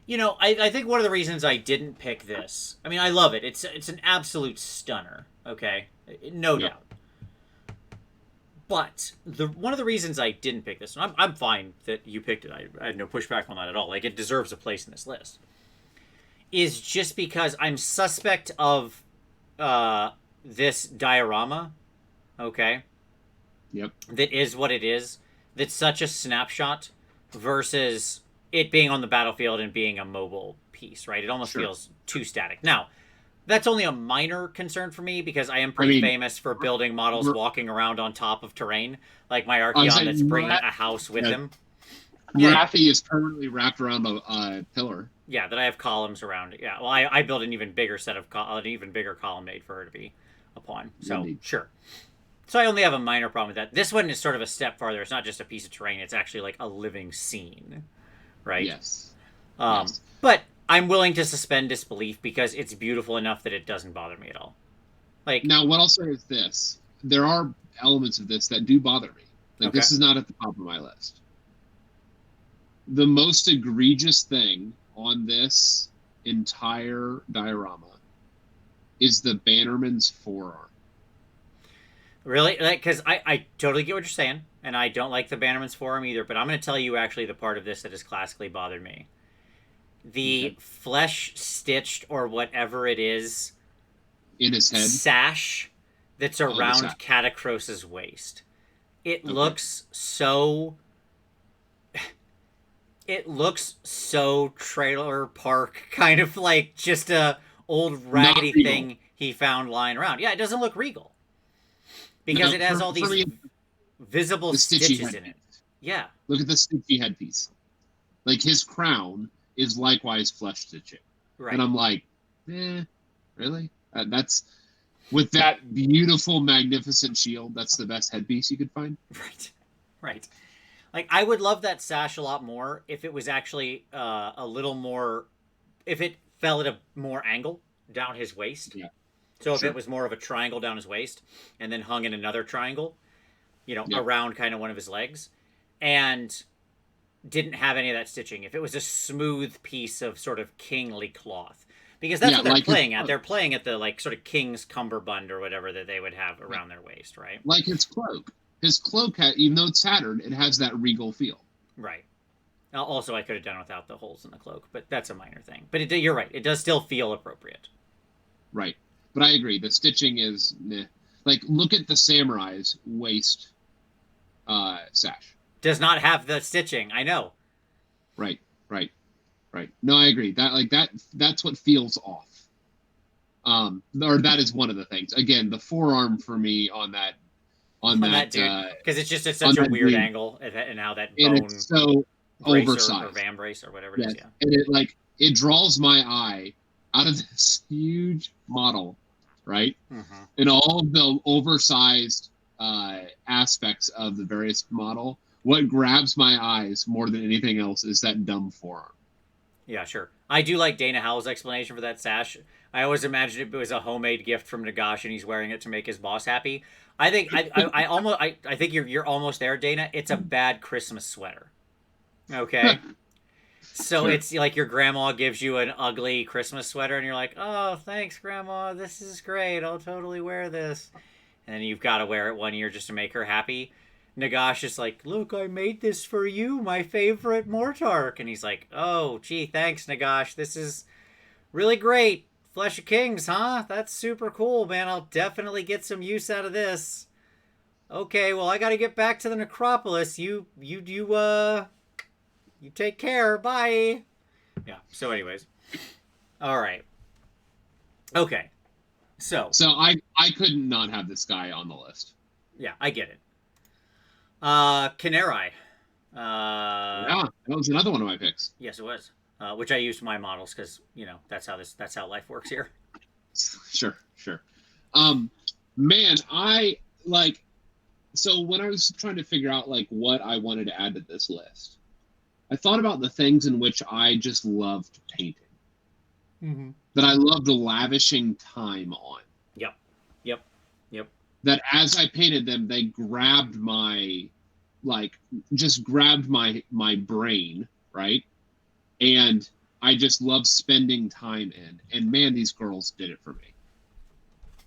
Speaker 1: You know, I think one of the reasons I didn't pick this, I mean, I love it. It's an absolute stunner. Okay, no
Speaker 2: Yep.
Speaker 1: doubt. But one of the reasons I didn't pick this, and I'm fine that you picked it. I had no pushback on that at all. Like it deserves a place in this list. Is just because I'm suspect of this diorama. Okay.
Speaker 2: Yep.
Speaker 1: That is what it is. That's such a snapshot versus it being on the battlefield and being a mobile piece, right? It almost
Speaker 2: Sure.
Speaker 1: feels too static. Now, that's only a minor concern for me because I am pretty famous for building models walking around on top of terrain, like my Archeon that's bringing a house with him.
Speaker 2: Rafi is permanently wrapped around a pillar.
Speaker 1: Yeah, that I have columns around it. Yeah, well, I built an even bigger set of an even bigger colonnade for her to be upon. So
Speaker 2: Indeed.
Speaker 1: sure. So I only have a minor problem with that. This one is sort of a step farther. It's not just a piece of terrain. It's actually like a living scene, right?
Speaker 2: Yes.
Speaker 1: Yes. But I'm willing to suspend disbelief because it's beautiful enough that it doesn't bother me at all. Like
Speaker 2: now, what I'll say is this: there are elements of this that do bother me. Like this is not at the top of my list. The most egregious thing on this entire diorama is the Bannerman's forearm.
Speaker 1: Really? Like, because I totally get what you're saying, and I don't like the Bannerman's Forearm either, but I'm going to tell you actually the part of this that has classically bothered me. The flesh-stitched, or whatever it is,
Speaker 2: in his head
Speaker 1: sash that's around Catacros's waist. It looks so... It looks so trailer park, kind of like just a old raggedy thing he found lying around. Yeah, it doesn't look regal. Because it has all these visible stitches in it. Yeah.
Speaker 2: Look at the stitchy headpiece. Like his crown is likewise flesh stitching.
Speaker 1: Right.
Speaker 2: And I'm like, really? That's with that beautiful, magnificent shield. That's the best headpiece you could find.
Speaker 1: Right. Right. Like I would love that sash a lot more if it was actually a little more, if it fell at a more angle down his waist.
Speaker 2: Yeah.
Speaker 1: So if it was more of a triangle down his waist and then hung in another triangle, around kind of one of his legs and didn't have any of that stitching. If it was a smooth piece of sort of kingly cloth. Because that's what they're playing at. They're playing at the like sort of king's cummerbund or whatever that they would have around their waist, right?
Speaker 2: Like his cloak. His cloak, even though it's tattered, it has that regal feel.
Speaker 1: Right. Also, I could have done without the holes in the cloak, but that's a minor thing. But you're right. It does still feel appropriate.
Speaker 2: Right. But I agree. The stitching is meh. Like, look at the samurai's waist sash.
Speaker 1: Does not have the stitching. I know.
Speaker 2: Right. No, I agree. That's what feels off. Or that is one of the things. Again, the forearm for me on on
Speaker 1: On
Speaker 2: that
Speaker 1: that dude, because it's just at
Speaker 2: on
Speaker 1: such a
Speaker 2: that
Speaker 1: weird
Speaker 2: dude.
Speaker 1: angle, and how that
Speaker 2: And
Speaker 1: bone
Speaker 2: it's so
Speaker 1: brace
Speaker 2: oversized.
Speaker 1: or van brace or whatever it
Speaker 2: Yes.
Speaker 1: is. Yeah.
Speaker 2: And it like it draws my eye out of this huge model, right?
Speaker 1: Mm-hmm.
Speaker 2: And all of the oversized aspects of the various model. What grabs my eyes more than anything else is that dumb forearm.
Speaker 1: Yeah, sure. I do like Dana Howell's explanation for that sash. I always imagined it was a homemade gift from Nagash, and he's wearing it to make his boss happy. I think I think you're almost there, Dana. It's a bad Christmas sweater. Okay. So
Speaker 2: Sure.
Speaker 1: it's like your grandma gives you an ugly Christmas sweater, and you're like, "Oh, thanks, grandma. This is great. I'll totally wear this." And then you've got to wear it one year just to make her happy. Nagash is like, "Look, I made this for you, my favorite Mortark." And he's like, "Oh, gee, thanks, Nagash. This is really great. Flesh of Kings, huh? That's super cool, man. I'll definitely get some use out of this. Okay, well, I got to get back to the necropolis. You take care. Bye." Yeah. So, anyways, all right. Okay. So
Speaker 2: I couldn't not have this guy on the list.
Speaker 1: yeah, I get it. Canary.
Speaker 2: Yeah, that was another one of my picks.
Speaker 1: Yes, it was. Which I used my models because that's how life works here.
Speaker 2: Sure. Man, I like. So when I was trying to figure out like what I wanted to add to this list, I thought about the things in which I just loved painting.
Speaker 1: Mm-hmm.
Speaker 2: That I loved lavishing time on.
Speaker 1: Yep.
Speaker 2: That as I painted them, they grabbed my my brain, right? And I just love spending time in. And man, these girls did it for me.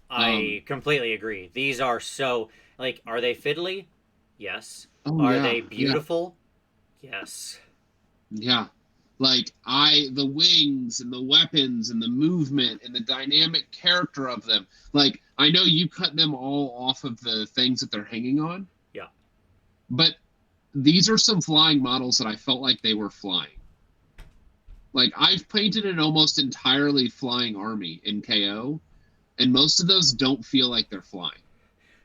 Speaker 1: I completely agree. These are so like, are they fiddly? Yes.
Speaker 2: Oh,
Speaker 1: Are
Speaker 2: yeah,
Speaker 1: they beautiful? Yes.
Speaker 2: Yeah. Like the wings and the weapons and the movement and the dynamic character of them. Like, I know you cut them all off of the things that they're hanging on.
Speaker 1: Yeah.
Speaker 2: But these are some flying models that I felt like they were flying. Like, I've painted an almost entirely flying army in KO, and most of those don't feel like they're flying.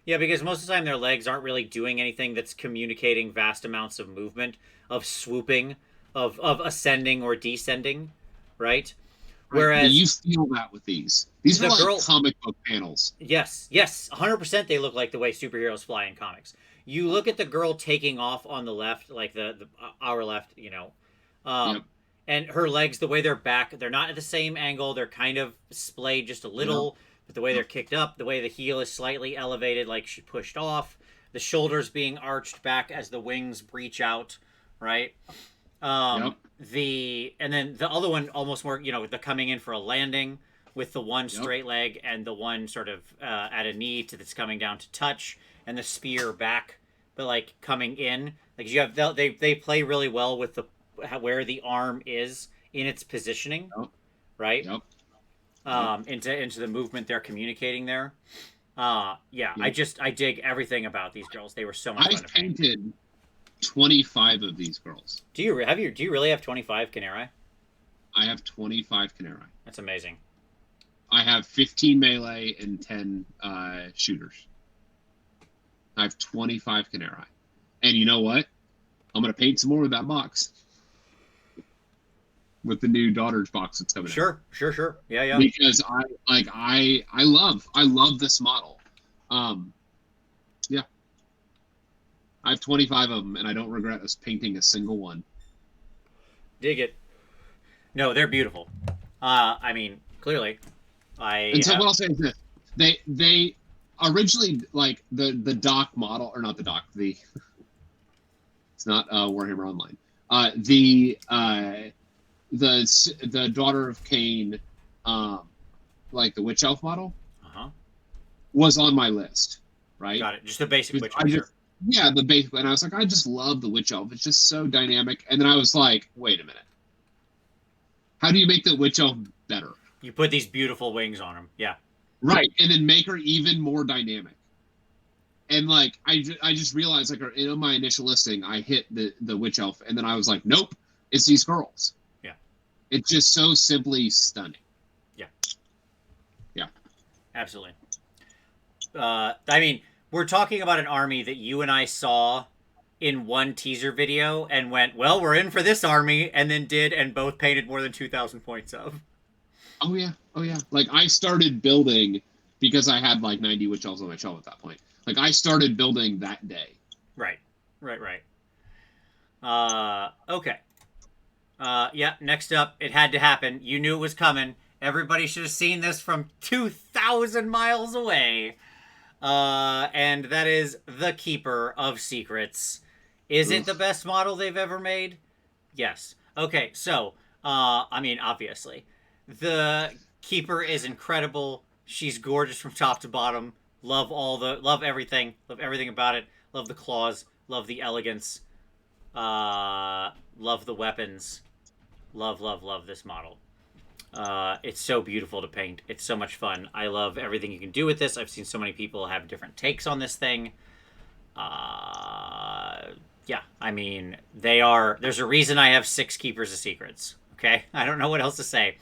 Speaker 1: Yeah, because most of the time their legs aren't really doing anything that's communicating vast amounts of movement, of swooping, of ascending or descending, right?
Speaker 2: Right.
Speaker 1: Whereas
Speaker 2: you feel that with these. These are like comic book panels.
Speaker 1: Yes, 100% they look like the way superheroes fly in comics. You look at the girl taking off on the left, like our left,
Speaker 2: Yep.
Speaker 1: and her legs, the way they're back, they're not at the same angle. They're kind of splayed just a little, but the way they're kicked up, the way the heel is slightly elevated, like she pushed off, the shoulders being arched back as the wings breach out, right? And then the other one almost more, the coming in for a landing with the one straight leg and the one sort of at a knee that's coming down to touch, and the spear back, but like coming in, like you have they play really well with the where the arm is in its positioning, right? Into the movement they're communicating there. I dig everything about these girls. They were so much fun to paint.
Speaker 2: I've painted 25 of these girls.
Speaker 1: Do you really have 25 Canary?
Speaker 2: I have 25 Canary.
Speaker 1: That's amazing.
Speaker 2: I have 15 melee and 10 shooters. I have 25 Canary. And you know what? I'm going to paint some more with that box. With the new Daughters box that's coming out.
Speaker 1: Sure. Yeah.
Speaker 2: Because I love this model. Yeah. I have 25 of them, and I don't regret us painting a single one.
Speaker 1: Dig it. No, they're beautiful. I mean, clearly.
Speaker 2: What I'll say is this: they originally, like, the doc model, or not the doc, it's not Warhammer Online. The Daughter of Cain, like the Witch Elf model, was on my list, right?
Speaker 1: Got it. Just the basic Witch Elf.
Speaker 2: Yeah, the basic, and I was like, I just love the Witch Elf. It's just so dynamic. And then I was like, wait a minute. How do you make the Witch Elf better?
Speaker 1: You put these beautiful wings on them. Yeah.
Speaker 2: Right, and then make her even more dynamic. And like, I just realized, like, in my initial listing, I hit the Witch Elf, and then I was like, nope, it's these girls.
Speaker 1: Yeah.
Speaker 2: It's just so simply stunning. Yeah.
Speaker 1: Absolutely. I mean, we're talking about an army that you and I saw in one teaser video and went, well, we're in for this army, and then did and both painted more than 2,000 points of.
Speaker 2: Oh yeah, oh yeah. Like I started building because I had like 90 witch elves on my shelf at that point. Like I started building that day.
Speaker 1: Right. Okay. Yeah, next up, it had to happen. You knew it was coming. Everybody should have seen this from 2,000 miles away. And that is the Keeper of Secrets. Is it the best model they've ever made? Yes. Okay, so, I mean, obviously. The Keeper is incredible. She's gorgeous from top to bottom. Love everything. Love everything about it. Love the claws. Love the elegance. Love the weapons. Love this model. It's so beautiful to paint. It's so much fun. I love everything you can do with this. I've seen so many people have different takes on this thing. Yeah, I mean, there's a reason I have 6 Keepers of Secrets. Okay? I don't know what else to say.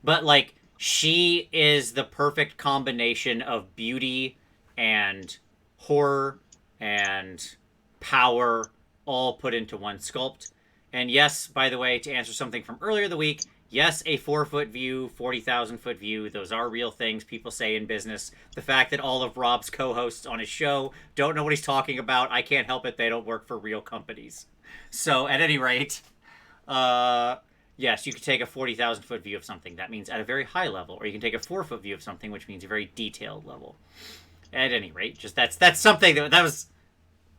Speaker 1: But, like, she is the perfect combination of beauty and horror and power all put into one sculpt. And yes, by the way, to answer something from earlier in the week, yes, a 4-foot view, 40,000-foot view, those are real things people say in business. The fact that all of Rob's co-hosts on his show don't know what he's talking about, I can't help it. They don't work for real companies. So, at any rate, yes, you can take a 40,000-foot view of something. That means at a very high level. Or you can take a 4-foot view of something, which means a very detailed level. At any rate, just that's something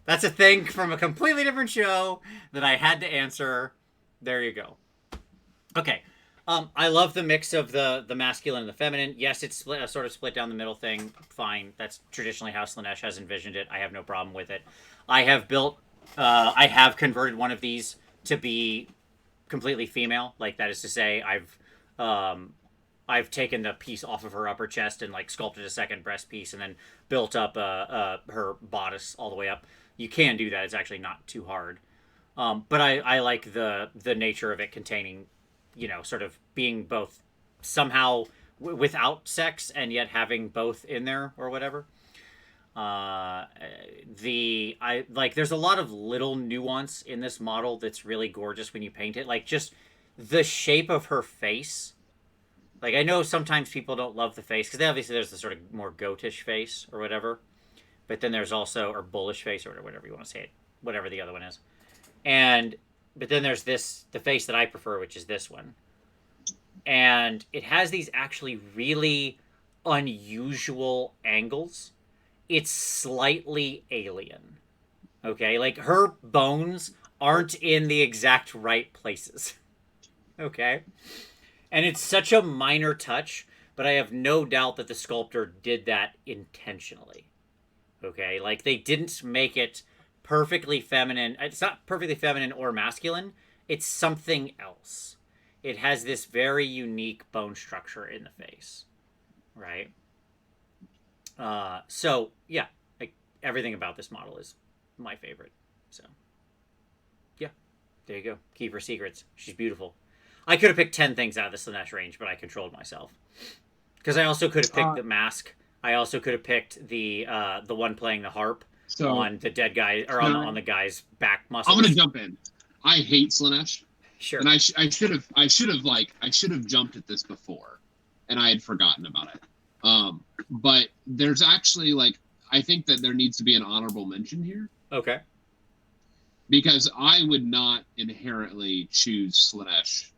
Speaker 1: that's a thing from a completely different show that I had to answer. There you go. Okay. I love the mix of the masculine and the feminine. Yes, it's sort of split down the middle thing. Fine. That's traditionally how Slaanesh has envisioned it. I have no problem with it. I have converted one of these to be completely female. Like, that is to say, I've taken the piece off of her upper chest and, like, sculpted a second breast piece and then built up her bodice all the way up. You can do that. It's actually not too hard. But I like the nature of it containing, sort of being both somehow without sex and yet having both in there or whatever. There's a lot of little nuance in this model that's really gorgeous when you paint it. Like, just the shape of her face. Like, I know sometimes people don't love the face because obviously there's the sort of more goatish face or whatever, but then there's also, or bullish face or whatever you want to say it, whatever the other one is. But then there's the face that I prefer, which is this one. And it has these actually really unusual angles. It's slightly alien. Okay? Like, her bones aren't in the exact right places. Okay? And it's such a minor touch, but I have no doubt that the sculptor did that intentionally. Okay? Like, they didn't make it perfectly feminine. It's not perfectly feminine or masculine. It's something else. It has this very unique bone structure in the face. Right? So, yeah. Like, everything about this model is my favorite. So, yeah. There you go. Keeper Secrets. She's beautiful. I could have picked 10 things out of the Slaanesh range, but I controlled myself. Because I also could have picked the mask. I also could have picked the one playing the harp on the dead guy, or on the guy's back muscles.
Speaker 2: I'm gonna jump in. I hate Slaanesh.
Speaker 1: Sure.
Speaker 2: And I should have jumped at this before, and I had forgotten about it. But there's actually, like, I think that there needs to be an honorable mention here.
Speaker 1: Okay.
Speaker 2: Because I would not inherently choose Slaanesh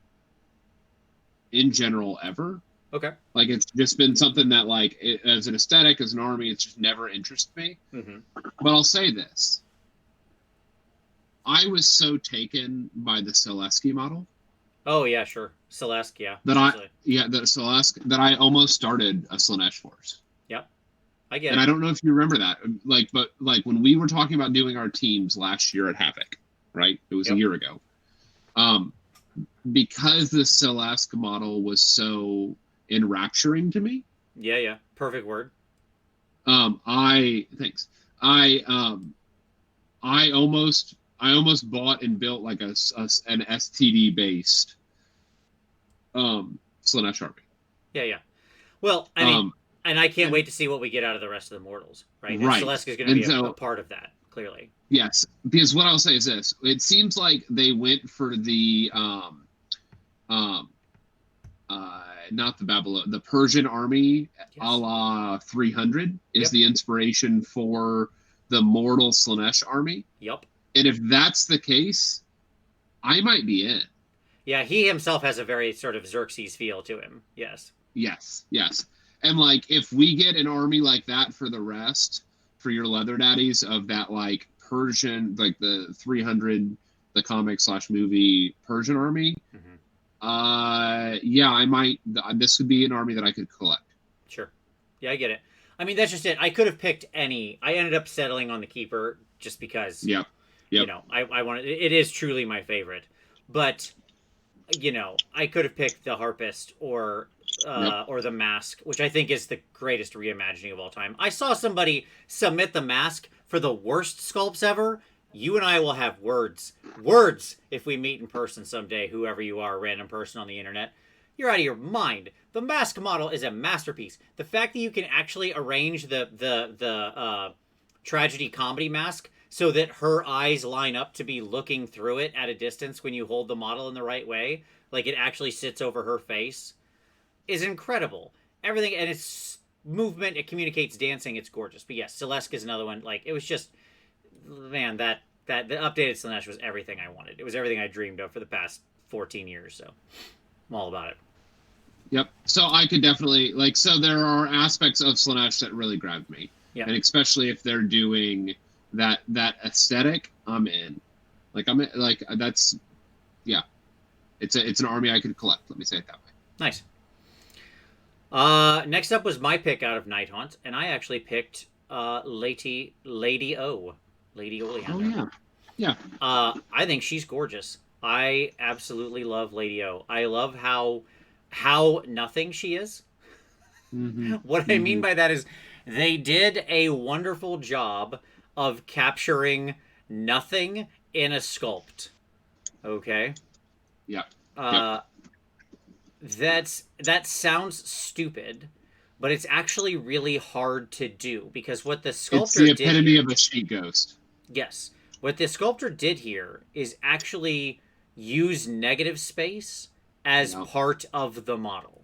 Speaker 2: in general ever.
Speaker 1: Okay.
Speaker 2: Like, it's just been something that, like, as an aesthetic, as an army, it's just never interested me.
Speaker 1: Mm-hmm.
Speaker 2: But I'll say this. I was so taken by the Selesky model.
Speaker 1: Oh, yeah, sure. Celeste, yeah.
Speaker 2: The Celeste, that I almost started a Slaanesh force.
Speaker 1: Yep. I get it.
Speaker 2: And I don't know if you remember that. But when we were talking about doing our teams last year at Havoc, right? It was a year ago. Because the Celeste model was so enrapturing to me.
Speaker 1: Yeah. Perfect word.
Speaker 2: Thanks. I almost bought and built like an STD based Slaanesh army.
Speaker 1: Yeah. Well, I mean, And I can't
Speaker 2: And,
Speaker 1: wait to see what we get out of the rest of the mortals, right? And
Speaker 2: right.
Speaker 1: Celeste is going to
Speaker 2: And
Speaker 1: be
Speaker 2: so,
Speaker 1: a part of that, clearly.
Speaker 2: yes, because what I'll say is this: it seems like they went for the um, not the Babylon, the Persian army, a
Speaker 1: Yes.
Speaker 2: la 300, is
Speaker 1: Yep.
Speaker 2: the inspiration for the mortal Slanesh army.
Speaker 1: Yep.
Speaker 2: And if that's the case, I might be in.
Speaker 1: Yeah, he himself has a very sort of Xerxes feel to him. Yes.
Speaker 2: Yes, yes. And like, if we get an army like that for the rest, for your leather daddies of that, like Persian, like the 300, the comic slash movie Persian army,
Speaker 1: Mm-hmm.
Speaker 2: yeah, I might. This would be an army that I could collect.
Speaker 1: Sure. Yeah, I get it. I mean, that's just it. I could have picked any. I ended up settling on the keeper just because,
Speaker 2: Yep,
Speaker 1: you
Speaker 2: yep,
Speaker 1: know, I wanted. It is truly my favorite, but I could have picked the harpist
Speaker 2: yep.
Speaker 1: or the mask, which I think is the greatest reimagining of all time. I saw somebody submit the mask for the worst sculpts ever. You and I will have words if we meet in person someday. Whoever you are, random person on the internet, you're out of your mind. The mask model is a masterpiece. The fact that you can actually arrange the tragedy comedy mask so that her eyes line up to be looking through it at a distance when you hold the model in the right way, like it actually sits over her face, is incredible. Everything, and it's movement, it communicates dancing, it's gorgeous. But yes, Celeste is another one. Like, it was just, man, that the updated Slanesh was everything I wanted. It was everything I dreamed of for the past 14 years. So I'm all about it.
Speaker 2: Yep. So I could definitely like. So there are aspects of Slanesh that really grabbed me,
Speaker 1: Yeah.
Speaker 2: and especially if they're doing that aesthetic, I'm in. Like I'm in, like that's yeah. It's an army I could collect. Let me say it that way.
Speaker 1: Nice. Next up was my pick out of Night Haunt, and I actually picked Lady O, Lady
Speaker 2: Oh
Speaker 1: Oleander.
Speaker 2: yeah, yeah.
Speaker 1: I think she's gorgeous. I absolutely love Lady O. I love how nothing she is.
Speaker 2: Mm-hmm.
Speaker 1: What I mean
Speaker 2: Mm-hmm.
Speaker 1: by that is they did a wonderful job of capturing nothing in a sculpt. Okay?
Speaker 2: Yep. Yep.
Speaker 1: Uh that sounds stupid, but it's actually really hard to do because what the
Speaker 2: It's
Speaker 1: sculptor
Speaker 2: the
Speaker 1: did
Speaker 2: epitome
Speaker 1: here,
Speaker 2: of a sheet ghost.
Speaker 1: yes, what the sculptor did here is actually use negative space as
Speaker 2: Yep.
Speaker 1: part of the model,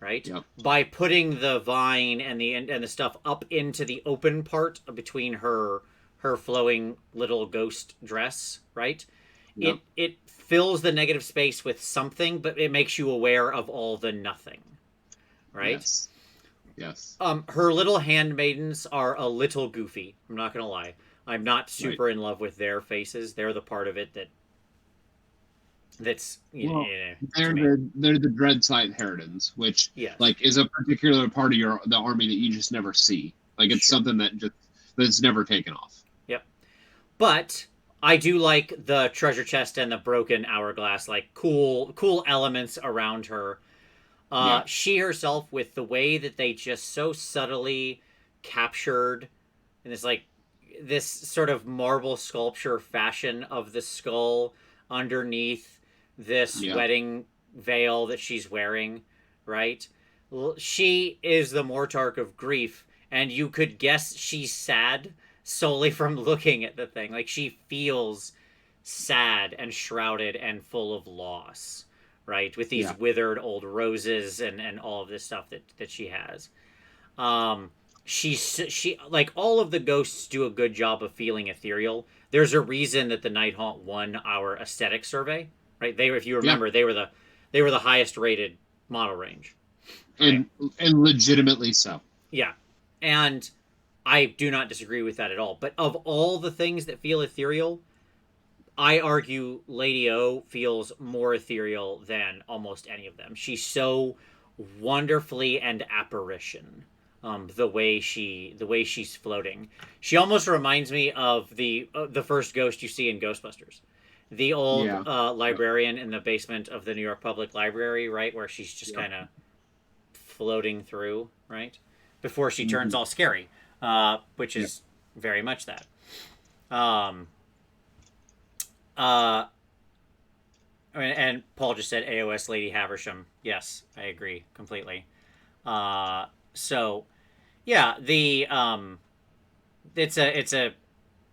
Speaker 1: right?
Speaker 2: Yep.
Speaker 1: By putting the vine and the stuff up into the open part between her flowing little ghost dress, right?
Speaker 2: Yep.
Speaker 1: It fills the negative space with something, but it makes you aware of all the nothing, right?
Speaker 2: Yes. Yes.
Speaker 1: Her little handmaidens are a little goofy. I'm not gonna lie. I'm not
Speaker 2: Right.
Speaker 1: super in love with their faces. They're the part of it that's
Speaker 2: Well,
Speaker 1: to me.
Speaker 2: they're the Dreadsight Heritans, which
Speaker 1: Yes,
Speaker 2: like is a particular part of the army that you just never see. Like it's
Speaker 1: sure.
Speaker 2: something that's never taken off.
Speaker 1: Yep. But I do like the treasure chest and the broken hourglass, like cool elements around her.
Speaker 2: Yeah.
Speaker 1: She herself, with the way that they just so subtly captured in this sort of marble sculpture fashion of the skull underneath this
Speaker 2: Yeah.
Speaker 1: wedding veil that she's wearing, right? She is the Mortark of grief, and you could guess she's sad solely from looking at the thing. Like, she feels sad and shrouded and full of loss, right? With these
Speaker 2: Yeah.
Speaker 1: withered old roses and all of this stuff that she has. Um, she like all of the ghosts do a good job of feeling ethereal. There's a reason that the Night Haunt won our aesthetic survey, right? They were, if you
Speaker 2: Yeah.
Speaker 1: remember, they were the highest rated model range, right?
Speaker 2: And legitimately so.
Speaker 1: Yeah, and I do not disagree with that at all. But of all the things that feel ethereal, I argue Lady O feels more ethereal than almost any of them. She's so wonderfully and apparition. The way she's floating, she almost reminds me of the first ghost you see in Ghostbusters, the old
Speaker 2: Yeah.
Speaker 1: librarian in the basement of the New York Public Library, right, where she's just
Speaker 2: Yep.
Speaker 1: kind of floating through, right, before she turns
Speaker 2: Mm-hmm.
Speaker 1: all scary, which
Speaker 2: Yep.
Speaker 1: is very much that. Um, uh, and Paul just said AOS Lady Haversham. Yes, I agree completely. So yeah, it's a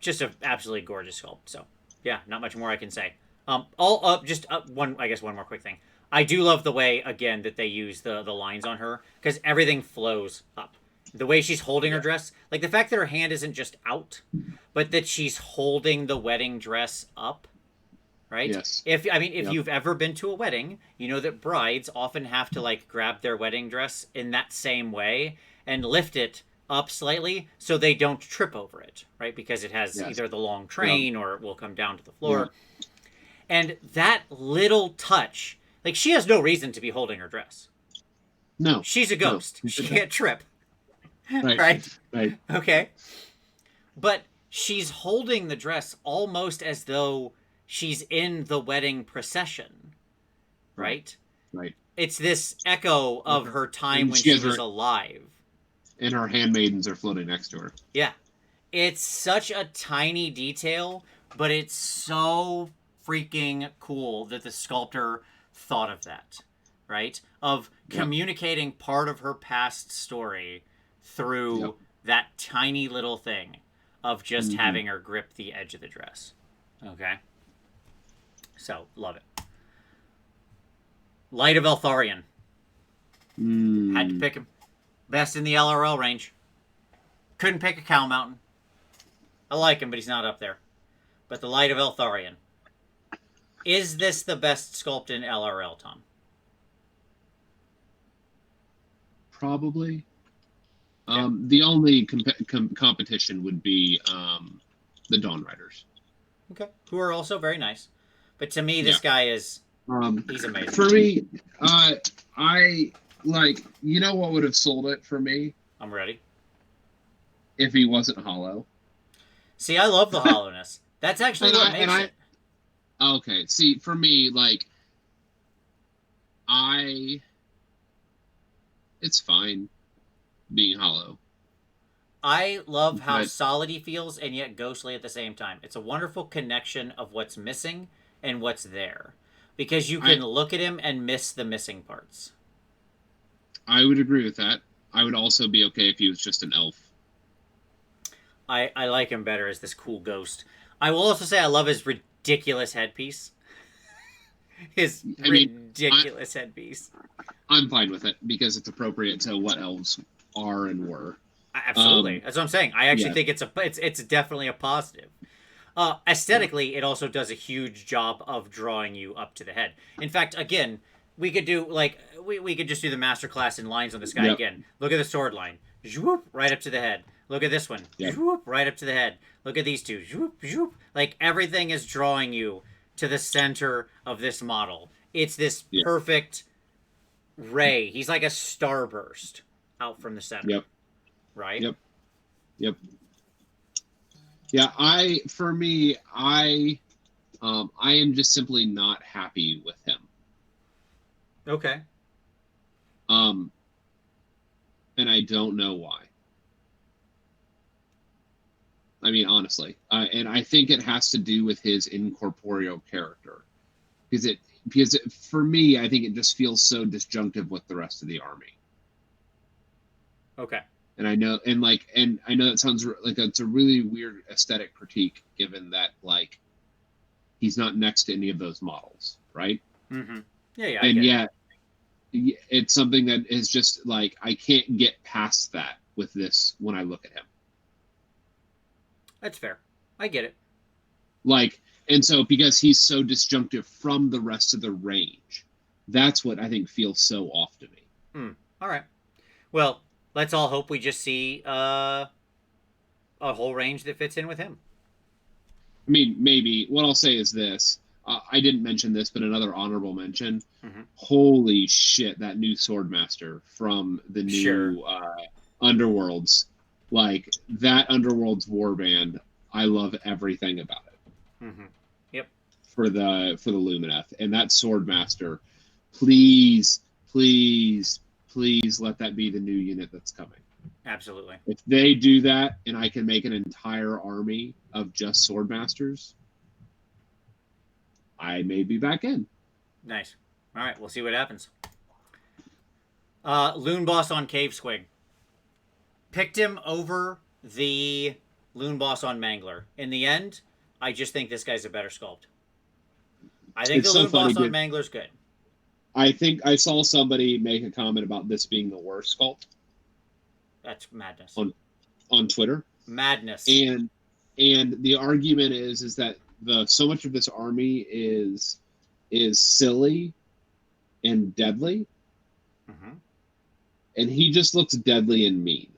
Speaker 1: just a absolutely gorgeous sculpt. So yeah, not much more I can say. All up just one I guess one more quick thing. I do love the way again that they use the lines on her because everything flows up. The way she's holding her
Speaker 2: Yeah.
Speaker 1: dress, like the fact that her hand isn't just out, but that she's holding the wedding dress up, right?
Speaker 2: Yes.
Speaker 1: If
Speaker 2: Yep.
Speaker 1: you've ever been to a wedding, you know that brides often have to like grab their wedding dress in that same way and lift it up slightly so they don't trip over it, right? Because it has
Speaker 2: Yes.
Speaker 1: either the long
Speaker 2: Yep.
Speaker 1: train or it will come down to the
Speaker 2: Yep.
Speaker 1: floor. And that little touch, like she has no reason to be holding her dress.
Speaker 2: No.
Speaker 1: She's a
Speaker 2: No.
Speaker 1: ghost. She can't trip,
Speaker 2: Right.
Speaker 1: right?
Speaker 2: Right.
Speaker 1: Okay. But she's holding the dress almost as though she's in the wedding procession,
Speaker 2: Right.
Speaker 1: right?
Speaker 2: Right.
Speaker 1: It's this echo of her time
Speaker 2: And
Speaker 1: when
Speaker 2: she
Speaker 1: she
Speaker 2: has
Speaker 1: was
Speaker 2: her
Speaker 1: alive.
Speaker 2: and her handmaidens are floating next to her.
Speaker 1: Yeah. It's such a tiny detail, but it's so freaking cool that the sculptor thought of that, right? Of
Speaker 2: Yep.
Speaker 1: communicating part of her past story through
Speaker 2: Yep.
Speaker 1: that tiny little thing of just
Speaker 2: Mm-hmm.
Speaker 1: having her grip the edge of the dress. Okay? So, love it. Light of Eltharion. Had to pick him. Best in the LRL range. Couldn't pick a Cow Mountain. I like him, but he's not up there. But the Light of Eltharion. Is this the best sculpt in LRL, Tom?
Speaker 2: Probably.
Speaker 1: Yeah.
Speaker 2: The only competition would be the Dawn Riders.
Speaker 1: Okay. Who are also very nice. But to me, this guy is... he's amazing.
Speaker 2: For me, I like, you know what would have sold it for me
Speaker 1: I'm ready.
Speaker 2: if he wasn't hollow.
Speaker 1: See, I love the hollowness. That's actually
Speaker 2: And
Speaker 1: what
Speaker 2: I- and
Speaker 1: makes
Speaker 2: I-
Speaker 1: it.
Speaker 2: Okay, see, for me, like, it's fine being hollow.
Speaker 1: I love how
Speaker 2: But-
Speaker 1: solid he feels and yet ghostly at the same time. It's a wonderful connection of what's missing and what's there. Because you can look at him and miss the missing parts.
Speaker 2: I would agree with that. I would also be okay if he was just an elf.
Speaker 1: I like him better as this cool ghost. I will also say I love his ridiculous headpiece. His ridiculous headpiece.
Speaker 2: I'm fine with it because it's appropriate to what elves are and were.
Speaker 1: Absolutely. That's what I'm saying. I actually
Speaker 2: yeah.
Speaker 1: think it's definitely a positive. Aesthetically, it also does a huge job of drawing you up to the head. In fact, again, we could do like we could just do the masterclass in lines on this guy again. Look at the sword line. Zhoop, right up to the head. Look at this one. Zhoop, right up to the head. Look at these two. Zhoop, zhoop. Like everything is drawing you to the center of this model. It's this perfect ray. He's like a starburst out from the center.
Speaker 2: Yep.
Speaker 1: Right?
Speaker 2: Yep. Yeah, I am just simply not happy with him.
Speaker 1: Okay.
Speaker 2: And I don't know why. I mean, honestly, and I think it has to do with his incorporeal character, because for me, I think it just feels so disjunctive with the rest of the army.
Speaker 1: Okay.
Speaker 2: And I know, and I know that sounds like it's a really weird aesthetic critique, given that like he's not next to any of those models, right?
Speaker 1: Mm-hmm. Yeah.
Speaker 2: And yet, it's something that is just like I can't get past that with this when I look at him.
Speaker 1: That's fair. I get it.
Speaker 2: Like, and so because he's so disjunctive from the rest of the range, that's what I think feels so off to me.
Speaker 1: All right. Well, let's all hope we just see a whole range that fits in with him.
Speaker 2: I mean, maybe. What I'll say is this. I didn't mention this, but another honorable mention.
Speaker 1: Mm-hmm.
Speaker 2: Holy shit, that new Swordmaster from the new Underworlds. Like, that Underworld's warband, I love everything about it.
Speaker 1: Mm-hmm. Yep.
Speaker 2: For the Lumineth. And that Swordmaster, please let that be the new unit that's coming.
Speaker 1: Absolutely.
Speaker 2: If they do that and I can make an entire army of just Swordmasters, I may be back in.
Speaker 1: Nice. All right, we'll see what happens. Loon Boss on Cave Squig. Picked him over the Loon Boss on Mangler. In the end, I just think this guy's a better sculpt. I think
Speaker 2: It's
Speaker 1: the
Speaker 2: so
Speaker 1: Loon
Speaker 2: funny,
Speaker 1: Boss on
Speaker 2: dude.
Speaker 1: Mangler's good.
Speaker 2: I think I saw somebody make a comment about this being the worst sculpt
Speaker 1: That's madness.
Speaker 2: on Twitter.
Speaker 1: Madness.
Speaker 2: And the argument is that so much of this army is silly and deadly, and he just looks deadly and mean.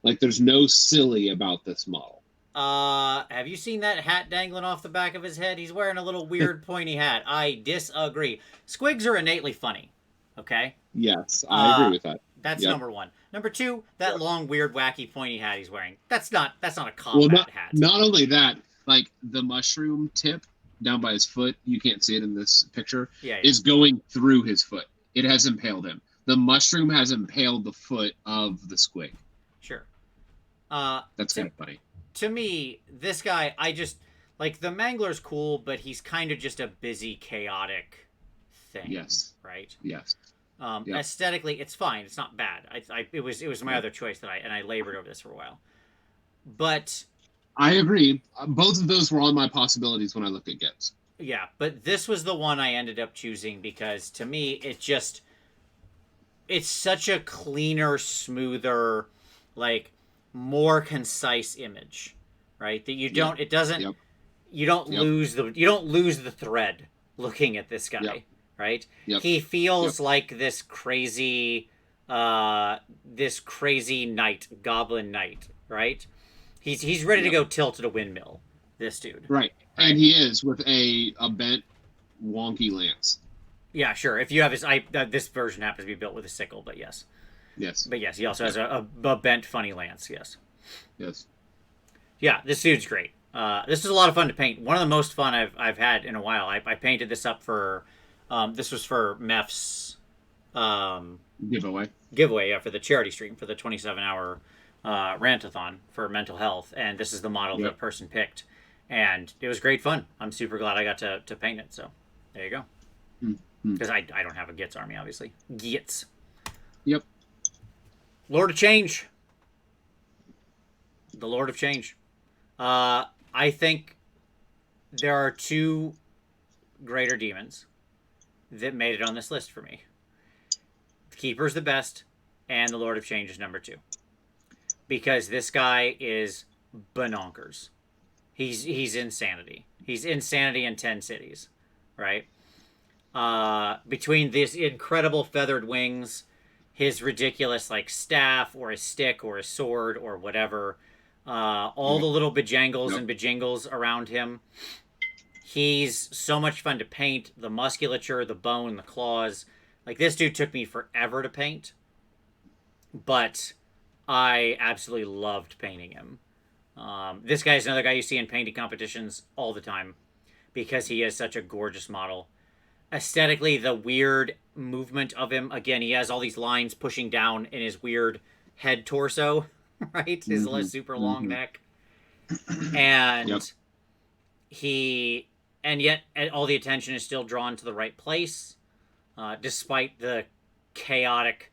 Speaker 2: Like there's no silly about this model.
Speaker 1: Have you seen that hat dangling off the back of his head? He's wearing a little weird pointy hat. I disagree. Squigs are innately funny. Okay?
Speaker 2: Yes, I agree with that.
Speaker 1: That's number one. Number two, that long, weird, wacky, pointy hat he's wearing. That's not a combat hat.
Speaker 2: Not only that, like the mushroom tip down by his foot, you can't see it in this picture, is going through his foot. It has impaled him. The mushroom has impaled the foot of the squig.
Speaker 1: Sure.
Speaker 2: That's kind of funny.
Speaker 1: To me, this guy, I just like the Mangler's cool, but he's kind of just a busy, chaotic thing.
Speaker 2: Yes.
Speaker 1: Right.
Speaker 2: Yes.
Speaker 1: Aesthetically, it's fine. It's not bad. It was my other choice that I labored over this for a while. But
Speaker 2: I agree. Both of those were on my possibilities when I looked at Gibbs.
Speaker 1: Yeah, but this was the one I ended up choosing because to me, it's such a cleaner, smoother, like more concise image, right? That you don't, it doesn't, you don't lose the thread looking at this guy, right? He feels like this crazy knight, goblin knight, right? He's ready to go tilt at a windmill, this dude.
Speaker 2: Right. And he is with a bent, wonky lance.
Speaker 1: Yeah, sure. If you have his, this version happens to be built with a sickle, but yes.
Speaker 2: Yes.
Speaker 1: But yes, he also has a bent, funny lance. Yes.
Speaker 2: Yes.
Speaker 1: Yeah, this dude's great. This is a lot of fun to paint. One of the most fun I've had in a while. I painted this up for, this was for Meph's
Speaker 2: giveaway.
Speaker 1: Yeah, for the charity stream for the 27-hour rantathon for mental health, and this is the model the person picked, and it was great fun. I'm super glad I got to paint it. So there you go. Because I don't have a Gits army, obviously. Gits.
Speaker 2: Yep.
Speaker 1: Lord of Change. The Lord of Change. I think there are two greater demons that made it on this list for me. The Keeper's the best, and the Lord of Change is number 2. Because this guy is bononkers. He's insanity. He's insanity in 10 cities, right? Between these incredible feathered wings, his ridiculous like staff or his stick or his sword or whatever, all the little bejangles and bejingles around him. He's so much fun to paint. The musculature, the bone, the claws. Like, this dude took me forever to paint, but I absolutely loved painting him. This guy's another guy you see in painting competitions all the time because he is such a gorgeous model. Aesthetically, the weird movement of him, again, he has all these lines pushing down in his weird head torso, right? His super long neck. And yet all the attention is still drawn to the right place, despite the chaotic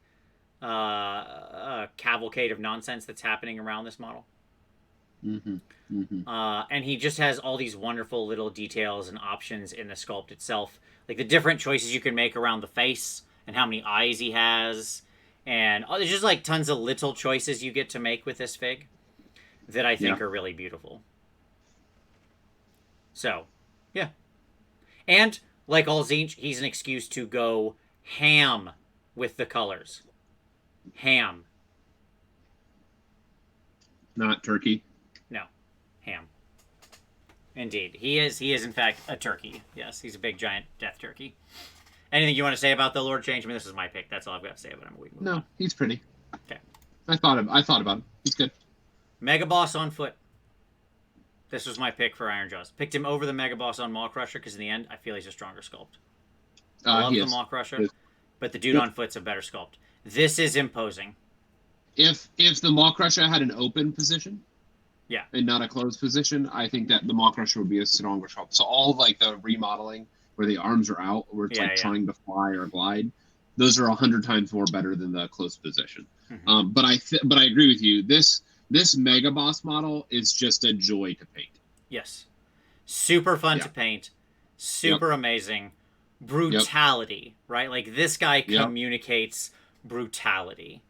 Speaker 1: cavalcade of nonsense that's happening around this model. And he just has all these wonderful little details and options in the sculpt itself. Like the different choices you can make around the face and how many eyes he has. And there's just like tons of little choices you get to make with this fig that I think are really beautiful. So, yeah. And like all Tzeentch, he's an excuse to go ham with the colors. Ham.
Speaker 2: Not turkey.
Speaker 1: No. Ham. Indeed. He is in fact a turkey. Yes, he's a big giant death turkey. Anything you want to say about the Lord Change? I mean, this is my pick. That's all I've got to say about him.
Speaker 2: No, he's pretty.
Speaker 1: Okay.
Speaker 2: I thought about him. He's good.
Speaker 1: Mega Boss on foot. This was my pick for Iron Jaws. Picked him over the Mega Boss on Maw Crusher because in the end, I feel he's a stronger sculpt. I love the Maw Crusher, but the dude on foot's a better sculpt. This is imposing.
Speaker 2: If the Maw Crusher had an open position, and not a closed position, I think that the Maw Crusher would be a stronger sculpt. So all like the remodeling where the arms are out, where it's trying to fly or glide, those are 100 times more better than the close position.
Speaker 1: Mm-hmm.
Speaker 2: But I agree with you. This mega boss model is just a joy to paint.
Speaker 1: Yes. Super fun
Speaker 2: Yeah.
Speaker 1: to paint. Super amazing. Brutality, right? Like this guy communicates brutality.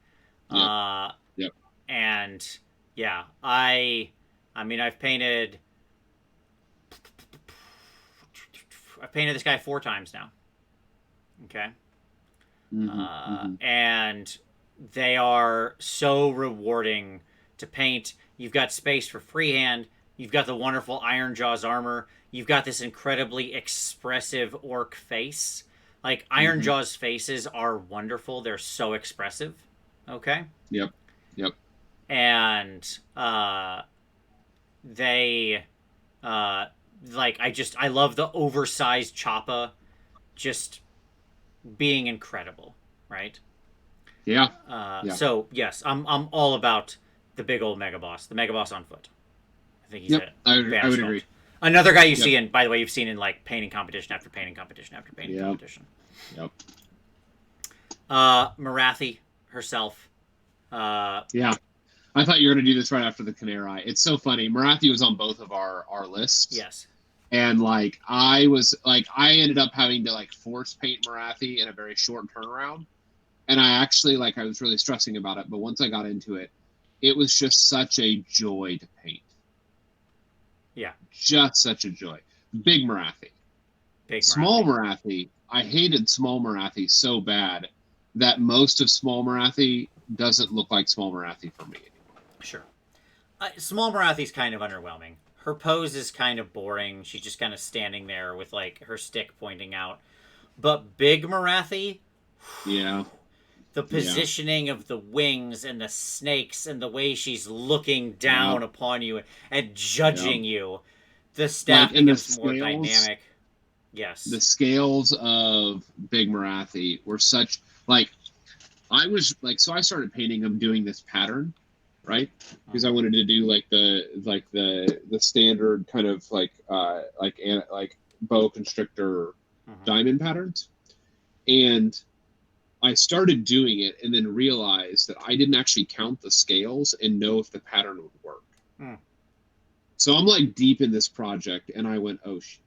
Speaker 2: Yep.
Speaker 1: And yeah, I mean I've painted this guy 4 times now. Okay. And they are so rewarding to paint. You've got space for freehand. You've got the wonderful Iron Jaws armor. You've got this incredibly expressive orc face. Like, Iron Jaws faces are wonderful. They're so expressive. Okay?
Speaker 2: Yep.
Speaker 1: And, they, like, I love the oversized Choppa just being incredible, right?
Speaker 2: Yeah.
Speaker 1: So, yes, I'm all about the big old Mega Boss. The Mega Boss on foot. I think he's
Speaker 2: I would agree.
Speaker 1: Another guy you see in, by the way, you've seen in like painting competition after painting competition after painting competition.
Speaker 2: Yep.
Speaker 1: Marathi herself.
Speaker 2: Yeah. I thought you were going to do this right after the Canary. It's so funny. Marathi was on both of our lists.
Speaker 1: Yes.
Speaker 2: And like I ended up having to like force paint Marathi in a very short turnaround. And I actually I was really stressing about it, but once I got into it, it was just such a joy to paint.
Speaker 1: Yeah.
Speaker 2: Just such a joy. Big Marathi. Small Marathi. I hated small Marathi so bad that most of small Marathi doesn't look like small Marathi for me anymore.
Speaker 1: Sure. Small Marathi's kind of underwhelming. Her pose is kind of boring. She's just kind of standing there with like her stick pointing out. But Big Marathi,
Speaker 2: yeah.
Speaker 1: The positioning of the wings and the snakes and the way she's looking down upon you and judging you. The staff becomes more dynamic. Yes.
Speaker 2: The scales of Big Marathi were such I started painting them doing this pattern, right? Because I wanted to do the standard kind of boa constrictor diamond patterns. And I started doing it and then realized that I didn't actually count the scales and know if the pattern would work. So I'm like deep in this project and I went, oh shit.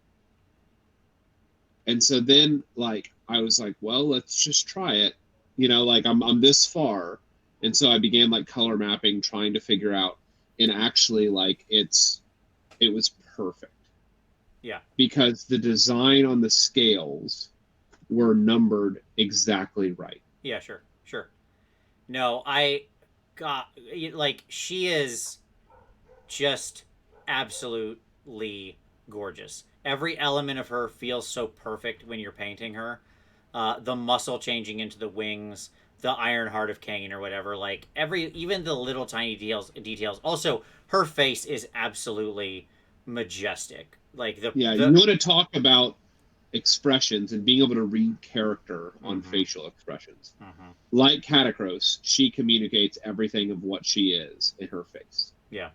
Speaker 2: And so then I was like, well, let's just try it. I'm this far. And so I began color mapping, trying to figure out, and actually it was perfect.
Speaker 1: Yeah.
Speaker 2: Because the design on the scales were numbered exactly right.
Speaker 1: Yeah, sure. No, I got she is just absolutely gorgeous. Every element of her feels so perfect when you're painting her. The muscle changing into the wings, the Iron Heart of Cain or whatever, even the little tiny details. Also, her face is absolutely majestic.
Speaker 2: You want to talk about expressions and being able to read character on facial expressions. Like Catacross, she communicates everything of what she is in her face.
Speaker 1: Yeah.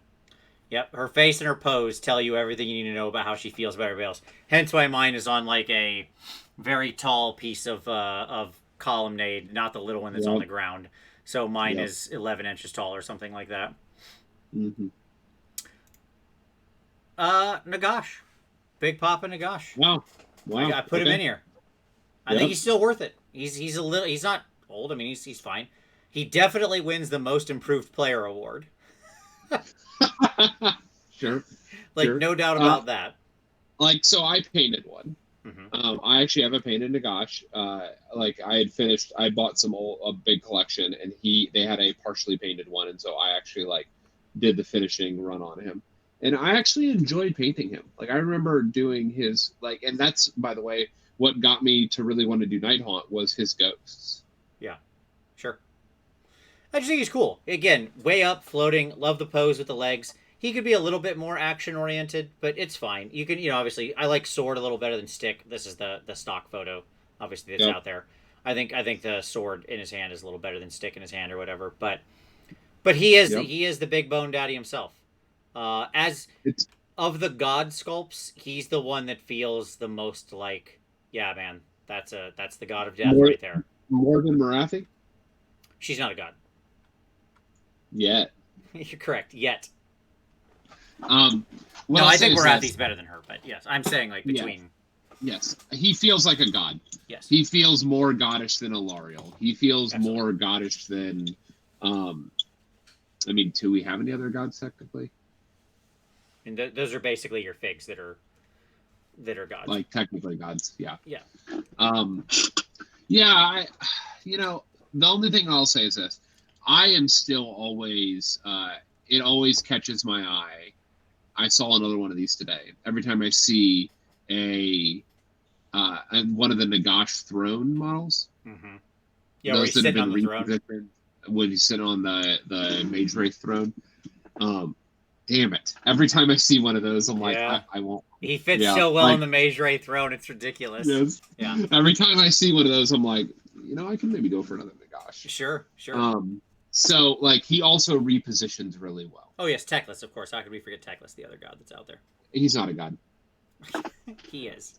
Speaker 1: Yep, her face and her pose tell you everything you need to know about how she feels about everybody else. Hence why mine is on a very tall piece of colonnade, not the little one that's on the ground. So mine is 11 inches tall or something like that. Nagash. Big Papa Nagash.
Speaker 2: Wow.
Speaker 1: I put him in here. I think he's still worth it. He's a little. He's not old. I mean, he's fine. He definitely wins the Most Improved Player award.
Speaker 2: Sure.
Speaker 1: No doubt about that.
Speaker 2: So I painted one. I actually have a painted Nagash. I had finished. I bought a big collection, and they had a partially painted one, and so I actually did the finishing run on him. And I actually enjoyed painting him. I remember doing his and that's, by the way, what got me to really want to do Night Haunt was his ghosts.
Speaker 1: Yeah, sure. I just think he's cool. Again, way up, floating. Love the pose with the legs. He could be a little bit more action oriented, but it's fine. You can, obviously, I like sword a little better than stick. This is the stock photo, obviously, that's out there. I think the sword in his hand is a little better than stick in his hand or whatever. But he is the big bone daddy himself. Of the god sculpts, he's the one that feels the most yeah, man, that's the god of death right there.
Speaker 2: More than Marathi?
Speaker 1: She's not a god.
Speaker 2: Yet.
Speaker 1: You're correct. Yet.
Speaker 2: What
Speaker 1: No,
Speaker 2: I'll
Speaker 1: I
Speaker 2: say
Speaker 1: think
Speaker 2: is
Speaker 1: Marathi's
Speaker 2: this.
Speaker 1: better than her, but yes, I'm saying like between.
Speaker 2: Yes. He feels like a god.
Speaker 1: Yes.
Speaker 2: He feels more goddish than Alariel. He feels
Speaker 1: Absolutely.
Speaker 2: more goddish than I mean, do we have any other gods technically?
Speaker 1: And those are basically your figs that are gods.
Speaker 2: Like technically gods, yeah.
Speaker 1: Yeah.
Speaker 2: Yeah, the only thing I'll say is this. I am still always it always catches my eye. I saw another one of these today. Every time I see one of the Nagash throne models.
Speaker 1: Mm-hmm. Yeah,
Speaker 2: Those that have been
Speaker 1: throne.
Speaker 2: When he's sitting on the Mage Wraith throne. Damn it. Every time I see one of those, I'm like, I won't.
Speaker 1: He fits so well on the Mage Wraith throne, it's ridiculous.
Speaker 2: Yes.
Speaker 1: Yeah.
Speaker 2: Every time I see one of those, I'm like, I can maybe go for another Nagash.
Speaker 1: Sure.
Speaker 2: So, like, he also repositions really well.
Speaker 1: Oh, yes, Teclis, of course. How could we forget Teclis, the other god that's out there?
Speaker 2: He's not a god.
Speaker 1: He is.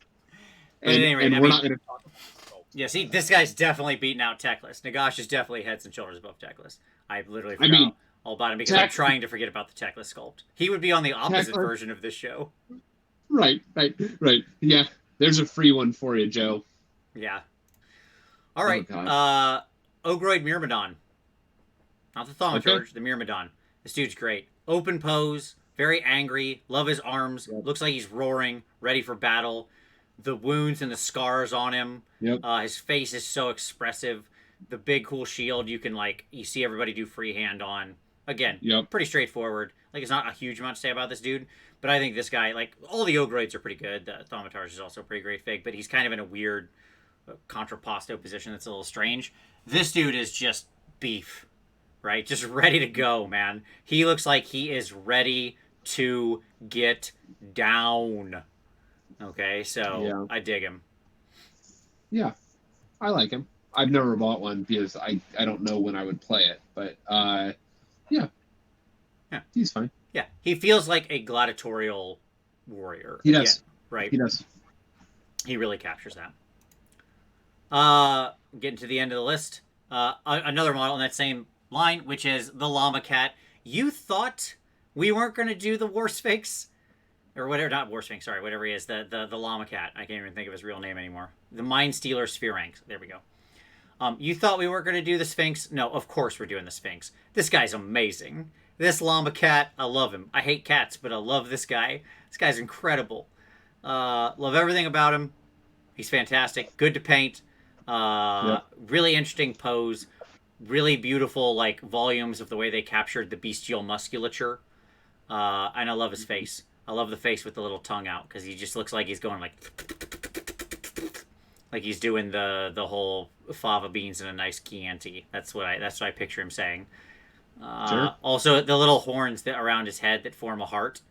Speaker 2: But at any rate, we're not going to talk about it.
Speaker 1: Yeah, see, this guy's definitely beating out Teclis. Nagash is definitely heads and shoulders above Teclis. I literally forgot all about him because I'm trying to forget about the Teclis sculpt. He would be on the opposite version of this show.
Speaker 2: Right. Yeah, there's a free one for you, Joe.
Speaker 1: Yeah. All right. Ogroid Myrmidon. Not the Thaumaturge, the Myrmidon. This dude's great. Open pose, very angry, love his arms, looks like he's roaring, ready for battle. The wounds and the scars on him.
Speaker 2: Yep.
Speaker 1: His face is so expressive. The big cool shield you can you see everybody do freehand on. Again, pretty straightforward. Like, it's not a huge amount to say about this dude, but I think this guy, all the Ogroids are pretty good. The Thaumaturge is also a pretty great fig, but he's kind of in a weird contrapposto position that's a little strange. This dude is just beef, right? Just ready to go, man. He looks like he is ready to get down. Okay, so I dig him.
Speaker 2: Yeah, I like him. I've never bought one because I don't know when I would play it, but yeah, he's fine.
Speaker 1: Yeah, he feels like a gladiatorial warrior.
Speaker 2: He does,
Speaker 1: right?
Speaker 2: He does.
Speaker 1: He really captures that. Getting to the end of the list, another model in that same line, which is the Llama Cat. You thought we weren't going to do the War Sphinx? Or whatever, not War Sphinx, sorry, whatever he is, the Llama Cat. I can't even think of his real name anymore. The Mind Stealer Sphinx. There we go. You thought we weren't going to do the Sphinx? No, of course we're doing the Sphinx. This guy's amazing. This Llama Cat, I love him. I hate cats, but I love this guy. This guy's incredible. Love everything about him. He's fantastic. Good to paint. Really interesting pose. Really beautiful, volumes of the way they captured the bestial musculature. And I love his face. I love the face with the little tongue out because he just looks like he's going like he's doing the whole fava beans in a nice Chianti. That's what I picture him saying.
Speaker 2: Sure.
Speaker 1: Also, the little horns that around his head that form a heart.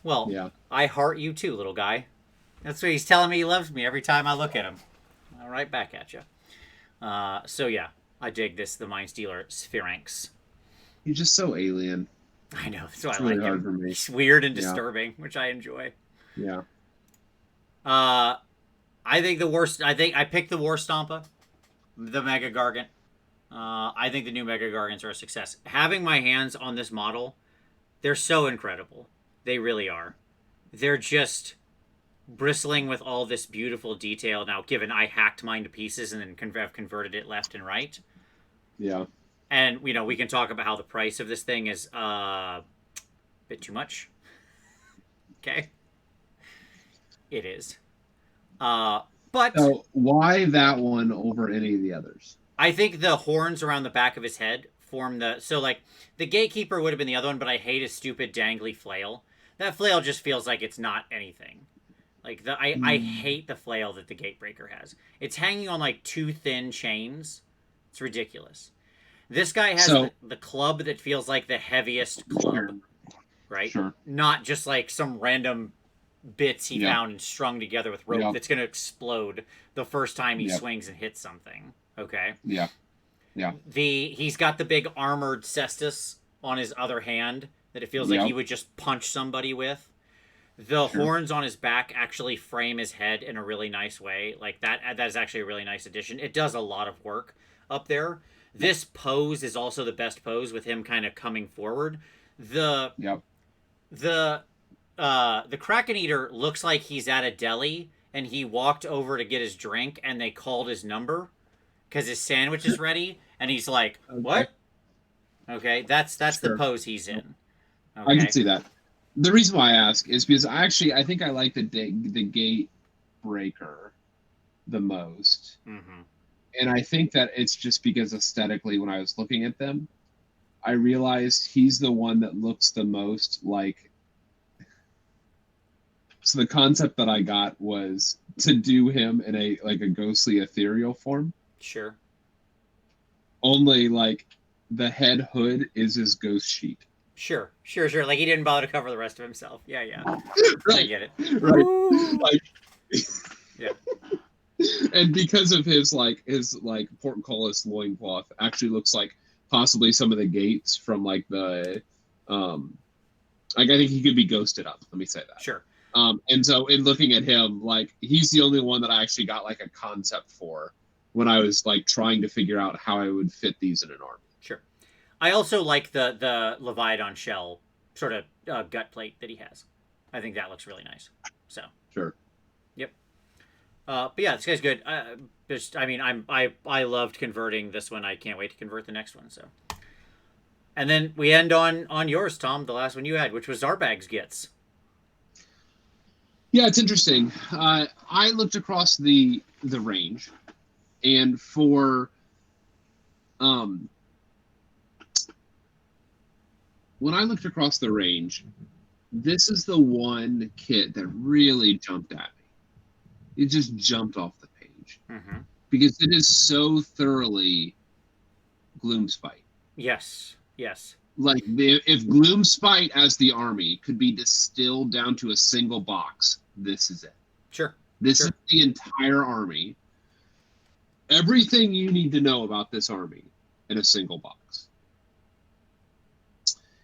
Speaker 1: Well, I heart you too, little guy. That's what he's telling me. He loves me every time I look at him. I'll right back at you. So yeah, I dig this. The Mind Stealer Sphinx.
Speaker 2: He's just so alien.
Speaker 1: I know, that's why I like him. He's weird and disturbing, which I enjoy.
Speaker 2: Yeah.
Speaker 1: I think I picked the War Stompa, the Mega Gargant. I think the new Mega Gargants are a success. Having my hands on this model, they're so incredible. They really are. They're just bristling with all this beautiful detail. Now, given I hacked mine to pieces and then have converted it left and right.
Speaker 2: Yeah.
Speaker 1: And, we can talk about how the price of this thing is a bit too much. Okay. It is. But...
Speaker 2: So, why that one over any of the others?
Speaker 1: I think the horns around the back of his head form the... So, the Gatekeeper would have been the other one, but I hate his stupid dangly flail. That flail just feels like it's not anything. I hate the flail that the Gatebreaker has. It's hanging on, two thin chains. It's ridiculous. This guy has the club that feels like the heaviest club, right?
Speaker 2: Sure.
Speaker 1: Not just some random bits he found and strung together with rope that's going to explode the first time he swings and hits something. Okay?
Speaker 2: Yeah. Yeah.
Speaker 1: He's got the big armored cestus on his other hand that it feels like he would just punch somebody with. The
Speaker 2: Sure.
Speaker 1: horns on his back actually frame his head in a really nice way. Like that is actually a really nice addition. It does a lot of work up there. This pose is also the best pose with him kind of coming forward. The
Speaker 2: Yep.
Speaker 1: the the Kraken Eater looks like he's at a deli and he walked over to get his drink and they called his number because his sandwich is ready and he's like,
Speaker 2: Okay.
Speaker 1: "What?" Okay, that's the
Speaker 2: Sure.
Speaker 1: pose he's in.
Speaker 2: I can
Speaker 1: Okay,
Speaker 2: see that. The reason why I ask is because I think I like the gate breaker the most,
Speaker 1: mm-hmm.
Speaker 2: and I think that it's just because aesthetically, when I was looking at them, I realized he's the one that looks the most like. So the concept that I got was to do him in a ghostly ethereal form.
Speaker 1: Sure.
Speaker 2: Only like the head hood is his ghost sheet.
Speaker 1: Sure. Like he didn't bother to cover the rest of himself. Yeah. I
Speaker 2: Right.
Speaker 1: get it.
Speaker 2: Right.
Speaker 1: Ooh.
Speaker 2: Like
Speaker 1: Yeah.
Speaker 2: and because of his portcullis loincloth actually looks like possibly some of the gates from like the like I think he could be ghosted up. Let me say that.
Speaker 1: Sure.
Speaker 2: And so in looking at him, like he's the only one that I actually got like a concept for when I was like trying to figure out how I would fit these in an army.
Speaker 1: Sure. I also like the Leviathan shell sort of gut plate that he has. I think that looks really nice. So.
Speaker 2: Sure.
Speaker 1: Yep. But yeah, this guy's good. I mean, I loved converting this one. I can't wait to convert the next one. So. And then we end on yours, Tom, the last one you had, which was Zarbag's Gits.
Speaker 2: Yeah, it's interesting. I looked across the range, and for when I looked across the range, this is the one kit that really jumped at me. It just jumped off the page
Speaker 1: Mm-hmm.
Speaker 2: because it is so thoroughly Gloomspite.
Speaker 1: Yes.
Speaker 2: Like if Gloomspite as the army could be distilled down to a single box, this is it.
Speaker 1: Sure.
Speaker 2: This is the entire army. Everything you need to know about this army in a single box.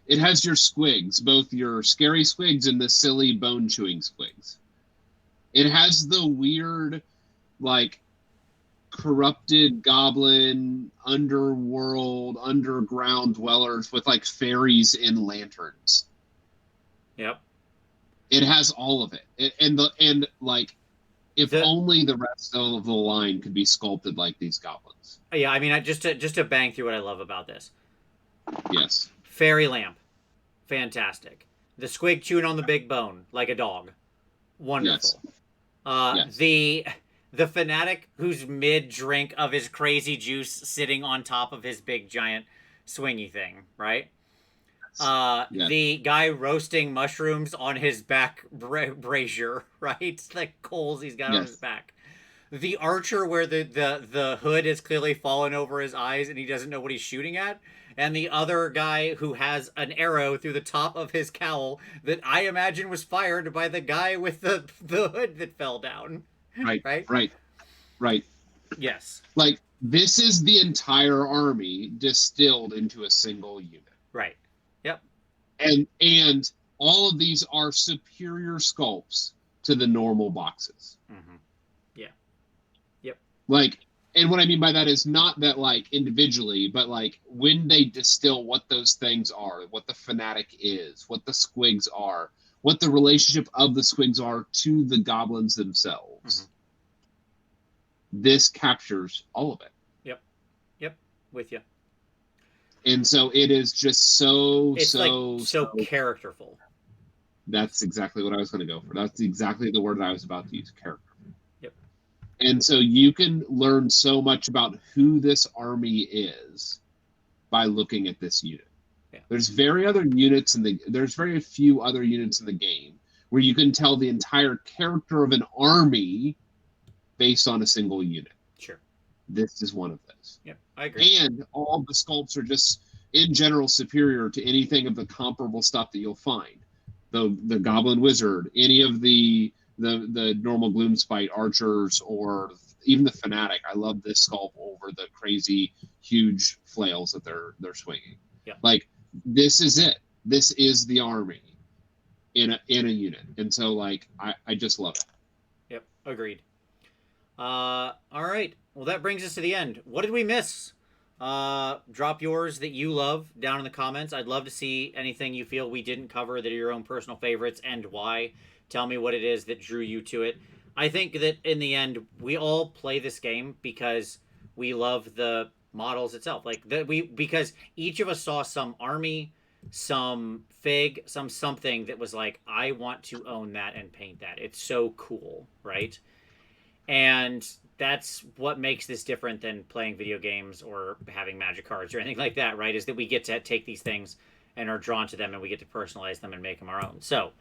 Speaker 2: It has your squigs, both your scary squigs and the silly bone chewing squigs. It has the weird, like, corrupted goblin, underworld, underground dwellers with like fairies in lanterns.
Speaker 1: Yep.
Speaker 2: It has all of it. And like, if only the rest of the line could be sculpted like these goblins.
Speaker 1: Yeah, I mean, just to bang through what I love about this.
Speaker 2: Yes.
Speaker 1: Fairy lamp, fantastic. The squig chewing on the big bone like a dog, wonderful. Yes. The fanatic who's mid drink of his crazy juice sitting on top of his big giant swingy thing, right? Yes. The guy roasting mushrooms on his back brazier, right? Like coals he's got on his back. The archer where the hood has clearly fallen over his eyes and he doesn't know what he's shooting at. And the other guy who has an arrow through the top of his cowl that I imagine was fired by the guy with the hood that fell down.
Speaker 2: Right.
Speaker 1: Yes.
Speaker 2: Like, this is the entire army distilled into a single unit.
Speaker 1: Right. Yep.
Speaker 2: And all of these are superior sculpts to the normal boxes.
Speaker 1: Mm-hmm. Yeah. Yep.
Speaker 2: Like, and what I mean by that is not that, like, individually, but, like, when they distill what those things are, what the fanatic is, what the squigs are, what the relationship of the squigs are to the goblins themselves. Mm-hmm. This captures all of it.
Speaker 1: Yep. With you.
Speaker 2: And so it is just so
Speaker 1: characterful.
Speaker 2: That's exactly what I was going to go for. That's exactly the word that I was about to use, character.
Speaker 1: Yep.
Speaker 2: And so you can learn so much about who this army is by looking at this unit. Yeah. There's very few other units in the game where you can tell the entire character of an army based on a single unit.
Speaker 1: Sure.
Speaker 2: This is one of those.
Speaker 1: Yep, I agree.
Speaker 2: And all the sculpts are just, in general, superior to anything of the comparable stuff that you'll find. The Goblin Wizard, any of the normal Gloomspite archers, or even the Fanatic. I love this sculpt over the crazy, huge flails that they're swinging.
Speaker 1: Yeah.
Speaker 2: Like, this is it. This is the army. in a unit. And so like I just love it.
Speaker 1: Yep, agreed. All right. Well, that brings us to the end. What did we miss? Drop yours that you love down in the comments. I'd love to see anything you feel we didn't cover that are your own personal favorites and why. Tell me what it is that drew you to it. I think that in the end, we all play this game because we love the models itself. Like because each of us saw some army, some fig, some something that was like, I want to own that and paint that. It's so cool, right? And that's what makes this different than playing video games or having magic cards or anything like that, right? Is that we get to take these things and are drawn to them and we get to personalize them and make them our own. So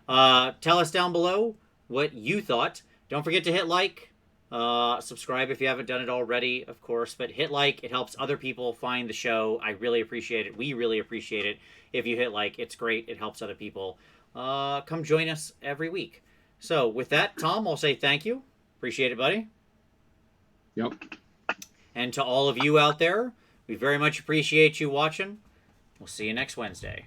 Speaker 1: tell us down below what you thought. Don't forget to hit like, subscribe if you haven't done it already, of course, but hit like. It helps other people find the show. I really appreciate it. We really appreciate it. If you hit like, it's great. It helps other people. Come join us every week. So with that, Tom, I'll say thank you. Appreciate it, buddy.
Speaker 2: Yep.
Speaker 1: And to all of you out there, we very much appreciate you watching. We'll see you next Wednesday.